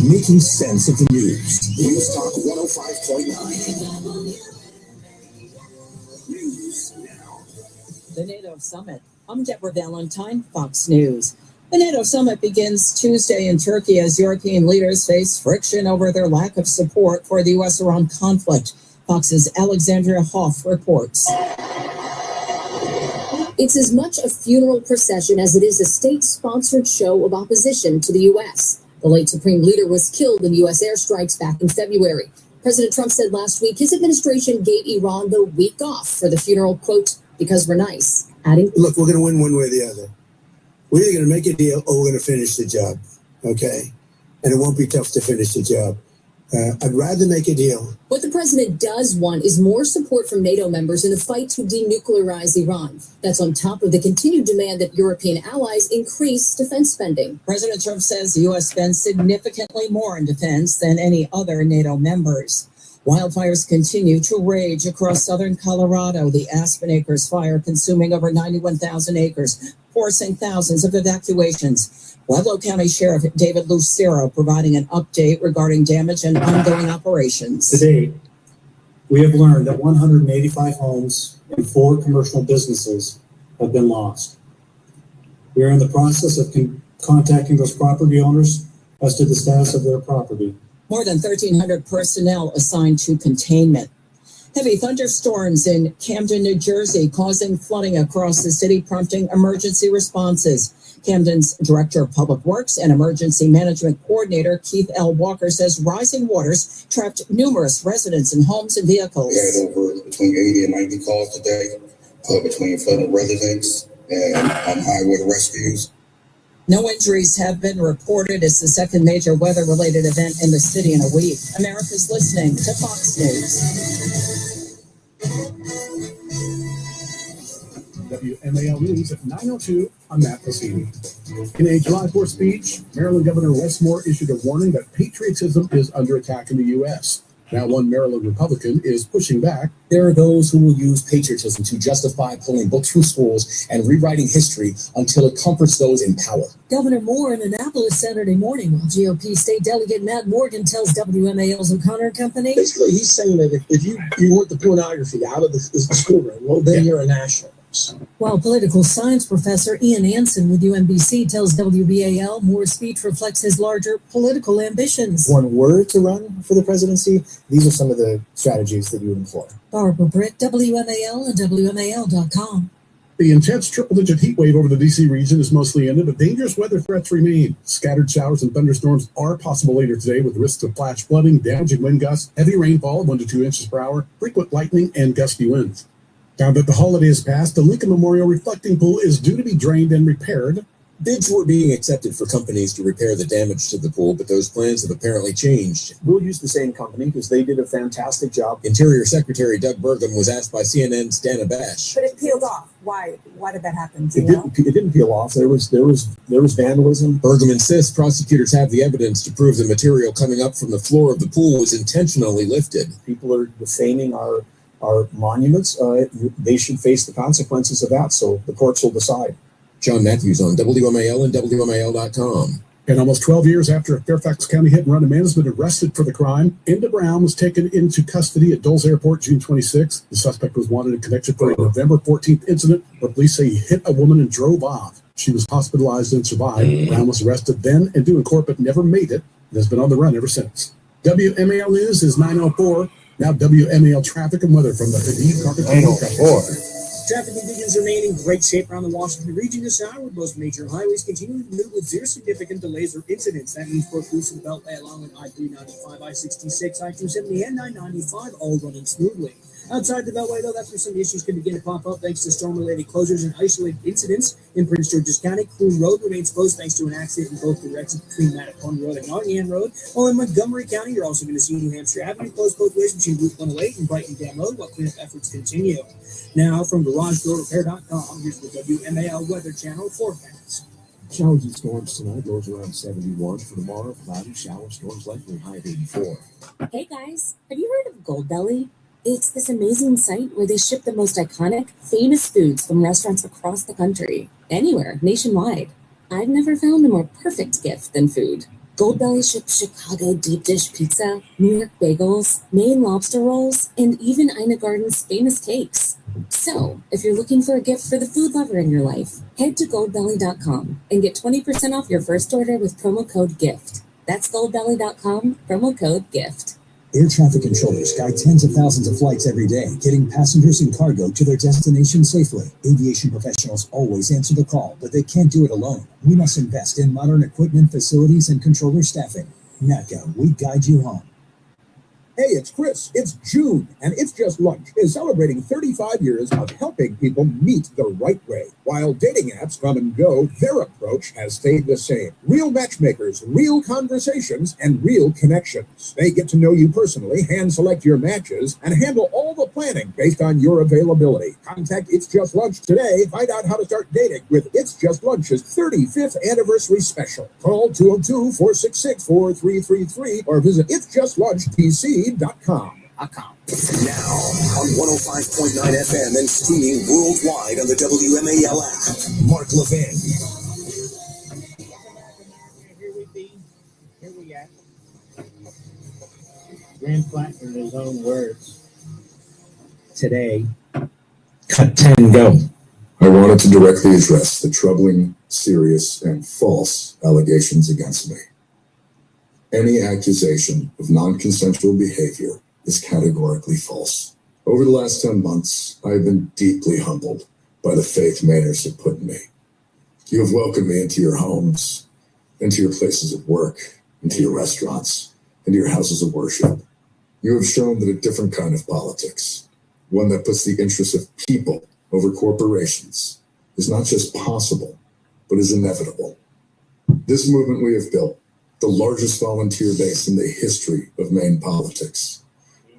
Making sense of the news. News Talk 105.9. News now. The NATO summit. I'm Deborah Valentine, Fox News. The NATO summit begins Tuesday in Turkey as European leaders face friction over their lack of support for the U.S.-Iran conflict. Fox's Alexandria Hoff reports. It's as much a funeral procession as it is a state-sponsored show of opposition to the U.S. The late Supreme Leader was killed in U.S. airstrikes back in February. President Trump said last week his administration gave Iran the week off for the funeral, quote, because we're nice, adding, look, we're going to win one way or the other. We're either going to make a deal or we're going to finish the job, okay? And it won't be tough to finish the job. I'd rather make a deal. What the president does want is more support from NATO members in the fight to denuclearize Iran. That's on top of the continued demand that European allies increase defense spending. President Trump says the U.S. spends significantly more in defense than any other NATO members. Wildfires continue to rage across southern Colorado. The Aspen Acres fire consuming over 91,000 acres, forcing thousands of evacuations. Pueblo County Sheriff David Lucero providing an update regarding damage and ongoing operations. To date, we have learned that 185 homes and 4 commercial businesses have been lost. We are in the process of contacting those property owners as to the status of their property. More than 1,300 personnel assigned to containment. Heavy thunderstorms in Camden, New Jersey, causing flooding across the city, prompting emergency responses. Camden's Director of Public Works and Emergency Management Coordinator, Keith L. Walker, says rising waters trapped numerous residents and homes and vehicles. We had over between 80 and 90 calls today, between flooded residents and highway rescues. No injuries have been reported. It's the second major weather-related event in the city in a week. America's listening to Fox News. WMAL News at 9:02. I'm Matt Cassini. In a July 4th speech, Maryland Governor Wes Moore issued a warning that patriotism is under attack in the U.S. Now, one Maryland Republican is pushing back. There are those who will use patriotism to justify pulling books from schools and rewriting history until it comforts those in power. Governor Moore in Annapolis Saturday morning, while GOP State Delegate Matt Morgan tells WMAL's O'Connor Company. Basically, he's saying that if you want the pornography out of the schoolroom, well, then you're a nationalist. While political science professor Ian Anson with UMBC tells WBAL Moore's speech reflects his larger political ambitions. One were to run for the presidency, these are some of the strategies that you would employ. Barbara Britt, WMAL and WMAL.com. The intense triple-digit heat wave over the D.C. region is mostly ended, but dangerous weather threats remain. Scattered showers and thunderstorms are possible later today with risks of flash flooding, damaging wind gusts, heavy rainfall, 1 to 2 inches per hour, frequent lightning, and gusty winds. Now that the holiday has passed, the Lincoln Memorial Reflecting Pool is due to be drained and repaired. Bids were being accepted for companies to repair the damage to the pool, but those plans have apparently changed. We'll use the same company because they did a fantastic job. Interior Secretary Doug Burgum was asked by CNN's Dana Bash. But it peeled off. Why did that happen? It didn't peel off. There was vandalism. Burgum insists prosecutors have the evidence to prove the material coming up from the floor of the pool was intentionally lifted. People are defaming our monuments. They should face the consequences of that, so the courts will decide. John Matthews on WMAL and WMAL.com. And almost 12 years after a Fairfax County hit and run, a man has been arrested for the crime. Inda Brown was taken into custody at Dulles Airport June 26. The suspect was wanted in connection for a November 14th incident where police say he hit a woman and drove off. She was hospitalized and survived. Brown was arrested then and due in court, but never made it and has been on the run ever since. WMAL News is 9:04. Now WMAL traffic and weather from the Hadid Carpet. 9:04. Traffic conditions remain in great shape around the Washington region this hour, with most major highways continuing to move with zero significant delays or incidents. That means both routes of the Beltway along with I-395, I-66, I-270, and 995 all running smoothly. Outside the Beltway, though, that's where some issues can begin to pop up thanks to storm-related closures and isolated incidents. In Prince George's County, Croon Road remains closed thanks to an accident in both directions between Mattapon Road and Nottingham Road. While in Montgomery County, you're also going to see New Hampshire Avenue closed both ways between Route 108 and Brighton Dam Road while cleanup efforts continue. Now, from GarageDoorRepair.com, here's the WMAL Weather Channel forecast. Showers and storms tonight, lows around 71. For tomorrow, cloudy, shower storms likely, high of 84. Hey guys, have you heard of Goldbelly? It's this amazing site where they ship the most iconic, famous foods from restaurants across the country, anywhere, nationwide. I've never found a more perfect gift than food. Goldbelly ships Chicago deep dish pizza, New York bagels, Maine lobster rolls, and even Ina Garden's famous cakes. So, if you're looking for a gift for the food lover in your life, head to goldbelly.com and get 20% off your first order with promo code GIFT. That's goldbelly.com, promo code GIFT. Air traffic controllers guide tens of thousands of flights every day, getting passengers and cargo to their destination safely. Aviation professionals always answer the call, but they can't do it alone. We must invest in modern equipment, facilities, and controller staffing. NACA, we guide you home. Hey, it's Chris. It's June, and It's Just Lunch is celebrating 35 years of helping people meet the right way. While dating apps come and go, their approach has stayed the same. Real matchmakers, real conversations, and real connections. They get to know you personally, hand select your matches, and handle all the planning based on your availability. Contact It's Just Lunch today. Find out how to start dating with It's Just Lunch's 35th anniversary special. Call 202-466-4333 or visit itsjustlunchtc.com. Now on 105.9 FM and streaming worldwide on the WMAL app. Mark Levin. Here we are. Grand Platinum in his own words. Today, cut 10, go. I wanted to directly address the troubling, serious, and false allegations against me. Any accusation of non-consensual behavior is categorically false. Over the last 10 months, I have been deeply humbled by the faith Mainers have put in me. You have welcomed me into your homes, into your places of work, into your restaurants, into your houses of worship. You have shown that a different kind of politics, one that puts the interests of people over corporations, is not just possible, but is inevitable. This movement we have built, the largest volunteer base in the history of Maine politics,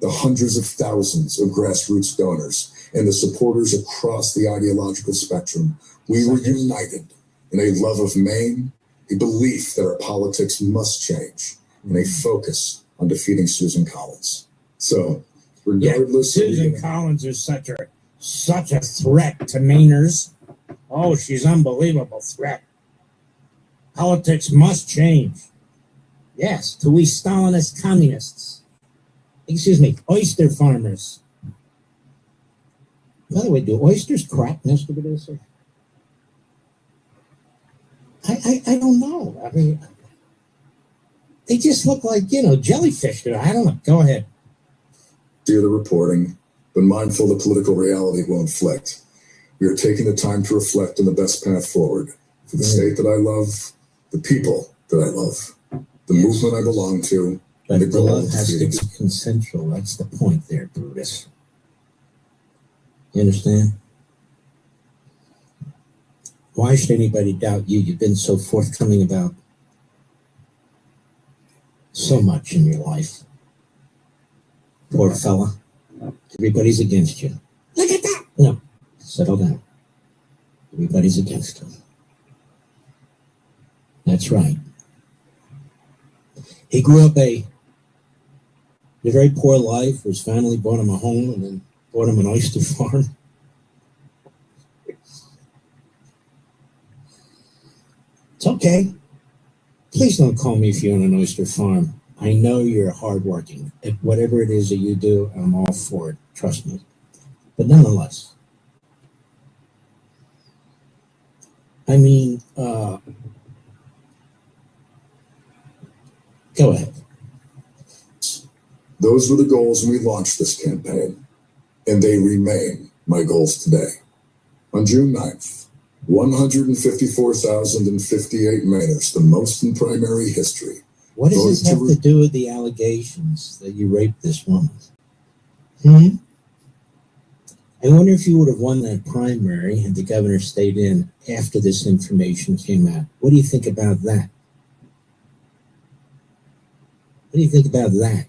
the hundreds of thousands of grassroots donors, and the supporters across the ideological spectrum, we were united in a love of Maine, a belief that our politics must change, and a focus on defeating Susan Collins. So, regardless of Susan Collins is such a threat to Mainers. Oh, she's an unbelievable threat. Politics must change. Yes, to we Stalinist communists. Excuse me, oyster farmers. By the way, do oysters crack, Mr. Producer? I don't know. I mean, they just look like, jellyfish. I don't know. Go ahead. Dear the reporting, but mindful the political reality it will inflict, we are taking the time to reflect on the best path forward for the state that I love, the people that I love, the movement I belong to, But and the the goal love of has to defeating. be consensual. That's the point there, Brutus. You understand? Why should anybody doubt you? You've been so forthcoming about so much in your life. Poor fella. Everybody's against you. Look at that! No, settle down. Everybody's against him. That's right. He grew up a very poor life. His family bought him a home and then bought him an oyster farm. It's okay. Please don't call me if you own an oyster farm. I know you're hardworking. At whatever it is that you do, I'm all for it. Trust me. But nonetheless, I mean, go ahead. Those were the goals when we launched this campaign, and they remain my goals today. On June 9th, 154,058 Mainers, the most in primary history. What does this have to do with the allegations that you raped this woman? I wonder if you would have won that primary had the governor stayed in after this information came out. What do you think about that? What do you think about that?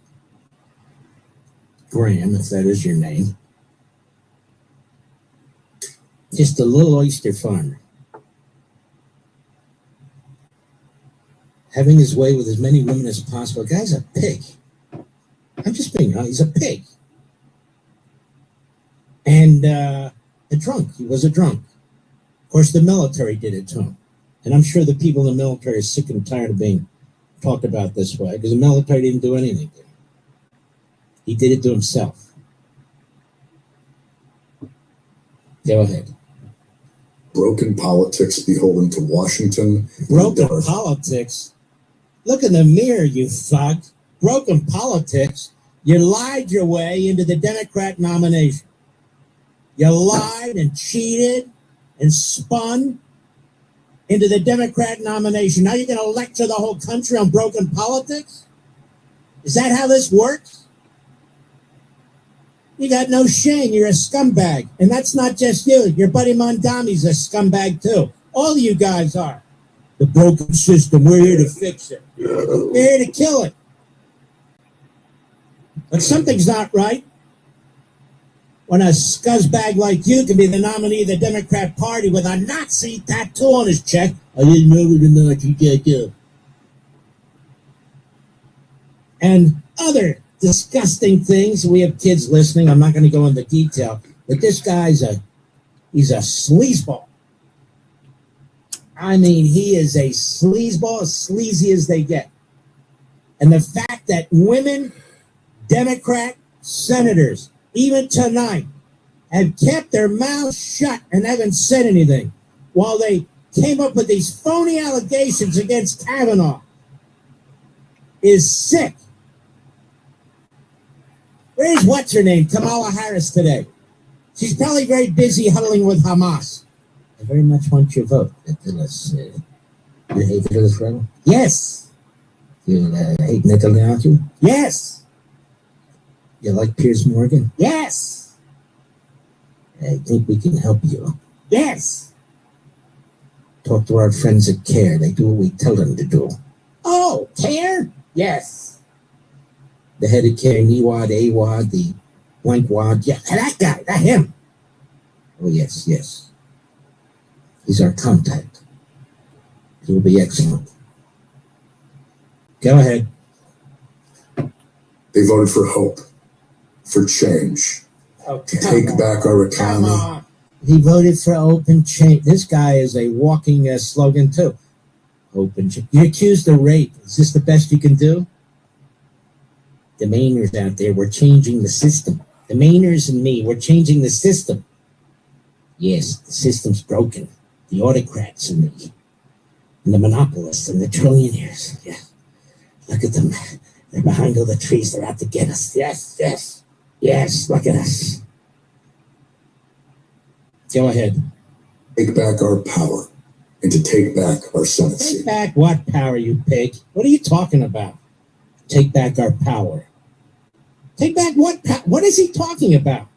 Graham, if that is your name. Just a little oyster farmer. Having his way with as many women as possible. The guy's a pig. I'm just being honest. He's a pig. And a drunk. He was a drunk. Of course, the military did it to him. And I'm sure the people in the military are sick and tired of being talked about this way because the military didn't do anything to him. He did it to himself. Go ahead. Broken politics beholden to Washington. Broken politics? Look in the mirror, you thug. Broken politics? You lied your way into the Democrat nomination. You lied and cheated and spun into the Democrat nomination. Now you're going to lecture the whole country on broken politics? Is that how this works? You got no shame. You're a scumbag. And that's not just you. Your buddy Mondami's a scumbag too. All of you guys are. The broken system. We're here to fix it. We're here to kill it. But something's not right. When a scuzzbag like you can be the nominee of the Democrat Party with a Nazi tattoo on his check. I didn't know the Nazi tattoo. And other disgusting things. We have kids listening. I'm not going to go into detail. But this guy's he's a sleazeball. I mean, he is a sleazeball, as sleazy as they get. And the fact that women, Democrat senators, even tonight, have kept their mouths shut and haven't said anything while they came up with these phony allegations against Kavanaugh is sick. Where's what's her name? Kamala Harris today. She's probably very busy huddling with Hamas. I very much want your vote. You hate this rebel? Yes. You hate Netanyahu? Yes. You like Piers Morgan? Yes. I think we can help you. Yes. Talk to our friends at CARE. They do what we tell them to do. Oh, CARE? Yes. The head of CARE, Niwad, Awad, the Wankwad. Yeah, that guy, that him. Oh, yes, yes. He's our contact. He will be excellent. Go ahead. They voted for hope, for change, take back our economy. He voted for open change. This guy is a walking slogan too. Open change. You're accused of rape. Is this the best you can do? The Mainers out there, we're changing the system. The Mainers and me, we're changing the system. Yes, the system's broken. The autocrats and the monopolists and the trillionaires. Yeah. Look at them. They're behind all the trees. They're out to get us. Yes, yes, yes. Look at us. Go ahead. Take back our power and to take back our Senate seat. Take back what power, you pig? What are you talking about? Take back our power. Take back what? What is he talking about?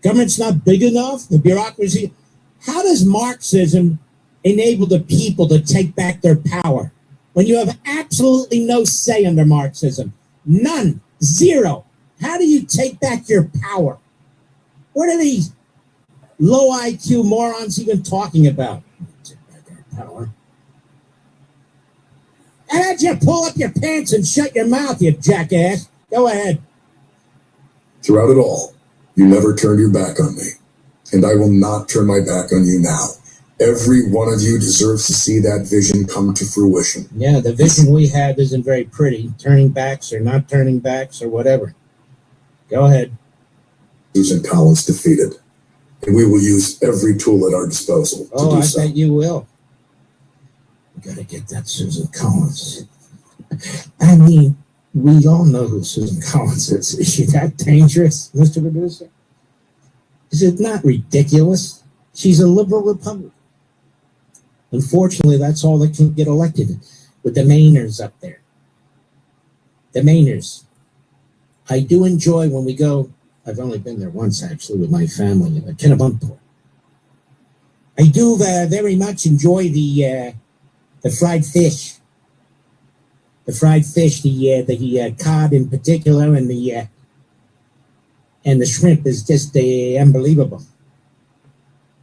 Government's not big enough? The bureaucracy? How does Marxism enable the people to take back their power when you have absolutely no say under Marxism? None. Zero. How do you take back your power? What are these low IQ morons even talking about? Take back our power. How did you pull up your pants and shut your mouth, you jackass? Go ahead. Throughout it all, you never turned your back on me, and I will not turn my back on you now. Every one of you deserves to see that vision come to fruition. Yeah, the vision we have isn't very pretty. Turning backs or not turning backs or whatever. Go ahead. Susan Collins defeated, and we will use every tool at our disposal to do so. I bet you will. We gotta get that Susan Collins. I mean, we all know who Susan Collins is. Is she that dangerous, Mr. Producer? Is it not ridiculous? She's a liberal Republican. Unfortunately, that's all that can get elected with the Mainers up there. The Mainers. I do enjoy when we go. I've only been there once, actually, with my family in Kennebunkport. I do very much enjoy the fried fish. The fried fish, the cod in particular, and the shrimp is just unbelievable.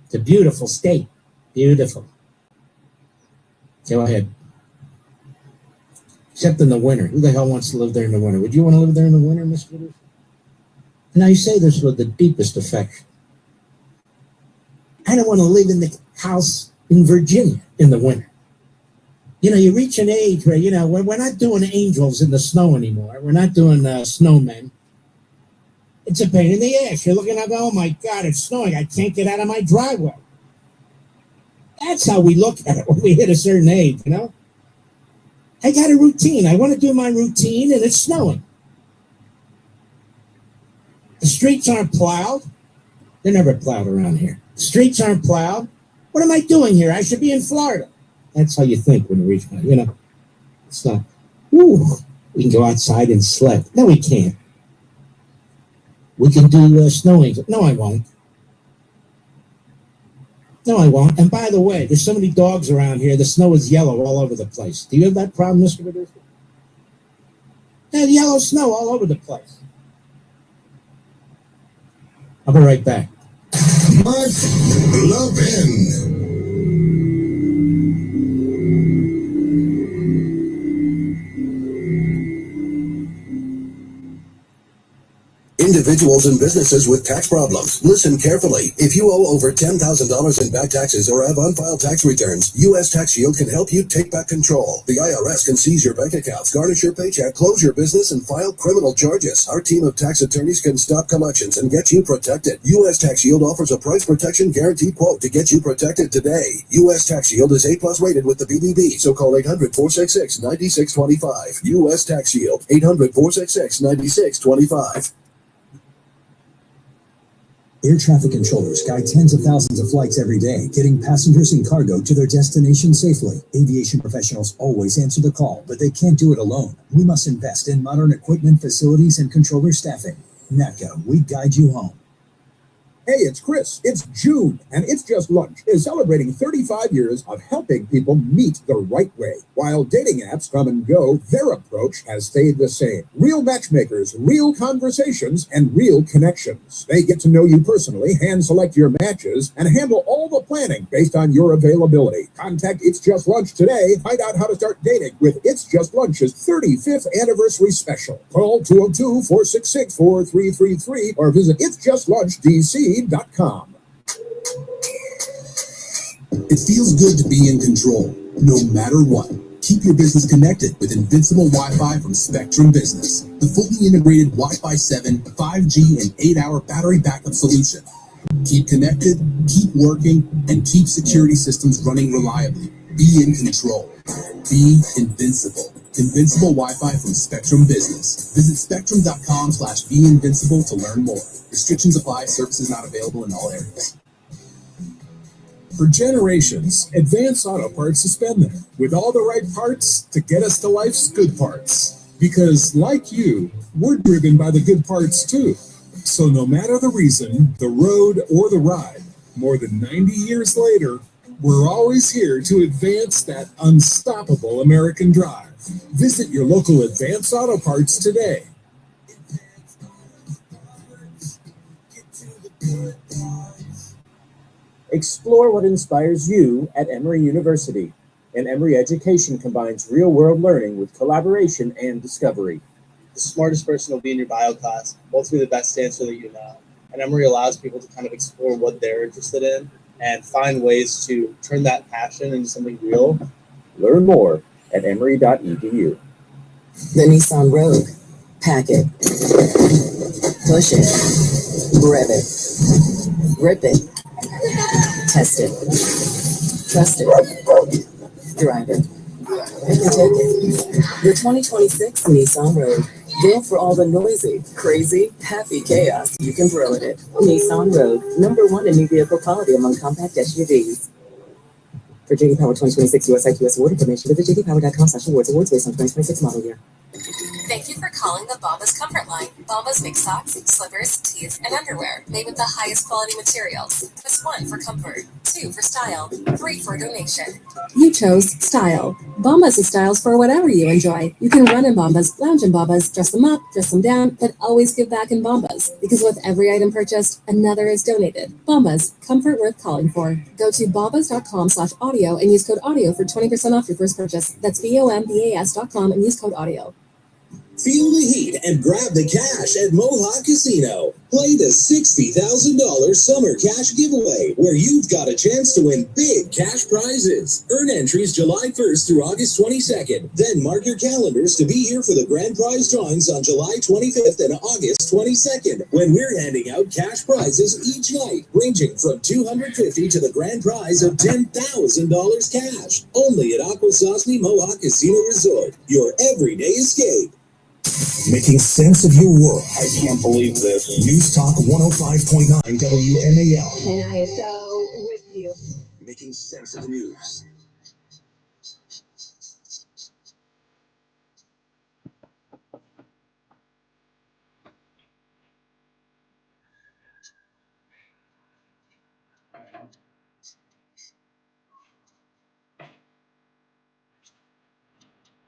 It's a beautiful state. Beautiful. Go ahead. Except in the winter. Who the hell wants to live there in the winter? Would you want to live there in the winter, Mr. Producer? And I say this with the deepest affection. I don't want to live in the house in Virginia in the winter. You know, you reach an age where, we're not doing angels in the snow anymore. We're not doing snowmen. It's a pain in the ass. You're looking up, oh my God, it's snowing. I can't get out of my driveway. That's how we look at it when we hit a certain age, I got a routine. I want to do my routine, and it's snowing. The streets aren't plowed. They're never plowed around here. The streets aren't plowed. What am I doing here? I should be in Florida. That's how you think when you reach it's not, we can go outside and sled. No, we can't. We can do snowing. No, I won't. No, I won't. And by the way, there's so many dogs around here, the snow is yellow all over the place. Do you have that problem, Mr. Producer? There's yellow snow all over the place. I'll be right back. Mark Levin. Individuals and businesses with tax problems. Listen carefully. If you owe over $10,000 in back taxes or have unfiled tax returns, U.S. Tax Shield can help you take back control. The IRS can seize your bank accounts, garnish your paycheck, close your business, and file criminal charges. Our team of tax attorneys can stop collections and get you protected. U.S. Tax Shield offers a price protection guarantee quote to get you protected today. U.S. Tax Shield is A+ rated with the BBB, so call 800-466-9625. U.S. Tax Shield, 800-466-9625. Air traffic controllers guide tens of thousands of flights every day, getting passengers and cargo to their destination safely. Aviation professionals always answer the call, but they can't do it alone. We must invest in modern equipment, facilities, and controller staffing. NATCO, we guide you home. Hey, it's Chris. It's June, and It's Just Lunch is celebrating 35 years of helping people meet the right way. While dating apps come and go, their approach has stayed the same. Real matchmakers, real conversations, and real connections. They get to know you personally, hand select your matches, and handle all the planning based on your availability. Contact It's Just Lunch today. Find out how to start dating with It's Just Lunch's 35th anniversary special. Call 202-466-4333 or visit itsjustlunchdc.com. It feels good to be in control, no matter what. Keep your business connected with Invincible Wi-Fi from Spectrum Business, the fully integrated Wi-Fi 7, 5G, and 8-hour battery backup solution. Keep connected, keep working, and keep security systems running reliably. Be in control. Be invincible. Invincible Wi-Fi from Spectrum Business. Visit spectrum.com/beinvincible to learn more. Restrictions apply. Services not available in all areas. For generations, Advance Auto Parts has been there with all the right parts to get us to life's good parts. Because, like you, we're driven by the good parts too. So no matter the reason, the road, or the ride, more than 90 years later, we're always here to advance that unstoppable American drive. Visit your local Advance Auto Parts today. Explore what inspires you at Emory University. And Emory education combines real-world learning with collaboration and discovery. The smartest person will be in your bio class, wants to be the best dancer that you know. And Emory allows people to kind of explore what they're interested in and find ways to turn that passion into something real. Learn more at emory.edu. The Nissan Rogue. Pack it. Push it. Rev it. Grip it. Test it. Trust it. Drive it. You can take it. The 2026 Nissan Rogue. Built for all the noisy, crazy, happy chaos you can throw at it. Nissan Rogue, #1 in new vehicle quality among compact SUVs. For JD Power 2026 US IQS award information, visit jdpower.com/awards. Awards based on 2026 model year. Thank you for calling the Bombas Comfort Line. Bombas makes socks, slippers, tees, and underwear made with the highest quality materials. Press 1 for comfort, 2 for style, 3 for donation. You chose style. Bombas is styles for whatever you enjoy. You can run in Bombas, lounge in Bombas, dress them up, dress them down, but always give back in Bombas. Because with every item purchased, another is donated. Bombas, comfort worth calling for. Go to bombas.com/audio and use code audio for 20% off your first purchase. That's bombas.com and use code audio. Feel the heat and grab the cash at Mohawk Casino. Play the $60,000 summer cash giveaway, where you've got a chance to win big cash prizes. Earn entries July 1st through August 22nd. Then mark your calendars to be here for the grand prize drawings on July 25th and August 22nd, when we're handing out cash prizes each night, ranging from $250 to the grand prize of $10,000 cash. Only at Akwesasne Mohawk Casino Resort, your everyday escape. Making sense of your world. I can't believe this. News Talk 105.9 WMAL. And I am so with you. Making sense of the news.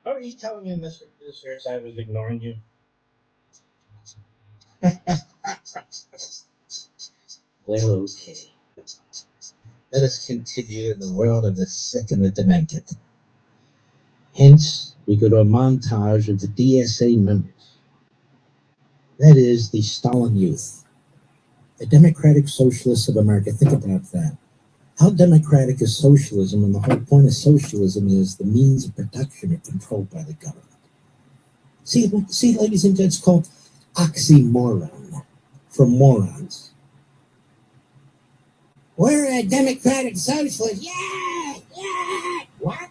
What are you telling me, Mr. Producers, I was ignoring you? Well, okay. Let us continue in the world of the sick and the demented. Hence, we go to a montage of the DSA members. That is the Stalin Youth, the Democratic Socialists of America. Think about that. How democratic is socialism? And the whole point of socialism is the means of production are controlled by the government. See, ladies and gents, it's called oxymoron for morons. We're a democratic socialist. Yeah, yeah. What?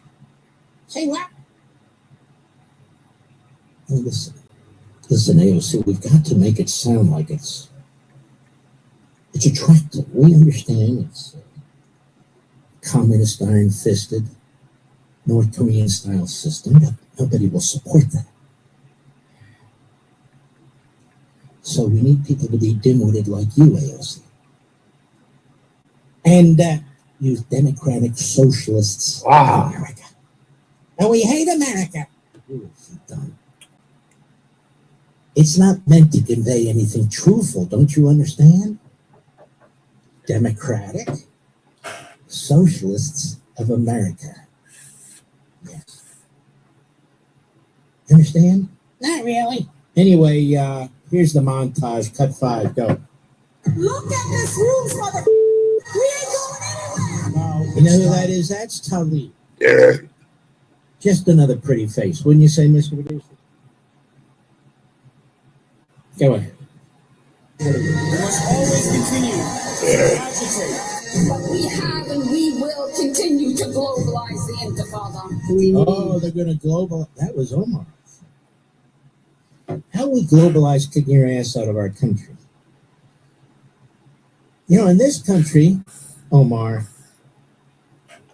Say what? Oh, listen, AOC, we've got to make it sound like it's attractive. We understand it's communist, iron-fisted, North Korean-style system, but nobody will support that. So we need people to be dim-witted like you, AOC. And you democratic socialists of America. And we hate America. Ooh, done. It's not meant to convey anything truthful, don't you understand? Democratic Socialists of America. Yes. Understand? Not really. Anyway, here's the montage. Cut 5. Go. Look at this room, mother. We ain't going anywhere. You know who that is? That's Talib. Yeah. Just another pretty face, wouldn't you say, Mr. Producer? Go ahead. We must always continue to agitate. We have and we will continue to globalize the Intifada. Oh, they're going to global. That was Omar. How we globalize kicking your ass out of our country? You know, in this country, Omar,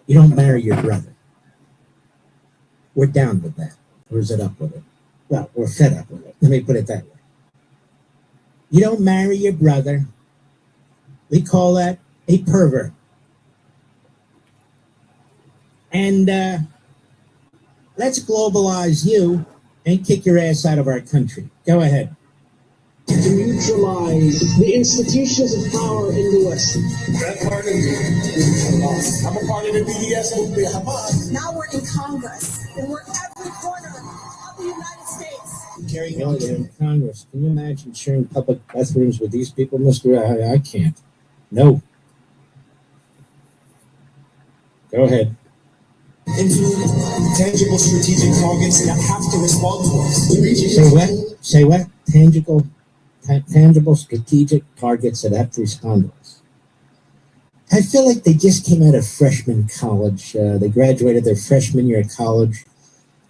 you don't marry your brother. We're down with that. Or is it up with it? Well, we're fed up with it. Let me put it that way. You don't marry your brother. We call that a pervert. And let's globalize you and kick your ass out of our country. Go ahead. To neutralize the institutions of power in the West. That part of me. I'm a part of the BDS movement, Hamas. Now we're in Congress, and we're every corner of the United States. Carrying on in Congress. Can you imagine sharing public bathrooms with these people, Mr. I can't. No. Go ahead. Into tangible strategic targets that have to respond to us. Say what? Say what? Tangible strategic targets that have to respond to us. I feel like they just came out of freshman college. They graduated their freshman year of college,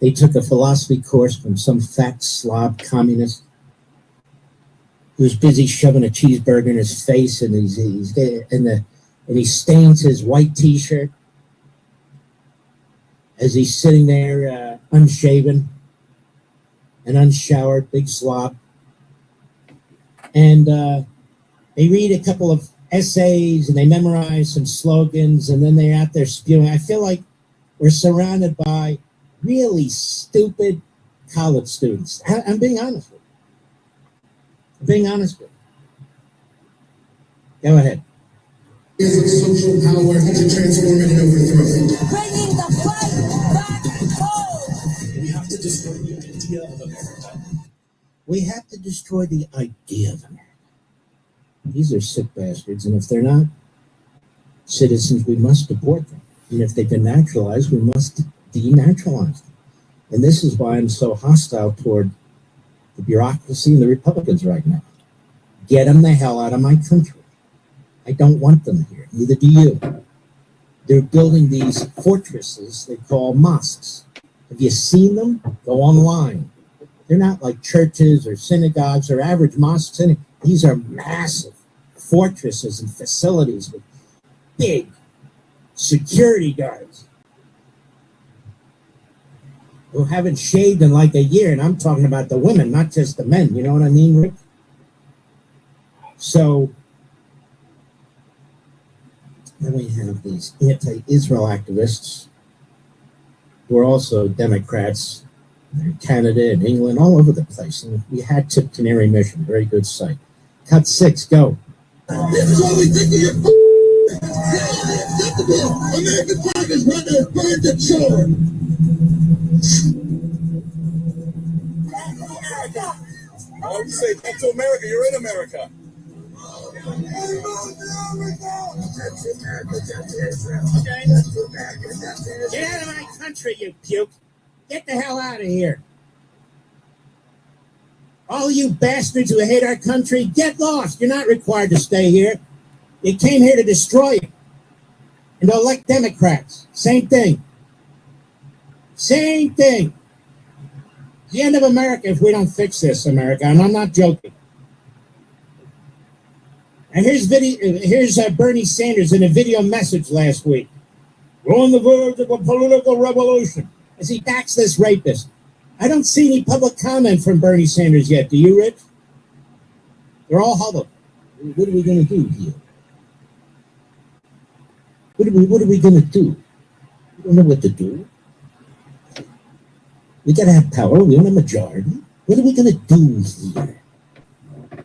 They took a philosophy course from some fat slob communist who was busy shoving a cheeseburger in his face, and he stains his white T-shirt as he's sitting there unshaven and unshowered, big slob. And they read a couple of essays and they memorize some slogans, and then they're out there spewing. I feel like we're surrounded by really stupid college students. I'm being honest with you. Go ahead. Social power to transform and overthrow. Bringing the fight back home. We have to destroy the idea of America. We have to destroy the idea of America. These are sick bastards, and if they're not citizens, we must deport them. And if they've been naturalized, we must denaturalize them. And this is why I'm so hostile toward the bureaucracy and the Republicans right now. Get them the hell out of my country. I don't want them here. Neither do you. They're building these fortresses they call mosques. Have you seen them? Go online. They're not like churches or synagogues or average mosques. These are massive fortresses and facilities with big security guards who haven't shaved in like a year. And I'm talking about the women, not just the men. You know what I mean, Rick? So then we have these anti-Israel activists who are also Democrats. They're in Canada and England, all over the place. And we had Tip Canary Mission, very good site. Cut 6, go. This is what we think of your American fathers want to burn the children. Why would you say back to America? You're in America. Okay. Get out of my country, you puke. Get the hell out of here. All you bastards who hate our country, get lost. You're not required to stay here. You came here to destroy it. And to elect Democrats. Same thing. Same thing. The end of America if we don't fix this, America. And I'm not joking. And here's Bernie Sanders in a video message last week. We're on the verge of a political revolution as he backs this rapist. I don't see any public comment from Bernie Sanders yet. Do you, Rich? They're all huddled. What are we going to do here? What are we going to do? We don't know what to do. We got to have power. We don't have a majority. What are we going to do here?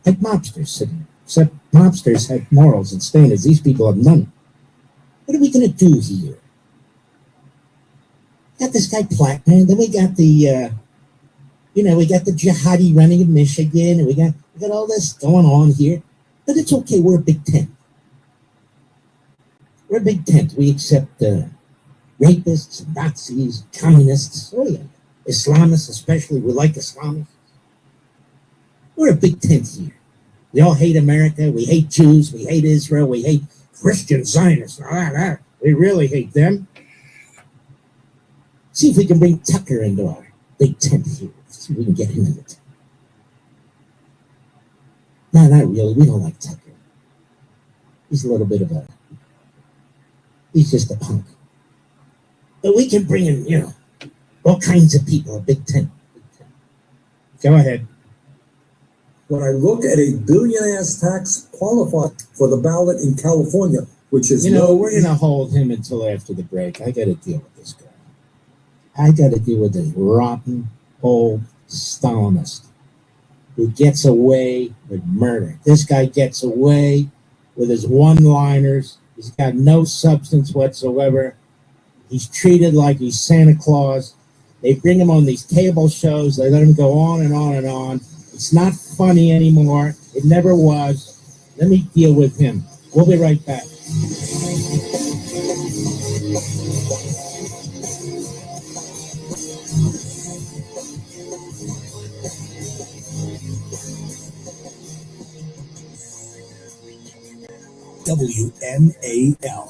Like mobsters sitting. Except mobsters have morals and standards. These people have none. What are we going to do here? Got this guy Plattman. Then we got the, we got the jihadi running in Michigan, and we got all this going on here. But it's okay. We're a big tent. We're a big tent. We accept rapists, Nazis, communists. Oh yeah, Islamists especially. We like Islamists. We're a big tent here. We all hate America. We hate Jews. We hate Israel. We hate Christian Zionists. We really hate them. See if we can bring Tucker into our big tent here. See if we can get him in the tent. No, not really. We don't like Tucker. He's a little bit of a... He's just a punk. But we can bring in, all kinds of people, a big tent. Go ahead. When I look at a billion-ass tax qualified for the ballot in California, which is we're going to hold him until after the break. I got to deal with this guy. I got to deal with this rotten old Stalinist who gets away with murder. This guy gets away with his one-liners. He's got no substance whatsoever. He's treated like he's Santa Claus. They bring him on these cable shows. They let him go on and on and on. It's not funny anymore. It never was. Let me deal with him. We'll be right back. WMAL.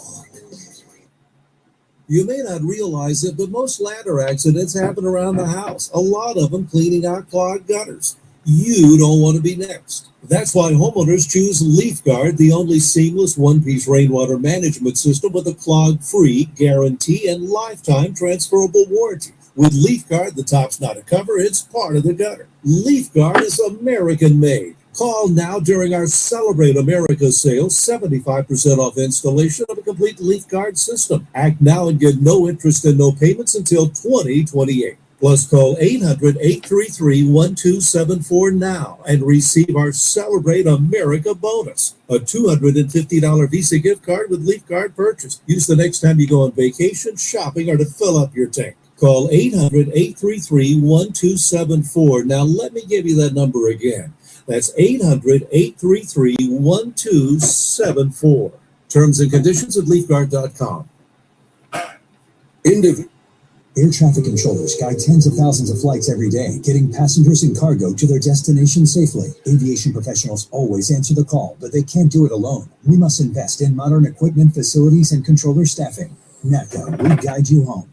You may not realize it, but most ladder accidents happen around the house. A lot of them cleaning out clogged gutters. You don't want to be next. That's why homeowners choose LeafGuard, the only seamless one-piece rainwater management system with a clog-free guarantee and lifetime transferable warranty. With LeafGuard, the top's not a cover, it's part of the gutter. LeafGuard is American-made. Call now during our Celebrate America sale, 75% off installation of a complete LeafGuard system. Act now and get no interest and no payments until 2028. Plus, call 800-833-1274 now and receive our Celebrate America bonus, a $250 Visa gift card with LeafGuard purchase. Use the next time you go on vacation, shopping, or to fill up your tank. Call 800-833-1274. Now, let me give you that number again. That's 800-833-1274. Terms and conditions at LeafGuard.com. Air traffic controllers guide tens of thousands of flights every day, getting passengers and cargo to their destination safely. Aviation professionals always answer the call, but they can't do it alone. We must invest in modern equipment, facilities, and controller staffing. NACA, we guide you home.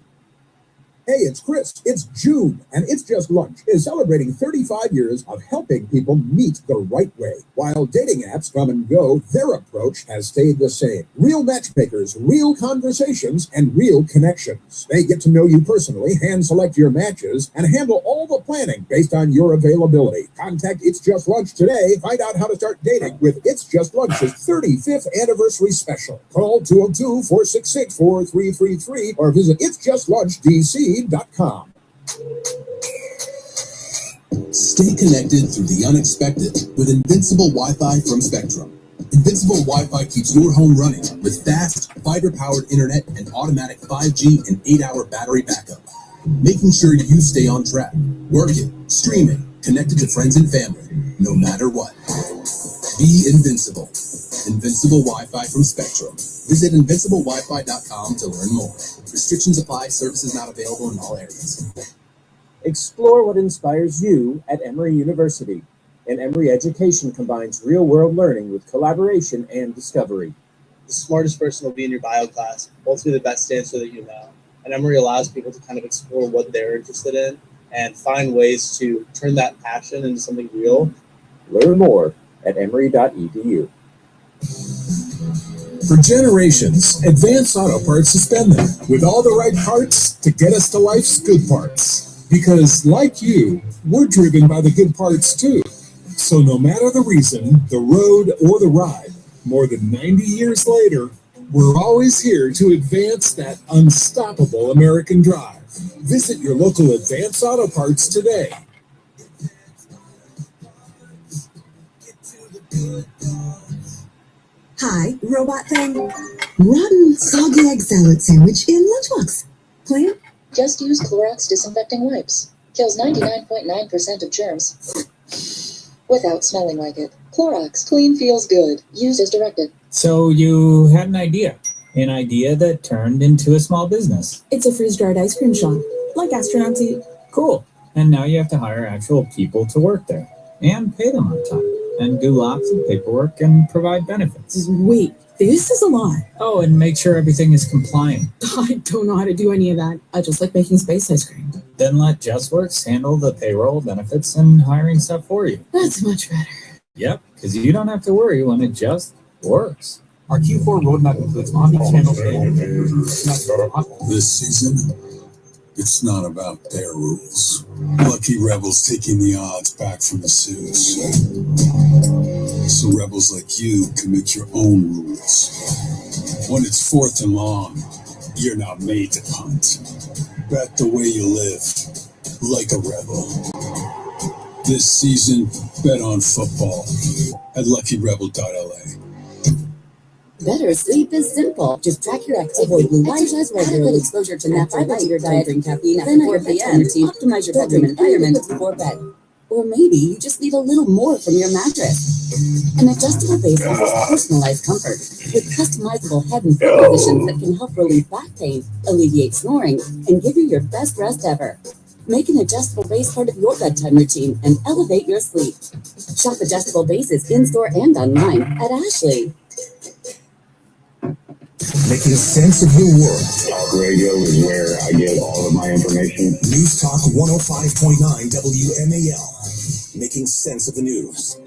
Hey, it's Chris. It's June, and It's Just Lunch is celebrating 35 years of helping people meet the right way. While dating apps come and go, their approach has stayed the same. Real matchmakers, real conversations, and real connections. They get to know you personally, hand select your matches, and handle all the planning based on your availability. Contact It's Just Lunch today. Find out how to start dating with It's Just Lunch's 35th anniversary special. Call 202-466-4333 or visit itsjustlunchdc.com. Stay connected through the unexpected with Invincible Wi-Fi from Spectrum. Invincible Wi-Fi keeps your home running with fast, fiber-powered internet and automatic 5G and 8-hour battery backup, making sure you stay on track, working, streaming, connected to friends and family, no matter what. Be invincible. Invincible Wi-Fi from Spectrum. Visit invinciblewifi.com to learn more. Restrictions apply. Services not available in all areas. Explore what inspires you at Emory University. And Emory education combines real-world learning with collaboration and discovery. The smartest person will be in your bio class. Both be the best dancer that you know. And Emory allows people to kind of explore what they're interested in and find ways to turn that passion into something real. Learn more at emory.edu. For generations, Advance Auto Parts has been there with all the right parts to get us to life's good parts. Because, like you, we're driven by the good parts too. So no matter the reason, the road, or the ride, more than 90 years later, we're always here to advance that unstoppable American drive. Visit your local Advance Auto Parts today. Hi, robot thing. Rotten soggy egg salad sandwich in lunchbox. Plan? Just use Clorox disinfecting wipes. Kills 99.9% of germs without smelling like it. Clorox, clean feels good. Use as directed. So you had an idea that turned into a small business. It's a freeze-dried ice cream shop, like astronauts eat. Cool. And now you have to hire actual people to work there and pay them on time and do lots of paperwork and provide benefits. Wait, this is a lot. Oh, and make sure everything is compliant. I don't know how to do any of that. I just like making space ice cream. Then let JustWorks handle the payroll, benefits, and hiring stuff for you. That's much better. Yep, because you don't have to worry when it just works. Our Q4 roadmap includes omnichannel training. This season, it's not about their rules. Lucky Rebels taking the odds back from the suits. So rebels like you can make your own rules. When it's 4th and long, you're not made to punt. Bet the way you live, like a rebel. This season, bet on football at luckyrebel.la. Better sleep is simple. Just track your activity, exercise regularly, exposure to natural light, your diet, drink caffeine after 4 p.m. Optimize your bedroom environment before bed. Or maybe you just need a little more from your mattress. An adjustable base offers personalized comfort with customizable head and foot positions that can help relieve back pain, alleviate snoring, and give you your best rest ever. Make an adjustable base part of your bedtime routine and elevate your sleep. Shop adjustable bases in-store and online at Ashley. Making sense of your world. Talk radio is where I get all of my information. News Talk 105.9 WMAL. Making sense of the news.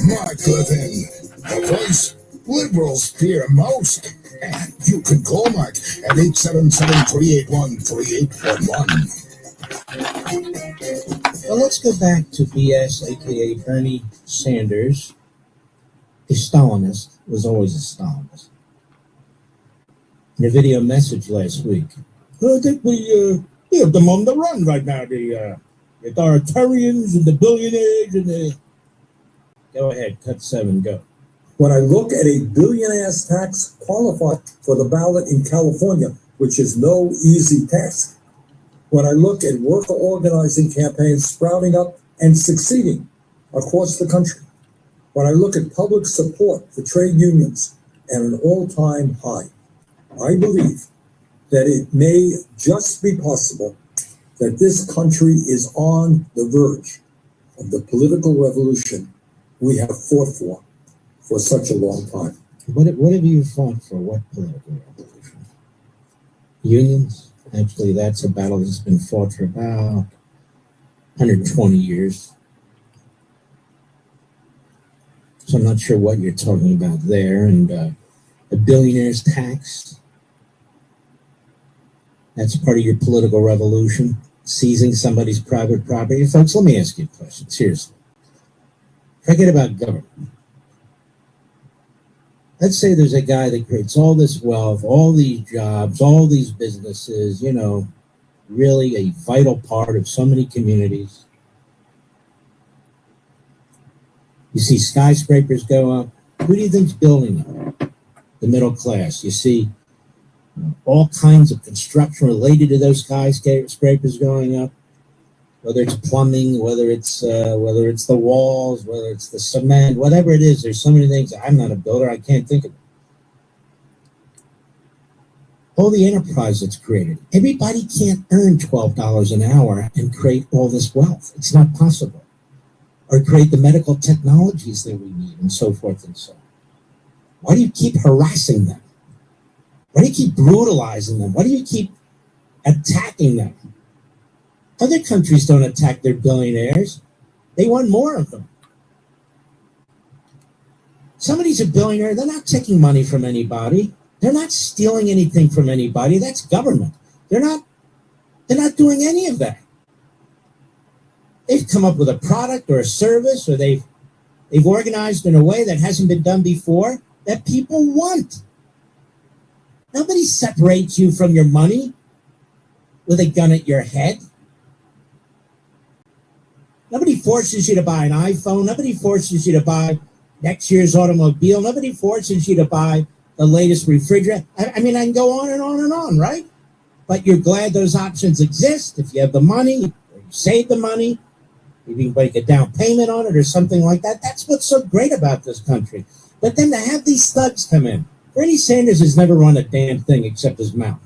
Mark Levin, the voice liberals fear most. And you can call Mark at 877-381-3811. Well, let's go back to BS, aka Bernie Sanders. A Stalinist was always a Stalinist. In a video message last week, I think we have them on the run right now. The authoritarians and the billionaires and the. Go ahead, cut 7, go. When I look at a billion-ass tax qualified for the ballot in California, which is no easy task. When I look at worker organizing campaigns sprouting up and succeeding across the country. When I look at public support for trade unions at an all-time high, I believe that it may just be possible that this country is on the verge of the political revolution we have fought for such a long time. What have you fought for? What political revolution? Unions? Actually, that's a battle that's been fought for about 120 years. So I'm not sure what you're talking about there. And the billionaire's tax, that's part of your political revolution, seizing somebody's private property. Folks, let me ask you a question, seriously. Forget about government. Let's say there's a guy that creates all this wealth, all these jobs, all these businesses, really a vital part of so many communities. You see skyscrapers go up. Who do you think's building them? The middle class. You see all kinds of construction related to those skyscrapers going up, whether it's plumbing, whether it's the walls, whether it's the cement, whatever it is. There's so many things. I'm not a builder. I can't think of it. All the enterprise that's created. Everybody can't earn $12 an hour and create all this wealth. It's not possible. Or create the medical technologies that we need and so forth and so on. Why do you keep harassing them? Why do you keep brutalizing them? Why do you keep attacking them? Other countries don't attack their billionaires. They want more of them. Somebody's a billionaire. They're not taking money from anybody. They're not stealing anything from anybody. That's government. They're not doing any of that. They've come up with a product or a service, or they've organized in a way that hasn't been done before that people want. Nobody separates you from your money with a gun at your head. Nobody forces you to buy an iPhone. Nobody forces you to buy next year's automobile. Nobody forces you to buy the latest refrigerator. I mean, I can go on and on and on, right? But you're glad those options exist if you have the money, or you save the money, if you can make a down payment on it or something like that. That's what's so great about this country. But then to have these thugs come in. Bernie Sanders has never run a damn thing except his mouth.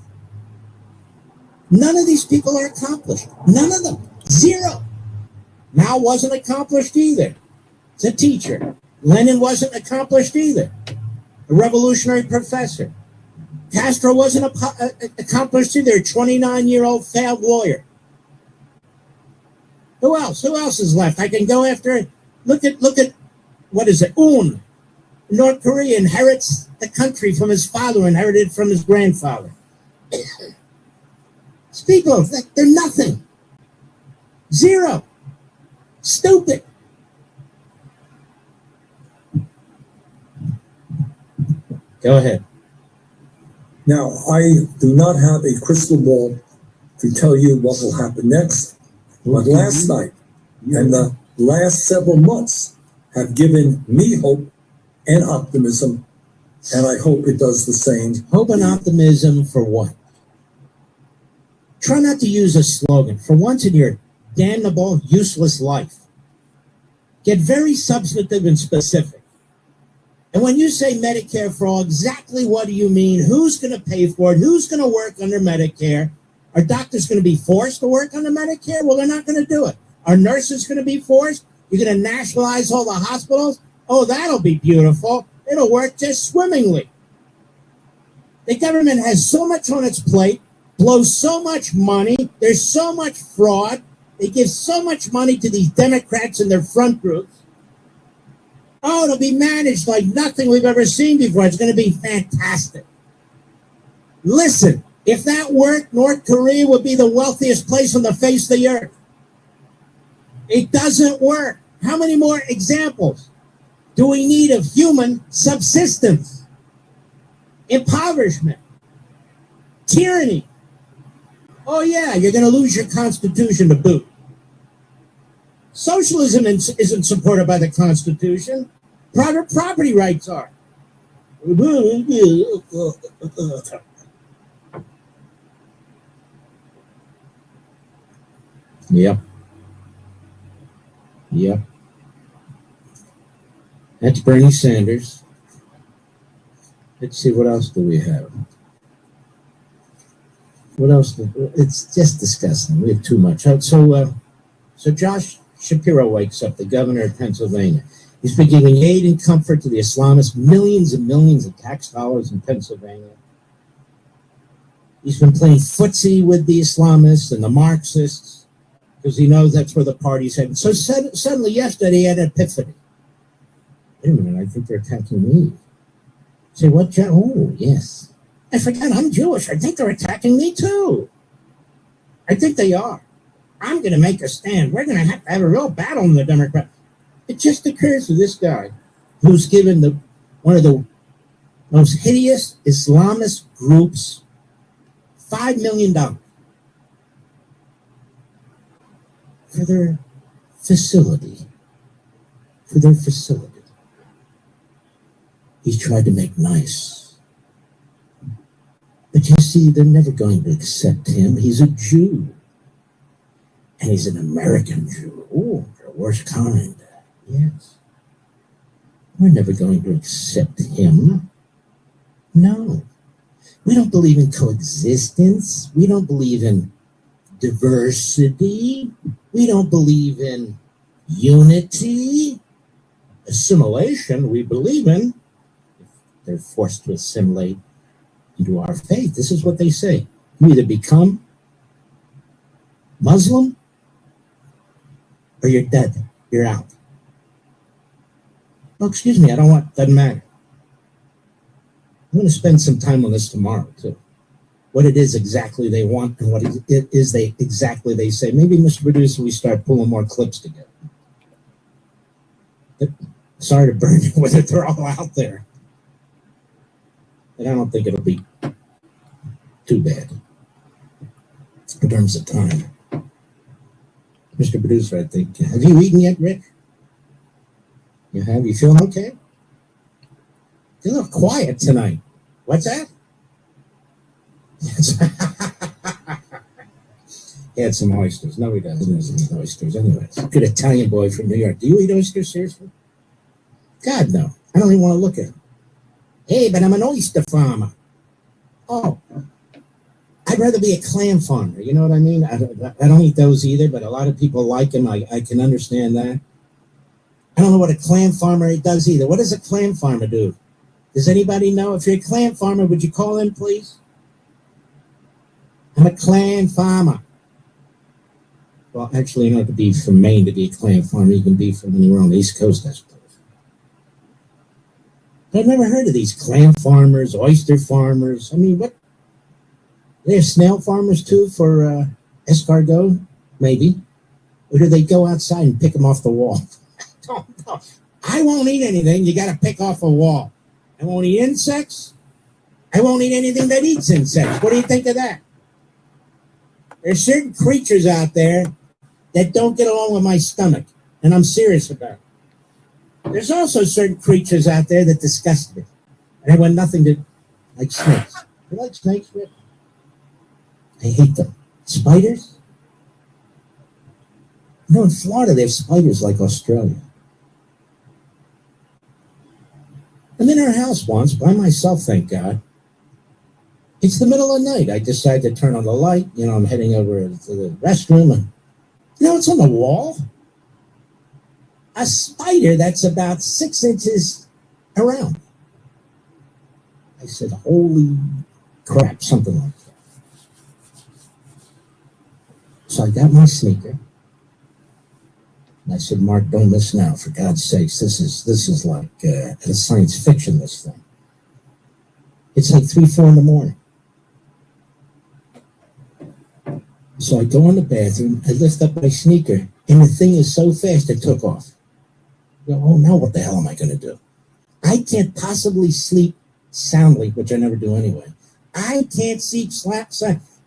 None of these people are accomplished. None of them. Zero. Mao wasn't accomplished either. It's a teacher. Lenin wasn't accomplished either. A revolutionary professor. Castro wasn't accomplished either. A 29-year-old failed lawyer. Who else? Who else is left? I can go after. Look at what is it? Un. North Korea inherits the country from his father, inherited from his grandfather. These people, they're nothing. Zero. Stupid. Go ahead. Now, I do not have a crystal ball to tell you what will happen next, but last night and the last several months have given me hope and optimism, and I hope it does the same. Hope and optimism for what? Try not to use a slogan. For once in your damnable, useless life, get very substantive and specific. And when you say Medicare for all, exactly what do you mean? Who's going to pay for it? Who's going to work under Medicare? Are doctors going to be forced to work on the Medicare? Well, they're not going to do it. Are nurses going to be forced? You're going to nationalize all the hospitals? Oh, that'll be beautiful. It'll work just swimmingly. The government has so much on its plate, blows so much money, there's so much fraud, they give so much money to these Democrats and their front groups. Oh, it'll be managed like nothing we've ever seen before. It's going to be fantastic. Listen, if that worked, North Korea would be the wealthiest place on the face of the earth. It doesn't work. How many more examples do we need of human subsistence, impoverishment, tyranny? Oh, yeah, you're going to lose your Constitution to boot. Socialism isn't supported by the Constitution. Private property rights are. Yep. Yep. That's Bernie Sanders. Let's see, what else do we have? What else? It's just disgusting. We have too much. So Josh Shapiro wakes up, the governor of Pennsylvania. He's been giving aid and comfort to the Islamists, millions and millions of tax dollars in Pennsylvania. He's been playing footsie with the Islamists and the Marxists because he knows that's where the party's headed. So suddenly yesterday he had an epiphany. Wait a minute, I think they're attacking me. Say, what? Oh, yes. I forgot I'm Jewish. I think they're attacking me too. I think they are. I'm going to make a stand. We're going to have a real battle in the Democrat. It just occurs to this guy who's given one of the most hideous Islamist groups $5 million for their facility. He's tried to make nice. But you see, they're never going to accept him. He's a Jew. And he's an American Jew. Oh, the worst kind. Yes. We're never going to accept him. No. We don't believe in coexistence. We don't believe in diversity. We don't believe in unity. Assimilation, we believe in. If they're forced to assimilate into our faith, this is what they say. You either become Muslim or you're dead. You're out. Oh, excuse me, I don't want, doesn't matter. I'm going to spend some time on this tomorrow, too. What it is exactly they want and what it is exactly they say. Maybe, Mr. Producer, we start pulling more clips together. But sorry to burn you with it. They're all out there. And I don't think it'll be too bad in terms of time. Mr. Producer, I think. Have you eaten yet, Rick? You have? You feeling okay? You're a little quiet tonight. What's that? He had some oysters. No, he doesn't. He doesn't eat oysters. Anyways, good Italian boy from New York. Do you eat oysters, seriously? God, no. I don't even want to look at him. Hey, but I'm an oyster farmer. Oh. I'd rather be a clam farmer. You know what I mean? I don't eat those either, but a lot of people like them. I can understand that. I don't know what a clam farmer does either. What does a clam farmer do? Does anybody know? If you're a clam farmer, would you call in, please? I'm a clam farmer. Well, actually, you don't have to be from Maine to be a clam farmer. You can be from anywhere on the East Coast, I suppose. But I've never heard of these clam farmers, oyster farmers. I mean, what? They have snail farmers, too, for escargot? Maybe. Or do they go outside and pick them off the wall? I won't eat anything you got to pick off a wall. I won't eat insects. I won't eat anything that eats insects. What do you think of that? There's certain creatures out there that don't get along with my stomach, and I'm serious about it. There's also certain creatures out there that disgust me, and I want nothing to, like snakes. You like snakes, Rick? I hate them. Spiders? You know, in Florida, they have spiders like Australia. I'm in our house once, by myself, thank God. It's the middle of the night. I decide to turn on the light. I'm heading over to the restroom, and what's on the wall? A spider that's about 6 inches around. I said, holy crap, something like that. So I got my sneaker. And I said, Mark, don't miss now, for God's sakes. This is like a science fiction, this thing. It's like 3, 4 in the morning. So I go in the bathroom, I lift up my sneaker, and the thing is so fast it took off. Oh, now what the hell am I going to do? I can't possibly sleep soundly, which I never do anyway. I can't sleep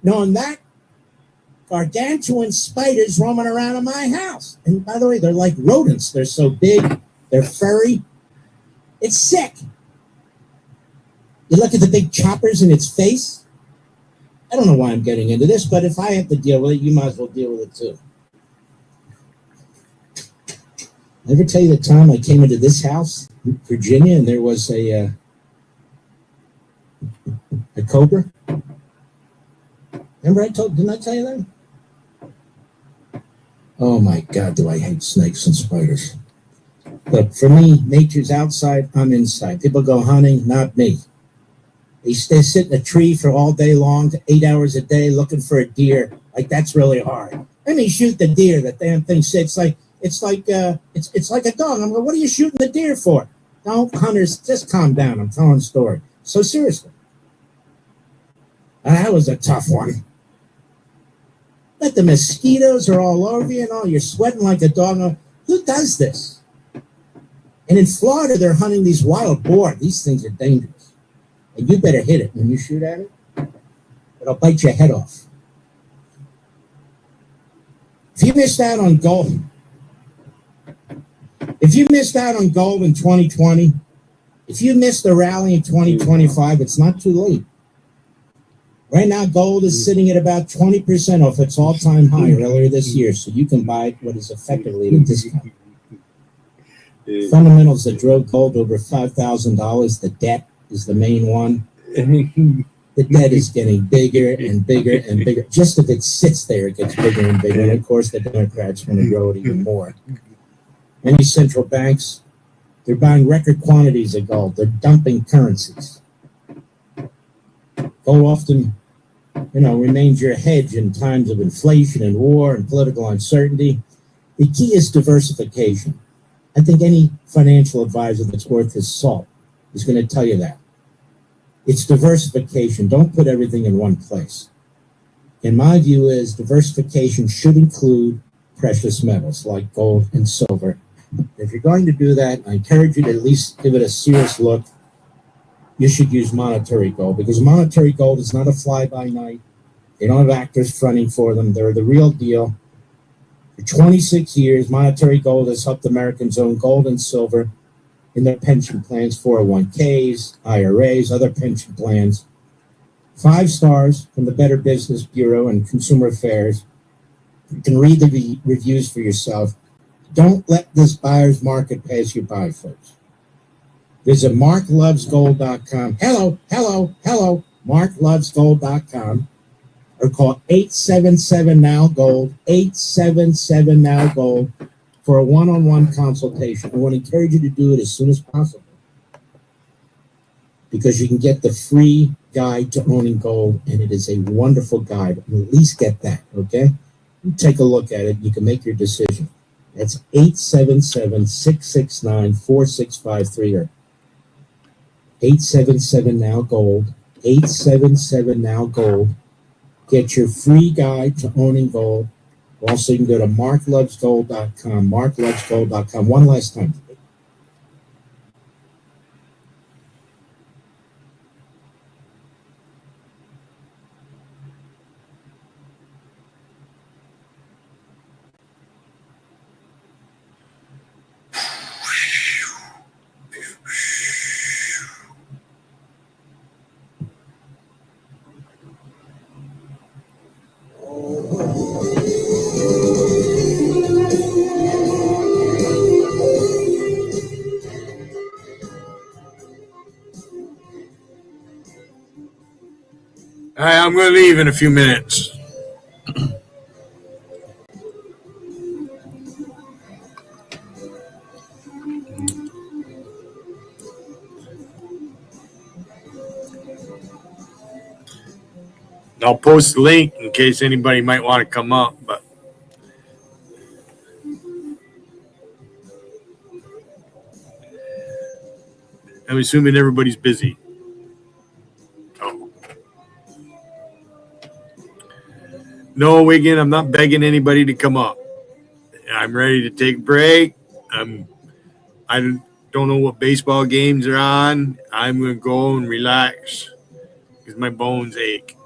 knowing that gargantuan spiders roaming around in my house. And by the way, they're like rodents. They're so big, they're furry. It's sick. You look at the big choppers in its face. I don't know why I'm getting into this, but if I have to deal with it, you might as well deal with it too. I ever tell you the time I came into this house in Virginia and there was a cobra? Remember didn't I tell you that? Oh my God, do I hate snakes and spiders. Look, for me, nature's outside, I'm inside. People go hunting, not me. They sit in a tree for all day long, 8 hours a day, looking for a deer. Like, that's really hard. Let me shoot the deer. That damn thing sits like it's like a dog. I'm like, what are you shooting the deer for? No, hunters, just calm down. I'm telling a story. So seriously, that was a tough one. But the mosquitoes are all over you and all. You're sweating like a dog. Who does this? And in Florida, they're hunting these wild boar. These things are dangerous. And you better hit it when you shoot at it. It'll bite your head off. If you missed out on gold, if you missed out on gold in 2020, if you missed the rally in 2025, it's not too late. Right now, gold is sitting at about 20% off its all-time high earlier this year, so you can buy what is effectively at a discount. Fundamentals that drove gold over $5,000, the debt is the main one. The debt is getting bigger and bigger and bigger. Just if it sits there, it gets bigger and bigger. And of course, the Democrats want to grow it even more. Many central banks, they're buying record quantities of gold. They're dumping currencies. Gold often, remains your hedge in times of inflation and war and political uncertainty. The key is diversification. I think any financial advisor that's worth his salt is going to tell you that. It's diversification. Don't put everything in one place. And my view is diversification should include precious metals like gold and silver. If you're going to do that, I encourage you to at least give it a serious look. You should use monetary gold, because monetary gold is not a fly-by-night. They don't have actors fronting for them. They're the real deal. For 26 years, monetary gold has helped Americans own gold and silver in their pension plans, 401ks, IRAs, other pension plans. 5 stars from the Better Business Bureau and Consumer Affairs. You can read the reviews for yourself. Don't let this buyer's market pass you by, folks. Visit marklovesgold.com. Hello, marklovesgold.com. Or call 877-NOW-GOLD, 877-NOW-GOLD for a one-on-one consultation. I want to encourage you to do it as soon as possible, because you can get the free guide to owning gold, and it is a wonderful guide. At least get that, okay? You take a look at it. You can make your decision. That's 877-669-4653 or 877-NOW-GOLD, 877-NOW-GOLD. Get your free guide to owning gold. Also, you can go to marklovesgold.com, marklovesgold.com. One last time. All right, I'm going to leave in a few minutes. I'll post the link in case anybody might want to come up, but I'm assuming everybody's busy. Oh. No, Wigan, I'm not begging anybody to come up. I'm ready to take a break. I don't know what baseball games are on. I'm going to go and relax because my bones ache.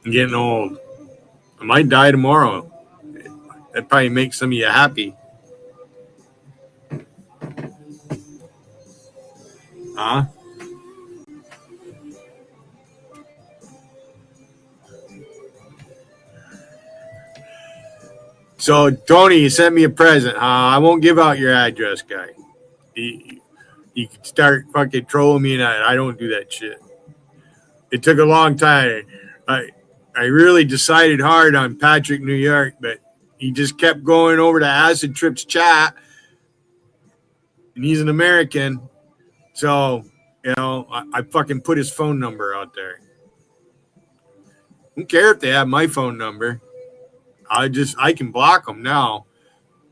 I'm getting old. I might die tomorrow. That probably makes some of you happy. Huh? So, Tony, you sent me a present, huh? I won't give out your address, guy. You can start fucking trolling me, and I don't do that shit. It took a long time. I really decided hard on Patrick, New York, but he just kept going over to Acid Trips chat, and he's an American. So, I fucking put his phone number out there. I don't care if they have my phone number. I can block them now.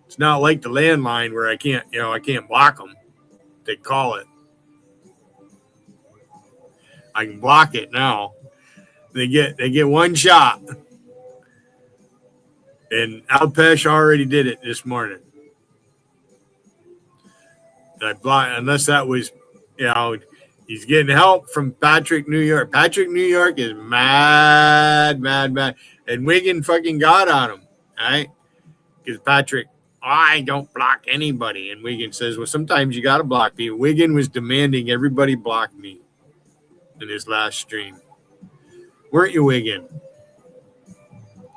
It's not like the landline where I can't block them. They call it. I can block it now. They get one shot. And Alpesh already did it this morning. I blocked, unless that was, he's getting help from Patrick, New York. Patrick, New York is mad. And Wigan fucking got on him, right? Because Patrick, I don't block anybody. And Wigan says, well, sometimes you got to block me. Wigan was demanding everybody block me in his last stream. Weren't you, Wigan?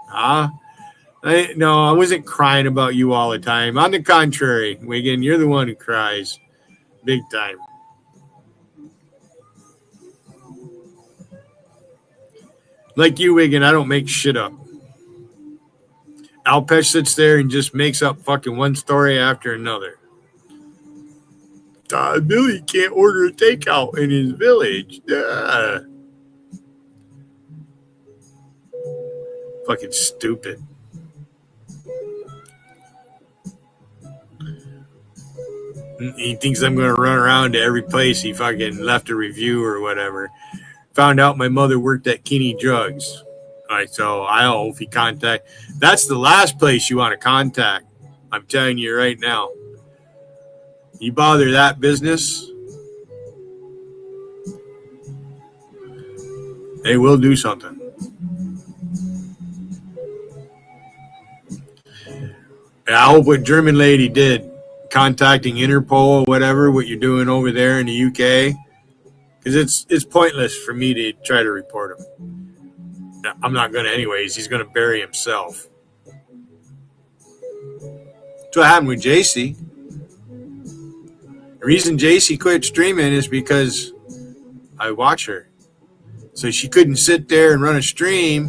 Huh? No, I wasn't crying about you all the time. On the contrary, Wigan, you're the one who cries big time. Like you, Wigan, I don't make shit up. Alpesh sits there and just makes up fucking one story after another. Billy can't order a takeout in his village. Fucking stupid. He thinks I'm going to run around to every place he fucking left a review or whatever. Found out my mother worked at Kinney Drugs. All right, so I don't know if he contact. That's the last place you want to contact. I'm telling you right now. You bother that business, they will do something. And I hope what German lady did, contacting Interpol or whatever, what you're doing over there in the UK, because it's pointless for me to try to report him. I'm not going to anyways. He's going to bury himself. That's what happened with JC. The reason JC quit streaming is because I watch her. So she couldn't sit there and run a stream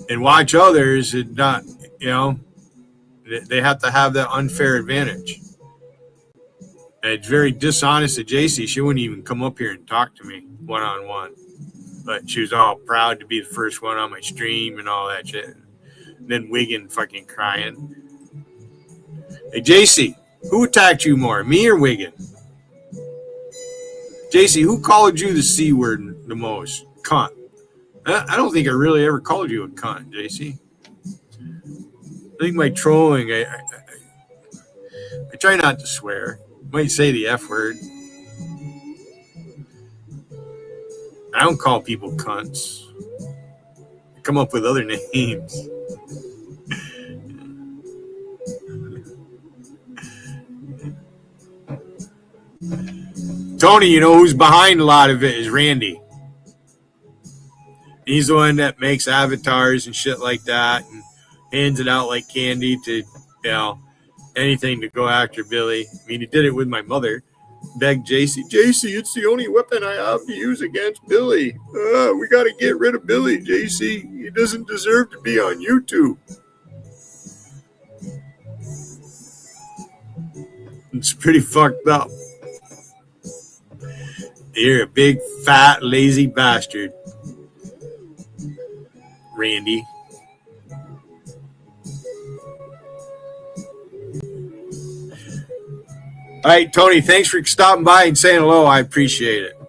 and watch others and not, they have to have that unfair advantage. And it's very dishonest of JC. She wouldn't even come up here and talk to me one-on-one. But she was all proud to be the first one on my stream and all that shit. And then Wigan fucking crying. Hey, JC, who attacked you more, me or Wigan? JC, who called you the C word the most? Cunt. I don't think I really ever called you a cunt, JC. I think my trolling, I try not to swear. I might say the F word. I don't call people cunts. I come up with other names. Tony, you know who's behind a lot of it is Randy. He's the one that makes avatars and shit like that and hands it out like candy to, anything to go after Billy. I mean, he did it with my mother. Beg JC. JC, it's the only weapon I have to use against Billy. We got to get rid of Billy, JC. He doesn't deserve to be on YouTube. It's pretty fucked up. You're a big, fat, lazy bastard, Randy. All right, Tony, thanks for stopping by and saying hello. I appreciate it.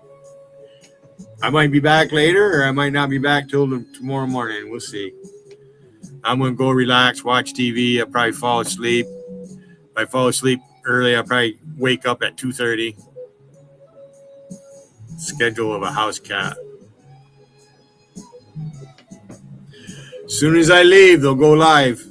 I might be back later, or I might not be back till tomorrow morning. We'll see. I'm going to go relax, watch TV. I'll probably fall asleep. If I fall asleep early, I'll probably wake up at 2:30. Schedule of a house cat. As soon as I leave, they'll go live.